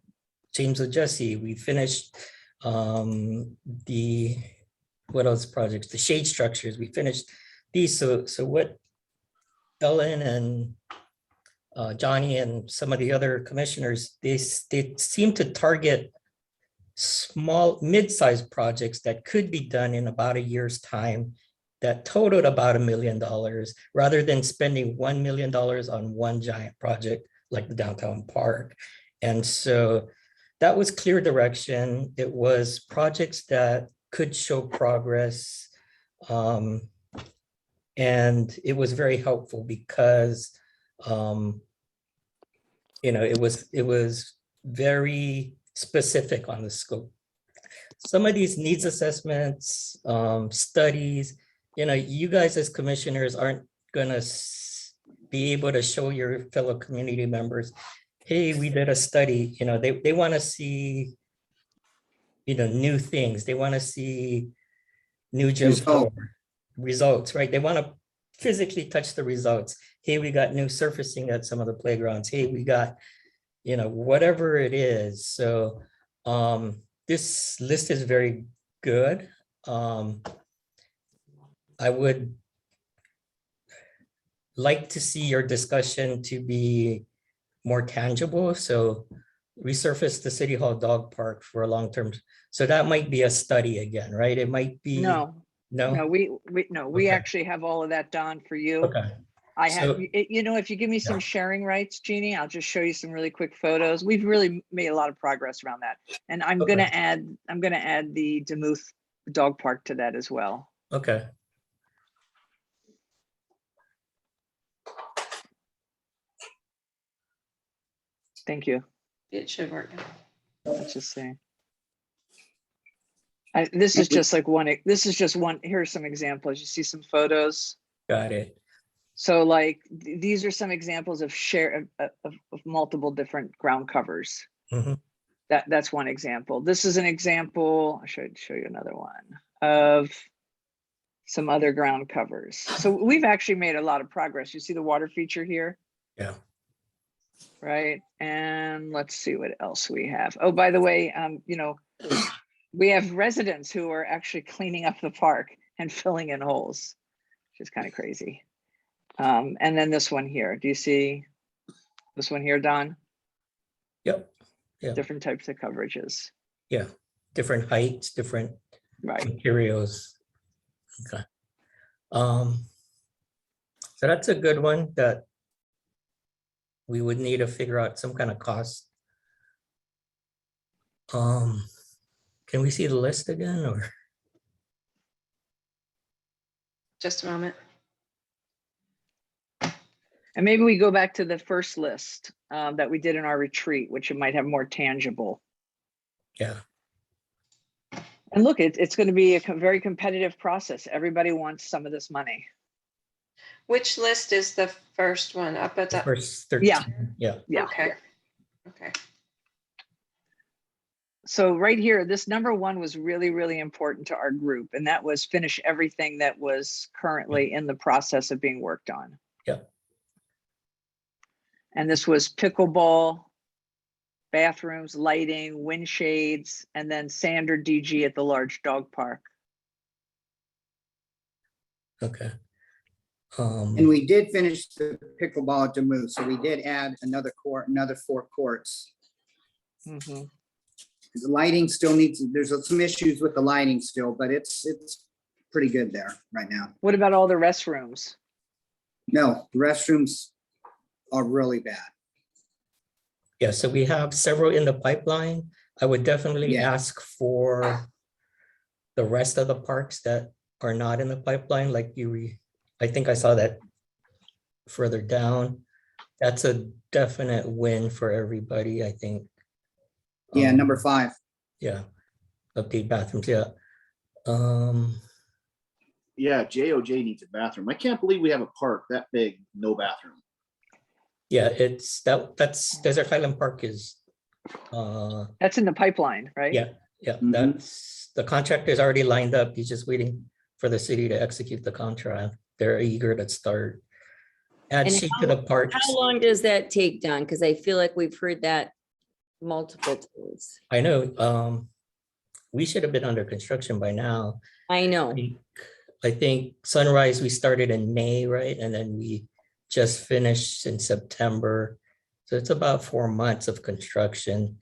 James O'Jesse. We finished what else projects? The shade structures. We finished these. So what Ellen and Johnny and some of the other commissioners, they seem to target small, mid-sized projects that could be done in about a year's time that totaled about $1 million, rather than spending $1 million on one giant project like the downtown park. And so that was clear direction. It was projects that could show progress. And it was very helpful because, it was very specific on the scope. Some of these needs assessments, studies, you guys as commissioners aren't gonna be able to show your fellow community members, hey, we did a study. They want to see, new things. They want to see new gym floor results, right? They want to physically touch the results. Hey, we got new surfacing at some of the playgrounds. Hey, we got, whatever it is. So this list is very good. I would like to see your discussion to be more tangible. So resurface the City Hall dog park for a long-term. So that might be a study again, right? It might be. No, we actually have all of that done for you. Okay. I have, if you give me some sharing rights, Jeannie, I'll just show you some really quick photos. We've really made a lot of progress around that. And I'm going to add the Demuth dog park to that as well. Okay. Thank you. It should work. Let's just see. This is just one, here's some examples. You see some photos. Got it. So like, these are some examples of of multiple different ground covers. That's one example. This is an example. I should show you another one of some other ground covers. So we've actually made a lot of progress. You see the water feature here? Yeah. Right. And let's see what else we have. Oh, by the way, we have residents who are actually cleaning up the park and filling in holes, which is kind of crazy. And then this one here, do you see this one here, Don? Yep. Yeah. Different types of coverages. Yeah. Different heights, different materials. Okay. So that's a good one that we would need to figure out some kind of cost. Can we see the list again, or? Just a moment. And maybe we go back to the first list that we did in our retreat, which it might have more tangible. Yeah. And look, it's going to be a very competitive process. Everybody wants some of this money. Which list is the first one up at The the? first 13, Yeah. yeah. Yeah. Okay. Okay. So right here, this number 1 was really, really important to our group, and that was finish everything that was currently in the process of being worked on. Yeah. And this was pickleball, bathrooms, lighting, wind shades, and then Sander DG at the large dog park. Okay. And we did finish the pickleball at Demuth, so we did add another court, another 4 courts. Mhm. The lighting still needs, there's some issues with the lighting still, but it's pretty good there right now. What about all the restrooms? No, the restrooms are really bad. Yeah, so we have several in the pipeline. I would definitely Yeah. ask for the rest of the parks that are not in the pipeline, like I think I saw that further down. That's a definite win for everybody, I think. Yeah, number 5. Yeah, update bathrooms, yeah. Yeah, JOJ needs a bathroom. I can't believe we have a park that big, no bathroom. Yeah, that's Desert Highland Park is, That's in the pipeline, right? yeah, Mhm. that's, the contract is already lined up. He's just waiting for the city to execute the contract. They're eager to start. Add And shade to the parks. How long does that take, Don? Because I feel like we've heard that multiple times. I know, we should have been under construction by now. I know. I think Sunrise, we started in May, right? And then we just finished in September. So it's about 4 months of construction.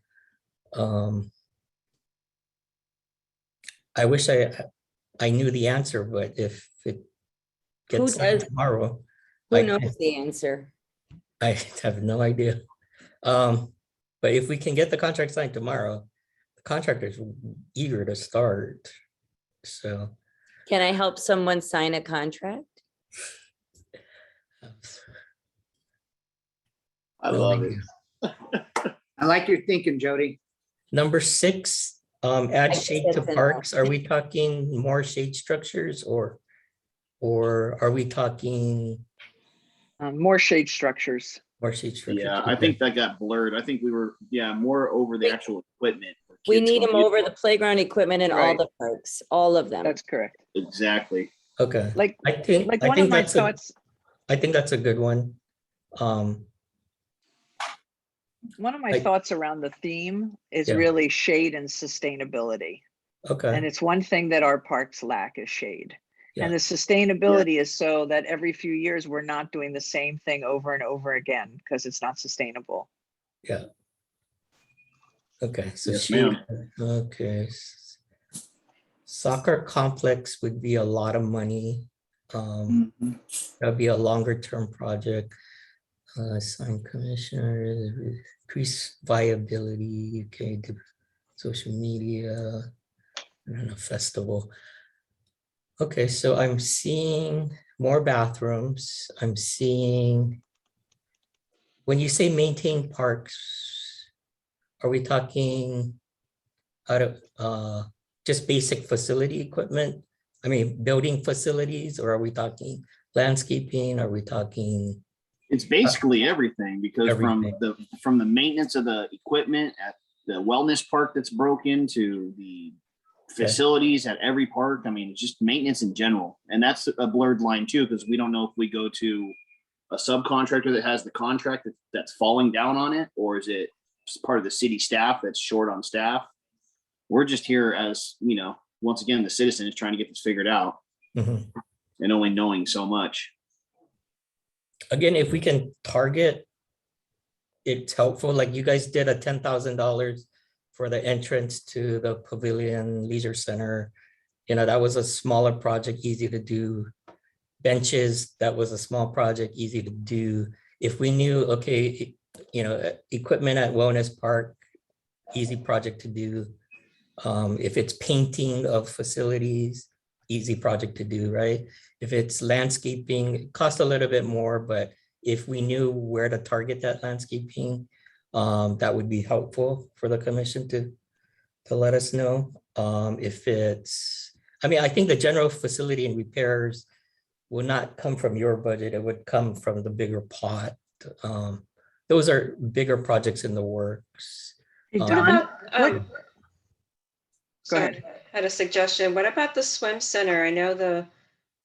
I wish I knew the answer, but if it gets done does? tomorrow, Who I knows the answer? I have no idea. But if we can get the contract signed tomorrow, the contractor's eager to start. So Can I help someone sign a contract? I love it. I like your thinking, Jody. Number 6, add I shade guess to that's enough. parks. Are we talking more shade structures or are we talking More shade structures. more shade structures? Yeah, I think that got blurred. I think we were, more over the actual equipment. for We kids need going them to over use the playground equipment in all Right. the parks, all of them. That's correct. it. Exactly. Okay. Like, I think one of my thoughts, I think that's a good one. one of my Like- thoughts around the theme is Yeah. really shade and sustainability. Okay. And it's one thing that our parks lack is shade. Yeah. And the sustainability is so that every few years, we're not doing the same thing over and over again because it's not sustainable. Yeah. Okay, so Yes, shade, ma'am. okay. Soccer complex would be a lot of money. Mhm. That'd be a longer term project. Assign commissioner, increase viability, okay, social media, and a festival. Okay, so I'm seeing more bathrooms. I'm seeing, when you say maintain parks, are we talking out of just basic facility equipment? I mean, building facilities, or are we talking landscaping? Are we talking? It's basically everything because Everything. from the maintenance of the equipment at the wellness park that's broken to the facilities at every park. I mean, it's just maintenance in general. And that's a blurred line too, because we don't know if we go to a subcontractor that has the contract that's falling down on it, or is it part of the city staff that's short on staff? We're just here as, once again, the citizen is trying to get this figured out Mhm. and only knowing so much. Again, if we can target, it's helpful. Like you guys did a $10,000 for the entrance to the Pavilion Leisure Center. That was a smaller project, easy to do. Benches, that was a small project, easy to do. If we knew, okay, equipment at Wellness Park, easy project to do. If it's painting of facilities, easy project to do, right? If it's landscaping, it costs a little bit more, but if we knew where to target that landscaping, that would be helpful for the commission to let us know. If it's, I mean, I think the general facility and repairs will not come from your budget. It would come from the bigger pot. Those are bigger projects in the works. Hey, What Don, about, what- Go sorry, ahead. I had a suggestion. What about the swim center? I know the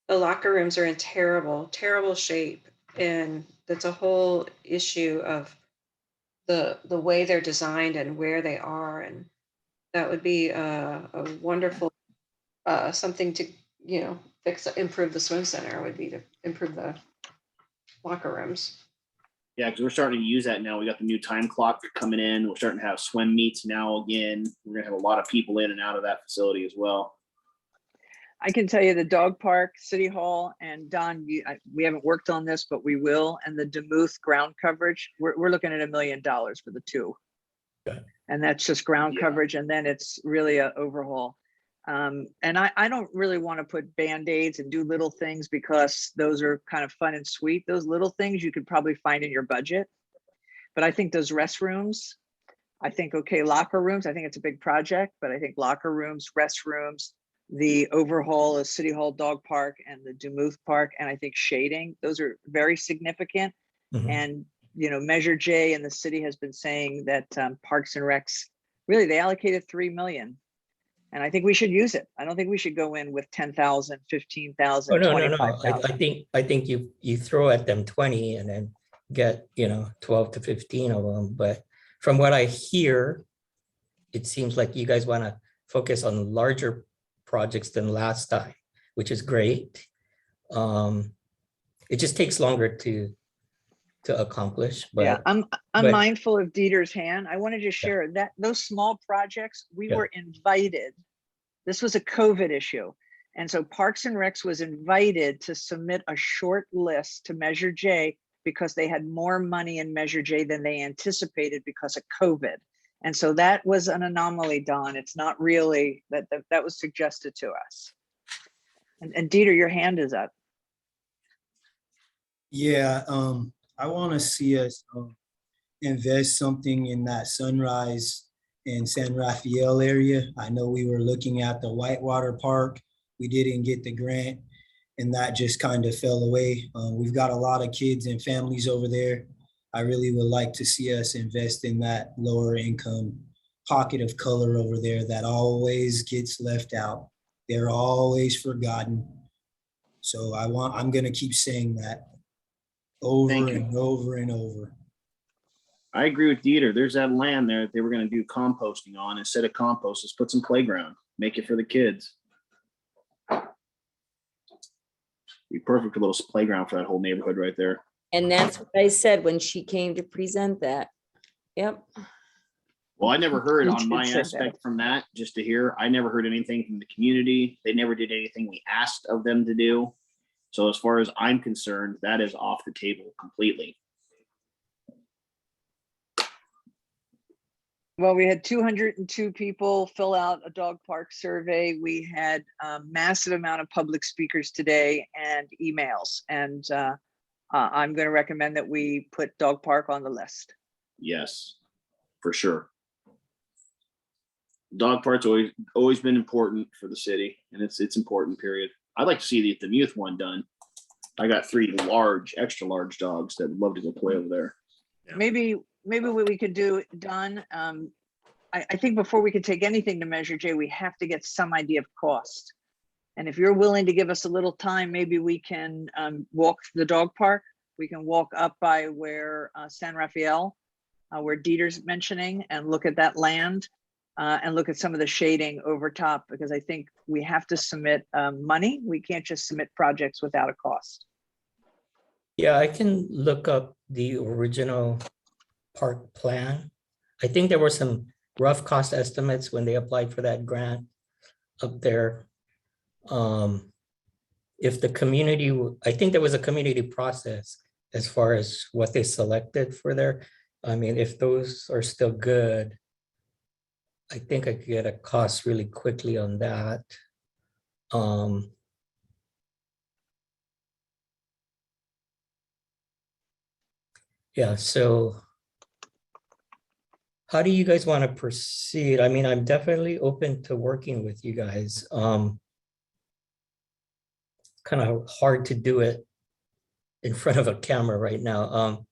locker rooms are in terrible shape. And that's a whole issue of the way they're designed and where they are. And that would be a wonderful, something to, improve the swim center would be to improve the locker rooms. Yeah, because we're starting to use that now. We got the new time clock coming in. We're starting to have swim meets now again. We're gonna have a lot of people in and out of that facility as well. I can tell you the dog park, City Hall, and Don, we haven't worked on this, but we will. And the Demuth ground coverage, we're looking at $1 million for the two. Okay. And that's just ground coverage. And then it's really an overhaul. And I don't really want to put Band-Aids and do little things because those are kind of fun and sweet. Those little things you could probably find in your budget. But I think those restrooms, I think, okay, locker rooms, I think it's a big project, but I think locker rooms, restrooms, the overhaul of City Hall Dog Park and the Demuth Park, and I think shading, those are very significant. Mhm. And, Measure J and the city has been saying that Parks and Recs, really, they allocated 3 million. And I think we should use it. I don't think we should go in with 10,000, 15,000, Oh, no. 25,000. I think you throw at them 20 and then get, 12 to 15 of them. But from what I hear, it seems like you guys want to focus on larger projects than last time, which is great. It just takes longer to accomplish. But Yeah, I'm but- mindful of Dieter's hand. I wanted to share that those small projects, we were invited. This was a COVID issue. And so Parks and Recs was invited to submit a short list to Measure J because they had more money in Measure J than they anticipated because of COVID. And so that was an anomaly, Don. It's not really that was suggested to us. And Dieter, your hand is up. Yeah, I want to see us invest something in that Sunrise and San Rafael area. I know we were looking at the Whitewater Park. We didn't get the grant, and that just kind of fell away. We've got a lot of kids and families over there. I really would like to see us invest in that lower income pocket of color over there that always gets left out. They're always forgotten. So I'm going to keep saying that over and over and over. I agree with Dieter. There's that land there that they were going to do composting on. Instead of compost, let's put some playground, make it for the kids. Be perfect little playground for that whole neighborhood right there. And that's what I said when she came to present that. Yep. Well, I never heard You on did my say that. aspect from that, just to hear. I never heard anything from the community. They never did anything we asked of them to do. So as far as I'm concerned, that is off the table completely. Well, we had 202 people fill out a dog park survey. We had a massive amount of public speakers today and emails. And I'm going to recommend that we put dog park on the list. Yes, for sure. Dog park's always been important for the city, and it's important, period. I'd like to see the Demuth one done. I got 3 extra large dogs that would love to go play over there. Yeah. Maybe what we could do, Don, I think before we could take anything to Measure J, we have to get some idea of cost. And if you're willing to give us a little time, maybe we can walk the dog park. We can walk up by where San Rafael, where Dieter's mentioning, and look at that land and look at some of the shading over top, because I think we have to submit money. We can't just submit projects without a cost. Yeah, I can look up the original park plan. I think there were some rough cost estimates when they applied for that grant up there. If the community, I think there was a community process as far as what they selected for there. I mean, if those are still good, I think I could get a cost really quickly on that. Yeah, so how do you guys want to proceed? I mean, I'm definitely open to working with you guys. Kind of hard to do it in front of a camera right now.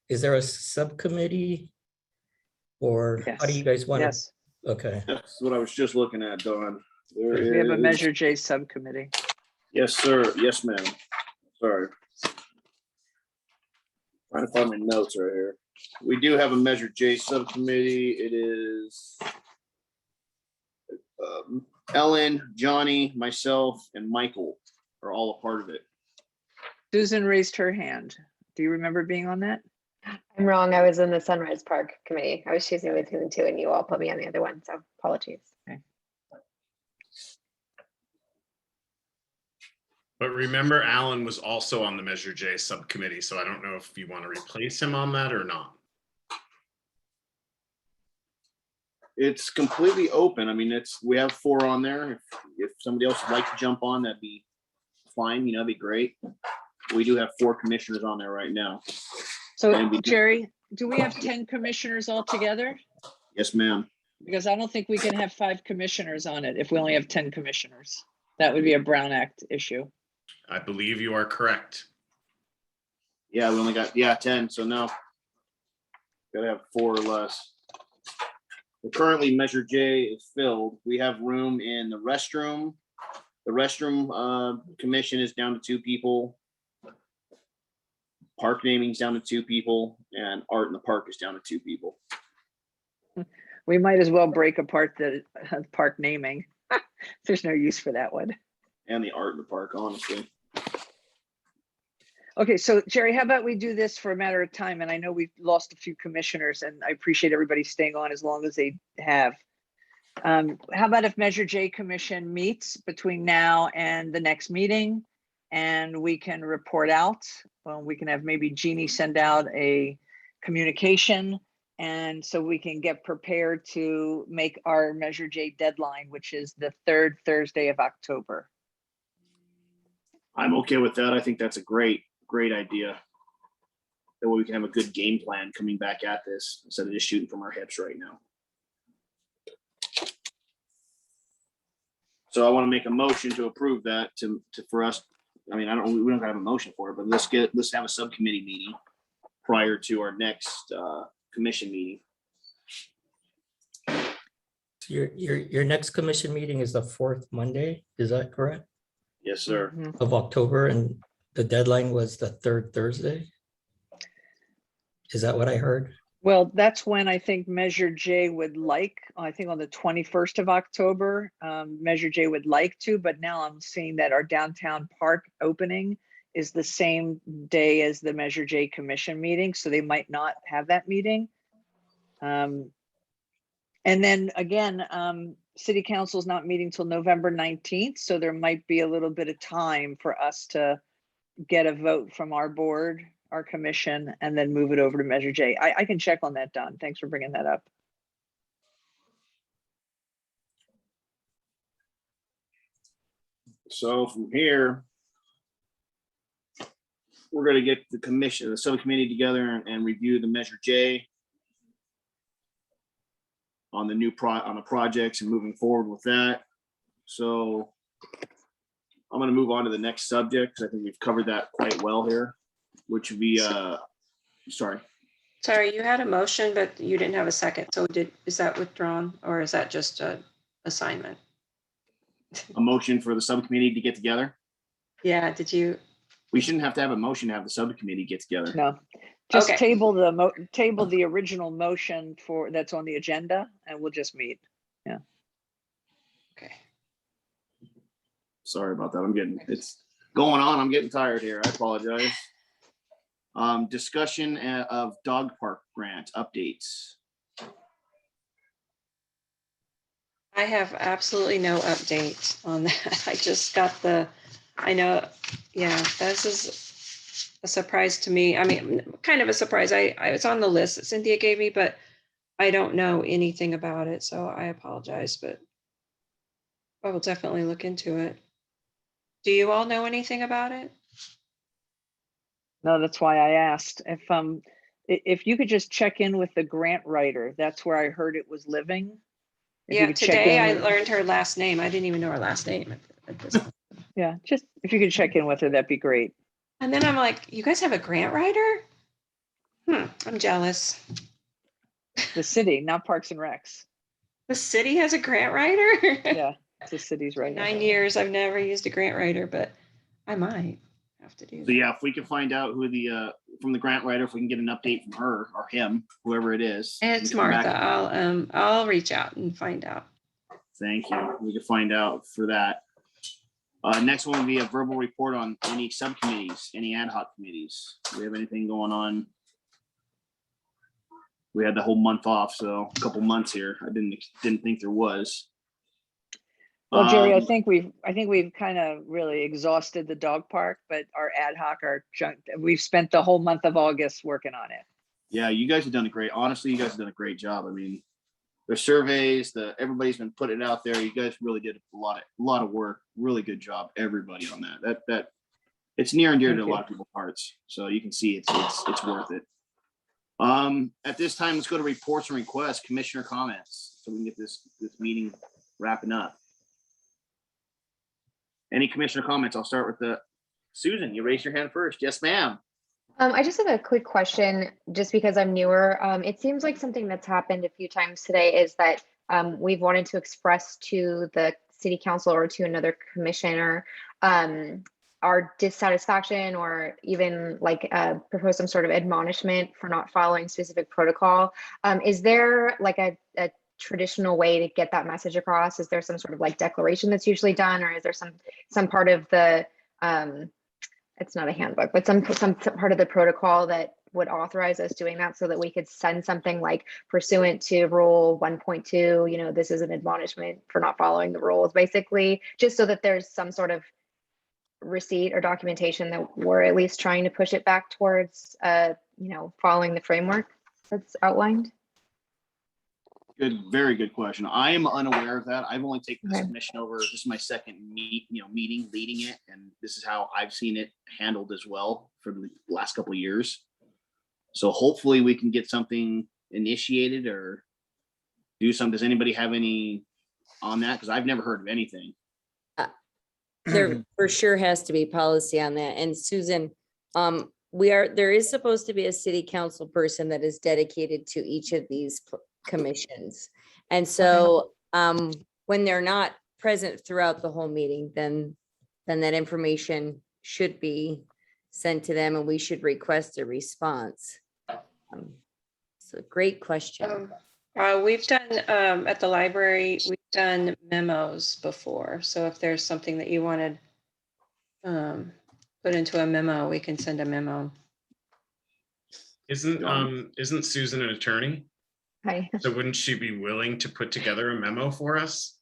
Is there a subcommittee? Or how do you guys want to? Yes, Okay. That's what I was just looking at, Dawn. There we have a is- Measure J subcommittee. Yes, sir. Yes, ma'am. Sorry. Trying to find my notes right here. We do have a Measure J subcommittee. It is Ellen, Johnny, myself, and Michael are all a part of it. Susan raised her hand. Do you remember being on that? I'm wrong. I was in the Sunrise Park Committee. I was choosing between the two and you all put me on the other one. So apologies. But remember, Alan was also on the Measure J subcommittee, so I don't know if you want to replace him on that or not. It's completely open. I mean, we have 4 on there. If somebody else would like to jump on, that'd be fine. That'd be great. We do have 4 commissioners on there right now. So Jerry, do we have 10 commissioners altogether? Yes, ma'am. Because I don't think we can have 5 commissioners on it if we only have 10 commissioners. That would be a Brown Act issue. I believe you are correct. Yeah, we only got 10. So no, gotta have 4 or less. Currently, Measure J is filled. We have room in the restroom. The restroom commission is down to 2 people. Park naming is down to 2 people, and art in the park is down to 2 people. We might as well break apart the park naming. There's no use for that one. And the art in the park, honestly. Okay, so Jerry, how about we do this for a matter of time? And I know we've lost a few commissioners and I appreciate everybody staying on as long as they have. How about if Measure J Commission meets between now and the next meeting and we can report out? Well, we can have maybe Jeannie send out a communication and so we can get prepared to make our Measure J deadline, which is the 3rd Thursday of October. I'm okay with that. I think that's a great idea. That way we can have a good game plan coming back at this instead of just shooting from our hips right now. So I want to make a motion to approve that for us. I mean, we don't have a motion for it, but let's have a subcommittee meeting prior to our next commission meeting. Your next commission meeting is the 4th Monday, is that correct? Yes, sir. Of October, and the deadline was the 3rd Thursday? Is that what I heard? Well, that's when I think Measure J would like, I think on the 21st of October, Measure J would like to, but now I'm seeing that our downtown park opening is the same day as the Measure J Commission meeting, so they might not have that meeting. And then again, City Council is not meeting till November 19th, so there might be a little bit of time for us to get a vote from our board, our commission, and then move it over to Measure J. I can check on that, Don. Thanks for bringing that up. So from here, we're going to get the subcommittee together and review the Measure J on the on the projects and moving forward with that. So I'm going to move on to the next subject because I think we've covered that quite well here, which would be sorry. Sorry, you had a motion, but you didn't have a second. So is that withdrawn or is that just a assignment? A motion for the subcommittee to get together? Yeah, did you? We shouldn't have to have a motion to have the subcommittee get together. No, just Okay. table the original motion that's on the agenda and we'll just meet. Yeah. Okay. Sorry about that. It's going on. I'm getting tired here. I apologize. Discussion of dog park grant updates. I have absolutely no update on that. I just got I know, yeah, this is a surprise to me. I mean, kind of a surprise. I was on the list that Cynthia gave me, but I don't know anything about it. So I apologize, but I will definitely look into it. Do you all know anything about it? No, that's why I asked. If you could just check in with the grant writer, that's where I heard it was living. If you Yeah, could check today in I with- learned her last name. I didn't even know her last name at this point. Yeah, just if you could check in with her, that'd be great. And then I'm like, you guys have a grant writer? I'm jealous. The city, not Parks and Recs. The city has a grant writer? Yeah, it's the city's writer. 9 years, I've never used a grant writer, but I might have to do So that. yeah, if we can find out who the from the grant writer, if we can get an update from her or him, whoever it is. It's we come back- Martha. I'll reach out and find out. Thank you. We can find out for that. Next one would be a verbal report on any subcommittees, any ad hoc committees. Do we have anything going on? We had the whole month off, so a couple months here. I didn't think there was. Well, Jerry, I think we've kind of really exhausted the dog park, but our ad hoc are junk. We've spent the whole month of August working on it. Yeah, you guys have done honestly, you guys have done a great job. I mean, the surveys, everybody's been putting it out there. You guys really did a lot of work. Really good job, everybody on that. That it's near and dear to a lot of people's hearts. So you can see it's worth it. At this time, let's go to reports and requests, commissioner comments, so we can get this meeting wrapping up. Any commissioner comments? I'll start with Susan. You raised your hand first. Yes, ma'am. I just have a quick question, just because I'm newer. It seems like something that's happened a few times today is that we've wanted to express to the city council or to another commissioner our dissatisfaction, or even like propose some sort of admonishment for not following specific protocol. Is there like a traditional way to get that message across? Is there some sort of like declaration that's usually done, or is there some part of the it's not a handbook, but some part of the protocol that would authorize us doing that, so that we could send something like pursuant to rule 1.2, this is an admonishment for not following the rules, basically, just so that there's some sort of receipt or documentation that we're at least trying to push it back towards following the framework that's outlined. Good, very good question. I am unaware of that. I've only taken this Okay. commission over. This is my second meeting leading it, and this is how I've seen it handled as well for the last couple of years. So hopefully we can get something initiated or do something. Does anybody have any on that? Because I've never heard of anything. There for sure has to be policy on that. And Susan, there is supposed to be a city council person that is dedicated to each of these commissions. And so when they're not present throughout the whole meeting, then that information should be sent to them, and we should request a response. So great question. We've done at the library, we've done memos before. So if there's something that you wanted put into a memo, we can send a memo. Isn't Susan an attorney? Hi. So wouldn't she be willing to put together a memo for us?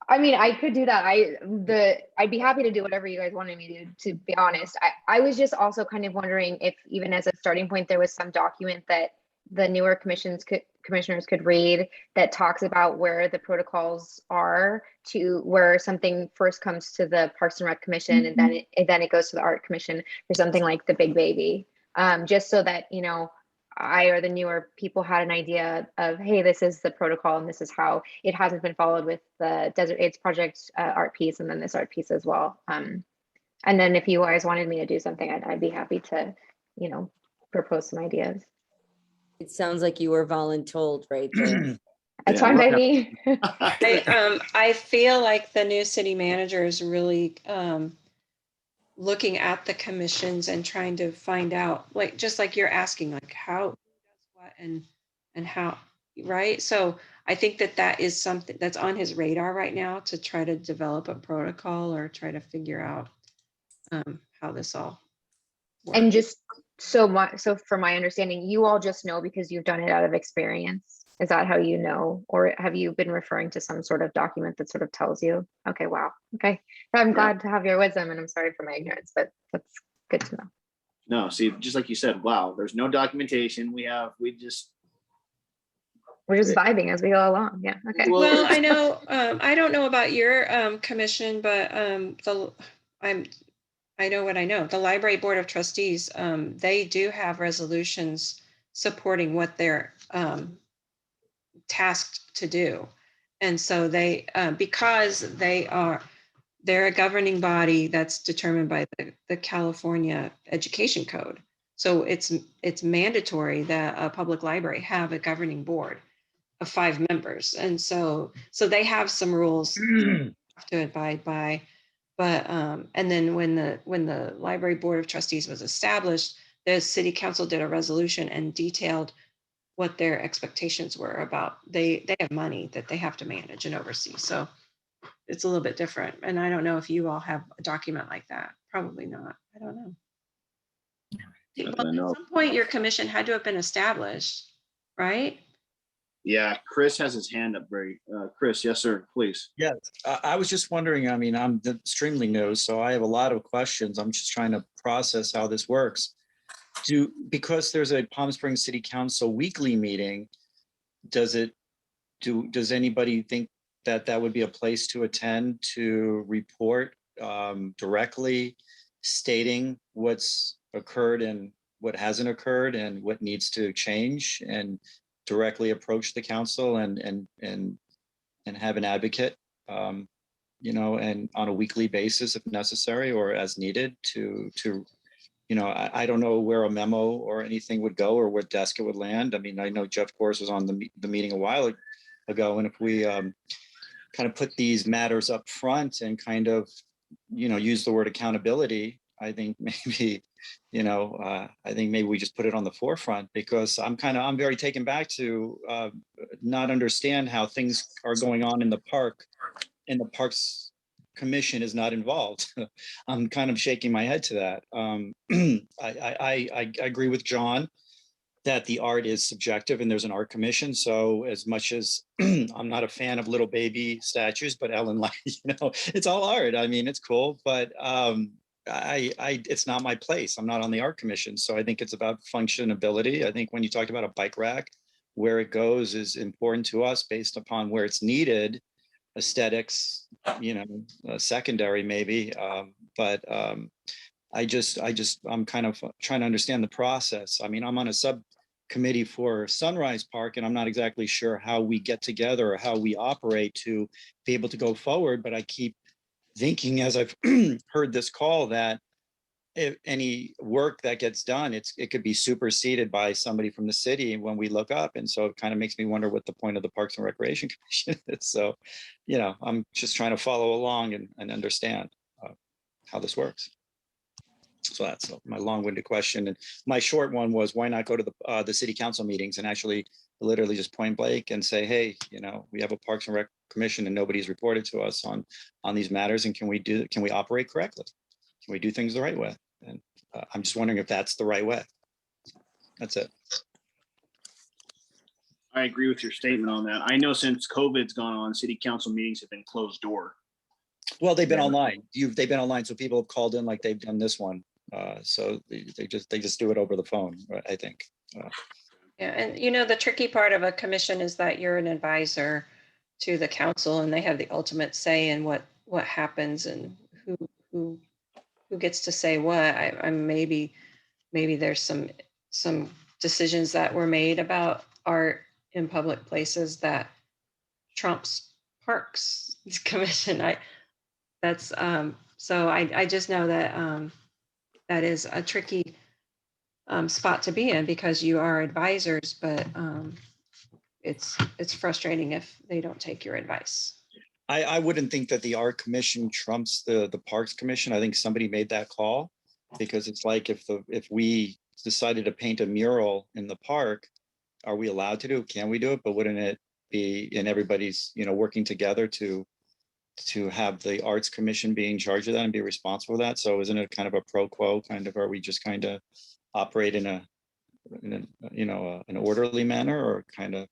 I mean, I could do that. I'd be happy to do whatever you guys wanted me to be honest. I was just also kind of wondering if, even as a starting point, there was some document that the newer commissioners could read that talks about where the protocols are, to where something first comes to the Parks and Rec Commission, and then it goes to the Art Commission for something like the Big Baby. Just so that, I or the newer people had an idea of, hey, this is the protocol and this is how it hasn't been followed with the Desert AIDS Project art piece, and then this art piece as well. And then if you guys wanted me to do something, I'd be happy to, propose some ideas. It sounds like you were voluntold right there. That's fine by me. I feel like the new city manager is really looking at the commissions and trying to find out, like, just like you're asking, like, how does what and how, right? So I think that is something that's on his radar right now, to try to develop a protocol or try to figure out how this all works. And just so from my understanding, you all just know because you've done it out of experience. Is that how you know, or have you been referring to some sort of document that sort of tells you? Okay, wow. Okay, I'm glad to have your wisdom, and I'm sorry for my ignorance, but that's good to know. No, see, just like you said, wow, there's no documentation. We're just vibing as we go along. Yeah. Okay. Well, I know, I don't know about your commission, but I I know what I know. The library board of trustees, they do have resolutions supporting what they're tasked to do. And so they, because they're a governing body that's determined by the California Education Code. So it's mandatory that a public library have a governing board of 5 members. And so they have some rules to abide by. But and then when the library board of trustees was established, the city council did a resolution and detailed what their expectations were about. They have money that they have to manage and oversee. So it's a little bit different. And I don't know if you all have a document like that. Probably not. I don't know. Well, at some point, your commission had to have been established, right? Yeah, Chris has his hand up. Chris, yes, sir, please. Yes, I was just wondering, I mean, I'm extremely new, so I have a lot of questions. I'm just trying to process how this works. Because there's a Palm Springs City Council weekly meeting, does anybody think that would be a place to attend to report directly, stating what's occurred and what hasn't occurred and what needs to change, and directly approach the council and have an advocate, you know, and on a weekly basis if necessary or as needed to you know, I don't know where a memo or anything would go or what desk it would land. I mean, I know Jeff Kors was on the meeting a while ago, and if we kind of put these matters up front and kind of, you know, use the word accountability, I think maybe, you know, I think maybe we just put it on the forefront, because I'm very taken back to not understand how things are going on in the park, and the Parks Commission is not involved. I'm kind of shaking my head to that. I agree with John that the art is subjective and there's an art commission. So as much as I'm not a fan of little baby statues, but Ellen, like, you know, it's all art. I mean, it's cool, but it's not my place. I'm not on the art commission. So I think it's about functionability. I think when you talked about a bike rack, where it goes is important to us based upon where it's needed. Aesthetics, you know, secondary maybe, but I'm kind of trying to understand the process. I mean, I'm on a subcommittee for Sunrise Park, and I'm not exactly sure how we get together or how we operate to be able to go forward, but I keep thinking as I've heard this call that if any work that gets done, it could be superseded by somebody from the city when we look up. And so it kind of makes me wonder what the point of the Parks and Recreation Commission is. So, you know, I'm just trying to follow along and understand how this works. So that's my long-winded question. And my short one was, why not go to the city council meetings and actually literally just point blank and say, hey, you know, we have a Parks and Rec Commission and nobody's reported to us on these matters. And can we operate correctly? Can we do things the right way? And I'm just wondering if that's the right way. That's it. I agree with your statement on that. I know since COVID's gone on, city council meetings have been closed door. Well, they've been online. They've been online, so people have called in like they've done this one. So they just do it over the phone, I think. Yeah, and you know, the tricky part of a commission is that you're an advisor to the council, and they have the ultimate say in what happens and who gets to say what. I'm maybe there's some decisions that were made about art in public places that trumps Parks Commission. So I just know that that is a tricky spot to be in, because you are advisors, but it's frustrating if they don't take your advice. I wouldn't think that the art commission trumps the Parks Commission. I think somebody made that call, because it's like if we decided to paint a mural in the park, are we allowed to do it? Can we do it? But wouldn't it be in everybody's, you know, working together to have the Arts Commission be in charge of that and be responsible for that? So isn't it kind of a pro quo kind of, are we just kind of operate in a you know, an orderly manner, or kind of,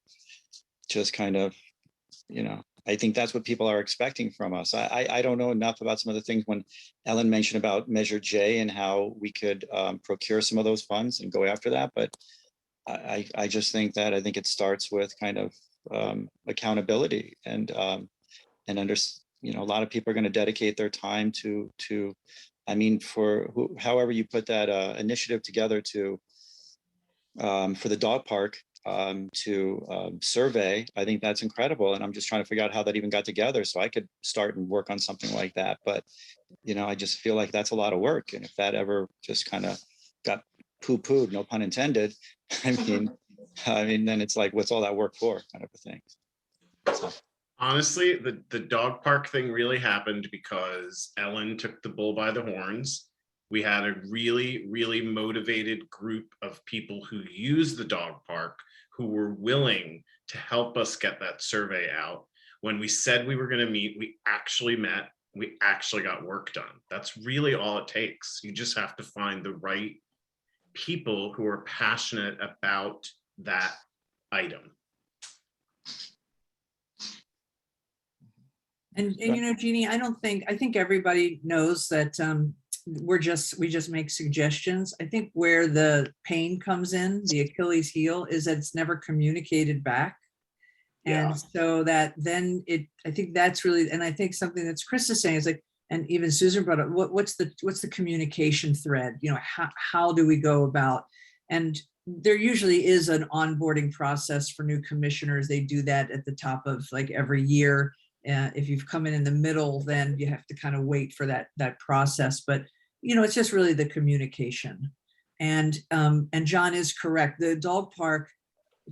you know, I think that's what people are expecting from us. I don't know enough about some of the things when Ellen mentioned about Measure J and how we could procure some of those funds and go after that. But I just think that I think it starts with kind of accountability and you know, a lot of people are going to dedicate their time to I mean, however you put that initiative together to for the dog park to survey, I think that's incredible. And I'm just trying to figure out how that even got together so I could start and work on something like that. But, you know, I just feel like that's a lot of work. And if that ever just kind of got poo-pooed, no pun intended, I mean, then it's like, what's all that work for, kind of a thing. So. Honestly, the dog park thing really happened because Ellen took the bull by the horns. We had a really, really motivated group of people who use the dog park who were willing to help us get that survey out. When we said we were going to meet, we actually met. We actually got work done. That's really all it takes. You just have to find the right people who are passionate about that item. And you know, Jeannie, I think everybody knows that we just make suggestions. I think where the pain comes in, the Achilles heel, is that it's never communicated back. And so that then I think that's really, and I think something that's Chris is saying is like, and even Susan brought up, what's the communication thread? You know, how do we go about? And there usually is an onboarding process for new commissioners. They do that at the top of like every year. If you've come in the middle, then you have to kind of wait for that process. But you know, it's just really the communication. And John is correct. The dog park,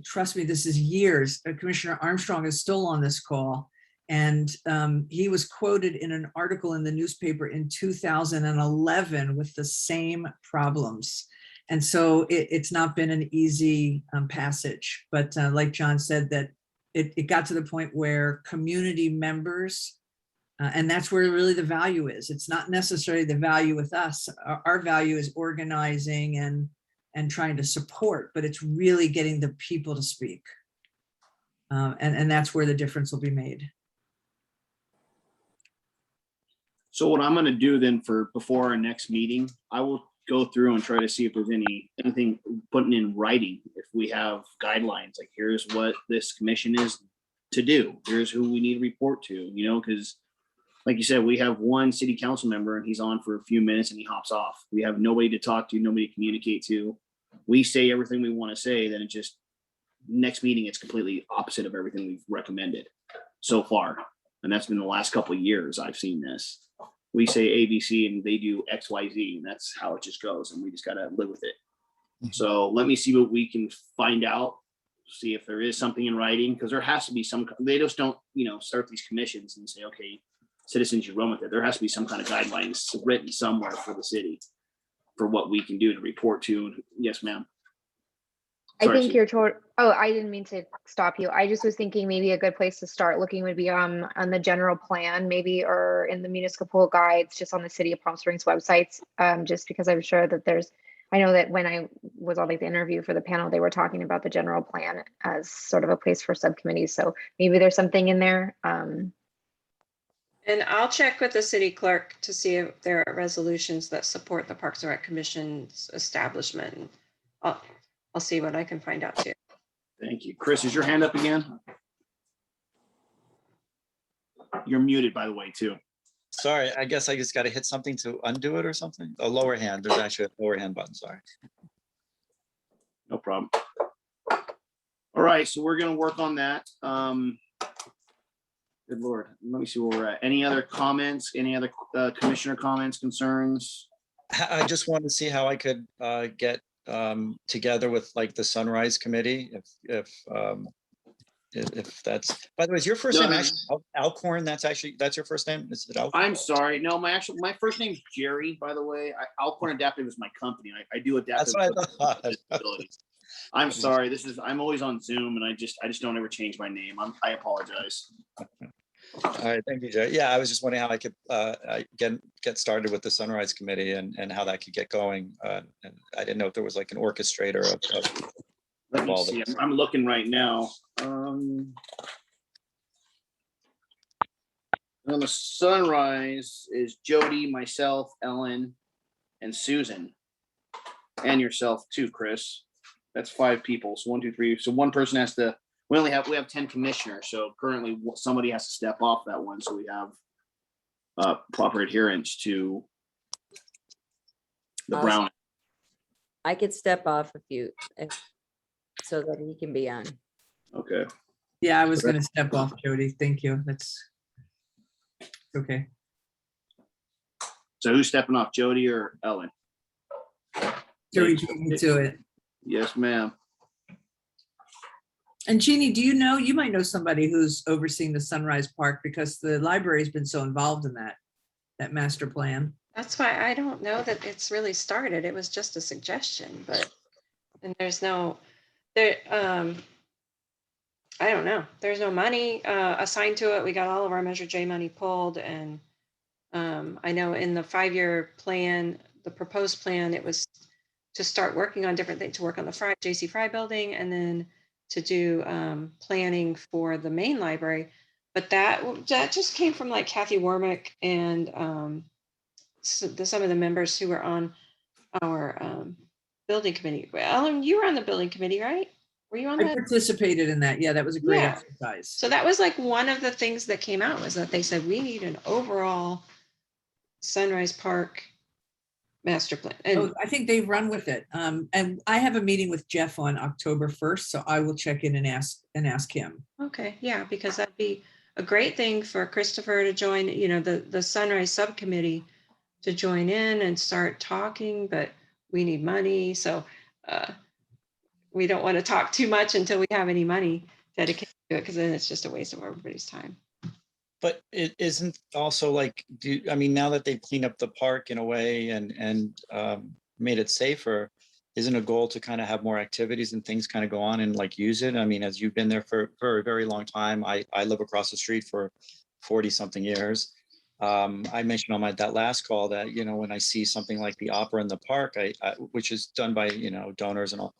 trust me, this is years. Commissioner Armstrong is still on this call, and he was quoted in an article in the newspaper in 2011 with the same problems. And so it's not been an easy passage. But like John said, that it got to the point where community members, and that's where really the value is. It's not necessarily the value with us. Our value is organizing and trying to support, but it's really getting the people to speak. And that's where the difference will be made. So what I'm going to do then before our next meeting, I will go through and try to see if there's anything putting in writing. If we have guidelines, like here's what this commission is to do. Here's who we need to report to, you know, because like you said, we have one city council member and he's on for a few minutes and he hops off. We have nobody to talk to, nobody to communicate to. We say everything we want to say, then it just next meeting, it's completely opposite of everything we've recommended so far. And that's been the last couple of years I've seen this. We say ABC and they do XYZ, and that's how it just goes. And we just got to live with it. So let me see what we can find out, see if there is something in writing, because there has to be some, they just don't, you know, start these commissions and say, okay, citizens, you run with it. There has to be some kind of guidelines written somewhere for the city for what we can do to report to. Yes, ma'am. I think you're oh, I didn't mean to stop you. I just was thinking maybe a good place to start looking would be on the general plan, maybe, or in the municipal guides, just on the City of Palm Springs websites. Just because I'm sure that I know that when I was on like the interview for the panel, they were talking about the general plan as sort of a place for subcommittees. So maybe there's something in there. And I'll check with the city clerk to see if there are resolutions that support the Parks and Rec Commission's establishment. I'll see what I can find out too. Thank you. Chris, is your hand up again? You're muted, by the way, too. Sorry, I guess I just got to hit something to undo it or something. A lower hand. There's actually a lower hand button. Sorry. No problem. All right, so we're going to work on that. Good Lord. Let me see where we're at. Any other comments? Any other commissioner comments, concerns? I just want to see how I could get together with like the Sunrise Committee, if that's, by the way, is your first name actually Alcorn? That's your first name? Is it Alcorn? I'm sorry. No, my first name's Jerry, by the way. Alcorn Adaptive is my company. I do adaptive. That's what I thought. I'm sorry. I'm always on Zoom and I just don't ever change my name. I apologize. All right, thank you, Jay. Yeah, I was just wondering how I could get started with the Sunrise Committee and how that could get going. And I didn't know if there was like an orchestrator of Let me see. I'm looking right now. On the Sunrise is Jody, myself, Ellen, and Susan, and yourself too, Chris. That's 5 people. So 1, 2, 3. So one person has to. We have 10 commissioners. So currently somebody has to step off that one. So we have proper adherence to the I'll- brown. I could step off so that he can be on. Okay. Yeah, I was gonna step off, Jody. Thank you. That's okay. So who's stepping off, Jody or Ellen? Jody beat me to it. Yes, ma'am. And Jeannie, do you know, you might know somebody who's overseeing the Sunrise Park because the library's been so involved in that master plan. That's why I don't know that it's really started. It was just a suggestion, but, and there's no, there, I don't know. There's no money assigned to it. We got all of our Measure J money pulled, and I know in the 5-year plan, the proposed plan, it was to start working on different things, to work on the J.C. Fry building, and then to do planning for the main library. But that just came from like Kathy Warmick and some of the members who were on our building committee. Well, Ellen, you were on the building committee, right? Were you on I that? participated in that. Yeah, that was a great Yeah. exercise. So that was like one of the things that came out, was that they said we need an overall Sunrise Park master plan. And I think they've run with it. And I have a meeting with Jeff on October 1st, so I will check in and ask him. okay, yeah, because that'd be a great thing for Christopher to join, you know, the Sunrise Subcommittee to join in and start talking, but we need money. So we don't want to talk too much until we have any money dedicated to it, because then it's just a waste of everybody's time. But it isn't also like, I mean, now that they've cleaned up the park in a way and made it safer, isn't a goal to kind of have more activities and things kind of go on and like use it? I mean, as you've been there for a very long time, I live across the street for 40 something years. I mentioned on that last call that, you know, when I see something like the opera in the park, which is done by, you know, donors and all,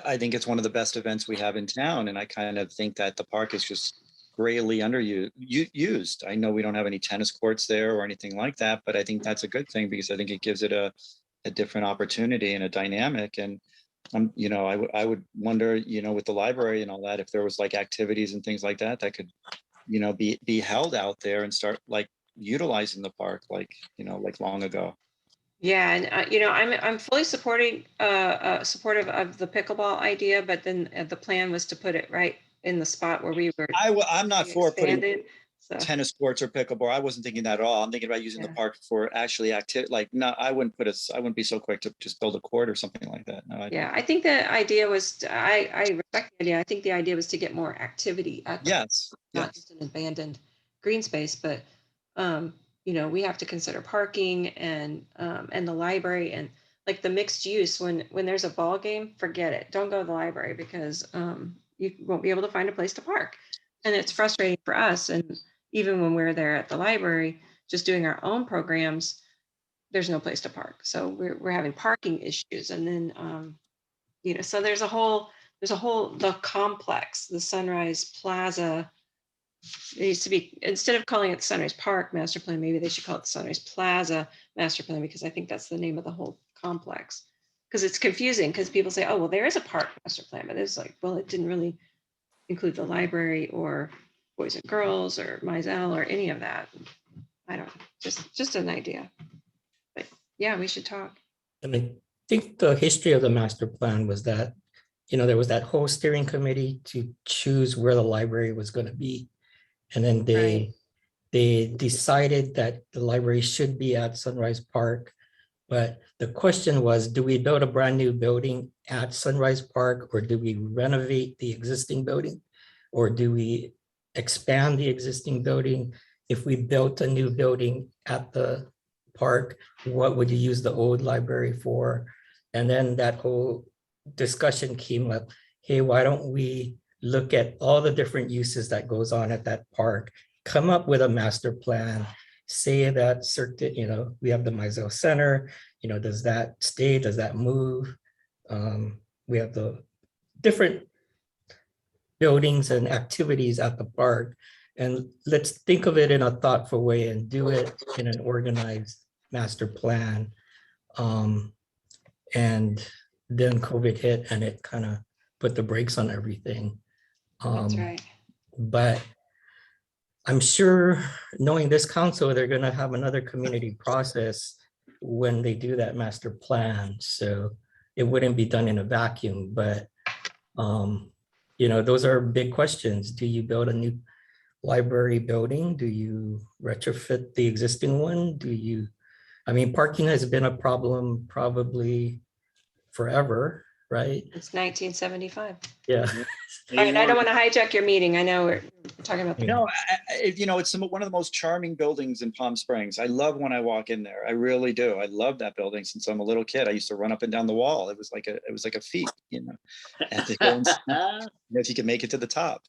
I think it's one of the best events we have in town. And I kind of think that the park is just greatly underused. I know we don't have any tennis courts there or anything like that, but I think that's a good thing because I think it gives it a different opportunity and a dynamic. And you know, I would wonder, you know, with the library and all that, if there was like activities and things like that could, you know, be held out there and start like utilizing the park, like, you know, like long ago. Yeah, and you know, I'm fully supportive of the pickleball idea, but then the plan was to put it right in the spot where we were. I'm not for putting so. tennis courts or pickleball. I wasn't thinking that at all. I'm thinking about using the park for actually active. Like, no, I wouldn't be so quick to just build a court or something like that. No, Yeah, I think the idea was, I respect the idea. I think the idea was to get more activity at the, not just an abandoned green space, but you know, we have to consider parking and the library and like the mixed use. When there's a ball game, forget it. Don't go to the library because you won't be able to find a place to park. And it's frustrating for us. And even when we're there at the library, just doing our own programs, there's no place to park. So we're having parking issues. And then, you know, so there's a whole, the complex, the Sunrise Plaza. It needs to be, instead of calling it the Sunrise Park Master Plan, maybe they should call it the Sunrise Plaza Master Plan, because I think that's the name of the whole complex. Because it's confusing, because people say, oh, well, there is a park master plan, but it's like, well, it didn't really include the library or Boys and Girls or Mizell or any of that. I don't know, just an idea. But yeah, we should talk. And I think the history of the master plan was that, you know, there was that whole steering committee to choose where the library was going to be. And then they decided that the library should be at Sunrise Park. But the question was, do we build a brand new building at Sunrise Park, or do we renovate the existing building? Or do we expand the existing building? If we built a new building at the park, what would you use the old library for? And then that whole discussion came up, hey, why don't we look at all the different uses that goes on at that park, come up with a master plan, say that certain, you know, we have the Mizell Center, you know, does that stay, does that move? We have the different buildings and activities at the park, and let's think of it in a thoughtful way and do it in an organized master plan. And then COVID hit and it kind of put the brakes on everything. That's right. But I'm sure, knowing this council, they're going to have another community process when they do that master plan. So it wouldn't be done in a vacuum, but those are big questions. Do you build a new library building? Do you retrofit the existing one? Parking has been a problem probably forever, right? It's 1975. Yeah. All right, I don't want to hijack your meeting. I know we're talking about the. No, it's one of the most charming buildings in Palm Springs. I love when I walk in there. I really do. I love that building since I'm a little kid. I used to run up and down the wall. It was like a feat, and to go and if you could make it to the top.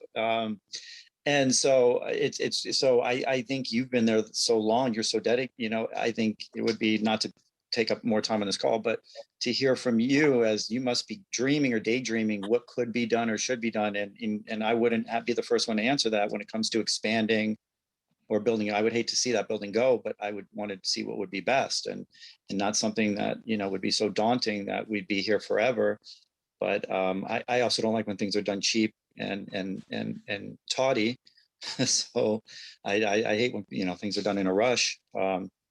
And so I think you've been there so long. You're so dedicated. I think it would be, not to take up more time on this call, but to hear from you, as you must be dreaming or daydreaming what could be done or should be done. And I wouldn't be the first one to answer that when it comes to expanding or building. I would hate to see that building go, but I would want to see what would be best, and not something that, would be so daunting that we'd be here forever. But I also don't like when things are done cheap and tawdy. So I hate when, things are done in a rush.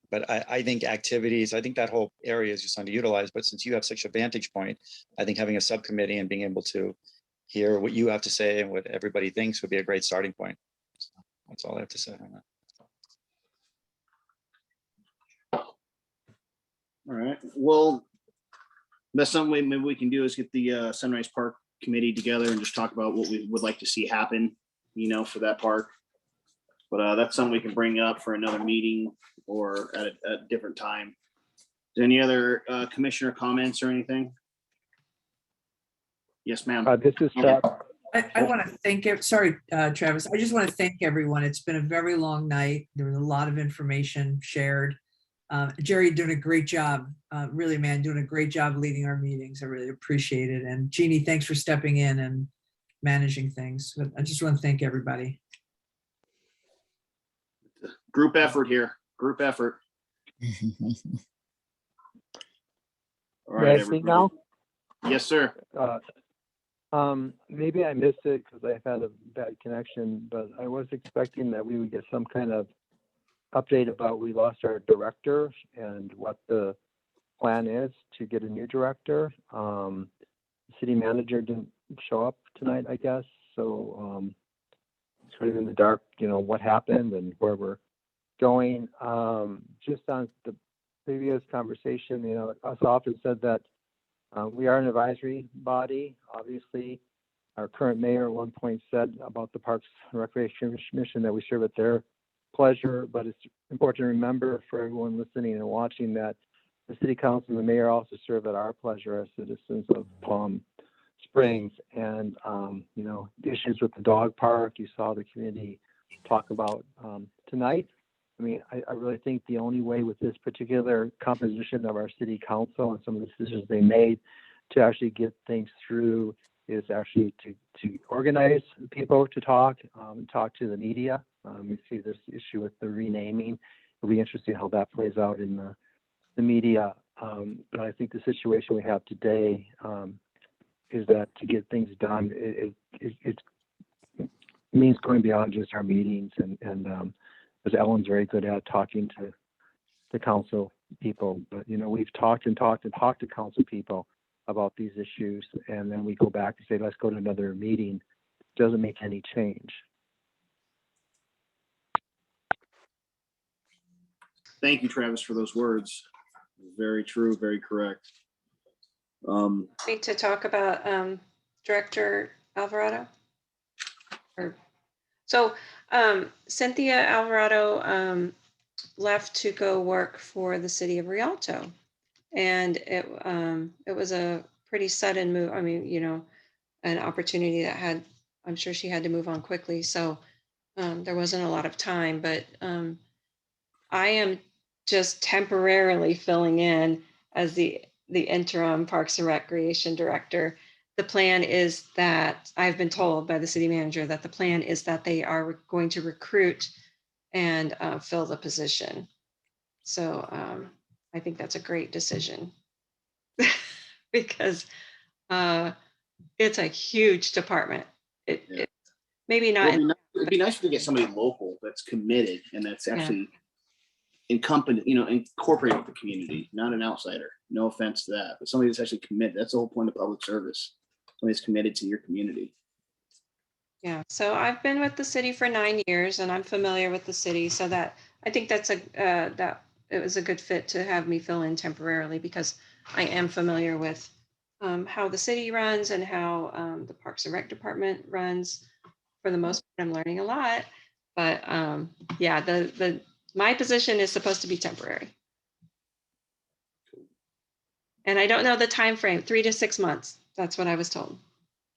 But I think activities, I think that whole area is just underutilized. But since you have such a vantage point, I think having a subcommittee and being able to hear what you have to say and what everybody thinks would be a great starting point. So that's all I have to say on that. All right. Well, that's something maybe we can do, is get the Sunrise Park committee together and just talk about what we would like to see happen, for that park. But that's something we can bring up for another meeting or at a different time. Is there any other commissioner comments or anything? Yes, ma'am. This is Sept. I want to thank you. Sorry, Travis. I just want to thank everyone. It's been a very long night. There was a lot of information shared. Jerry doing a great job. Really, man, doing a great job leading our meetings. I really appreciate it. And Jeannie, thanks for stepping in and managing things. But I just want to thank everybody. Group effort here. Group effort. All right, speak now? Yes, sir. Maybe I missed it because I've had a bad connection, but I was expecting that we would get some kind of update about we lost our director and what the plan is to get a new director. The city manager didn't show up tonight, I guess. So sort of in the dark, what happened and where we're going. Just on the previous conversation, us often said that we are an advisory body. Obviously, our current mayor at one point said about the Parks and Recreation Commission that we serve at their pleasure, but it's important to remember for everyone listening and watching that the city council and the mayor also serve at our pleasure as citizens of Palm Springs. And the issues with the dog park, you saw the community talk about tonight. I really think the only way with this particular composition of our city council and some of the decisions they made to actually get things through is actually to organize people to talk to the media. We see this issue with the renaming. It'll be interesting how that plays out in the media. But I think the situation we have today is that to get things done, it means going beyond just our meetings and because Ellen's very good at talking to the council people. But we've talked to council people about these issues, and then we go back and say, let's go to another meeting. It doesn't make any change. Thank you, Travis, for those words. Very true, very correct. Need to talk about Director Alvarado? Cynthia Alvarado left to go work for the city of Rialto. And it was a pretty sudden move. An opportunity that I'm sure she had to move on quickly. So there wasn't a lot of time, but I am just temporarily filling in as the interim Parks and Recreation Director. The plan is that I've been told by the city manager that the plan is that they are going to recruit and fill the position. So I think that's a great decision because it's a huge department. It maybe not. It'd be nice to get somebody local that's committed and that's actually incorporate with the community, not an outsider. No offense to that, but somebody that's actually committed. That's the whole point of public service. Somebody that's committed to your community. Yeah, so I've been with the city for 9 years and I'm familiar with the city, so that I think that it was a good fit to have me fill in temporarily because I am familiar with how the city runs and how the Parks and Rec Department runs. For the most part, I'm learning a lot, but yeah, my position is supposed to be temporary. And I don't know the time frame, 3 to 6 months. That's what I was told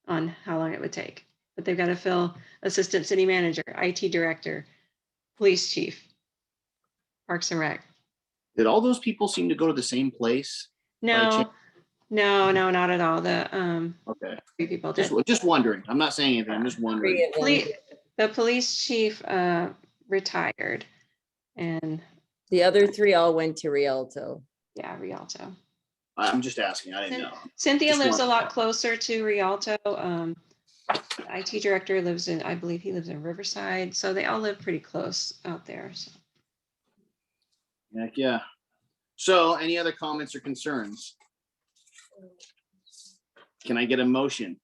on how long it would take. But they've got to fill assistant city manager, IT director, police chief, Parks and Rec. Did all those people seem to go to the same place? No, not at all. The Okay. 3 people did. Just wondering. I'm not saying anything. I'm just wondering. The police chief retired, and The other 3 all went to Rialto. yeah, Rialto. I'm just asking. I didn't know. Cynthia Just lives a wondering. lot closer to Rialto. The IT director lives in, I believe he lives in Riverside. So they all live pretty close out there. So. Heck yeah. So any other comments or concerns? Can I get a motion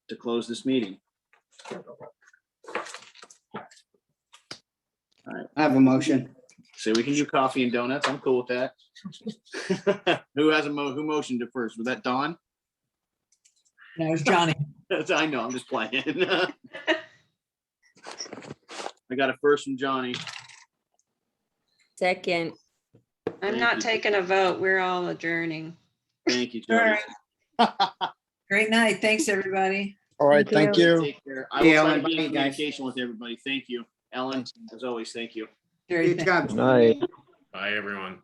to close this meeting? All right. I have a motion. So we can do coffee and donuts. I'm cool with that. Who motioned it first? Was that Dawn? No, it was Johnny. I know, I'm just playing. I got a first from Johnny. Second. I'm not taking a vote. We're all adjourning. Thank you, All Jody. right. Great night. Thanks, everybody. All right, thank you. Take care. I will Yeah, try to Ellen, be in bye, guys. communication with everybody. Thank you. Ellen, as always, thank you. Good job. Night. Bye, everyone.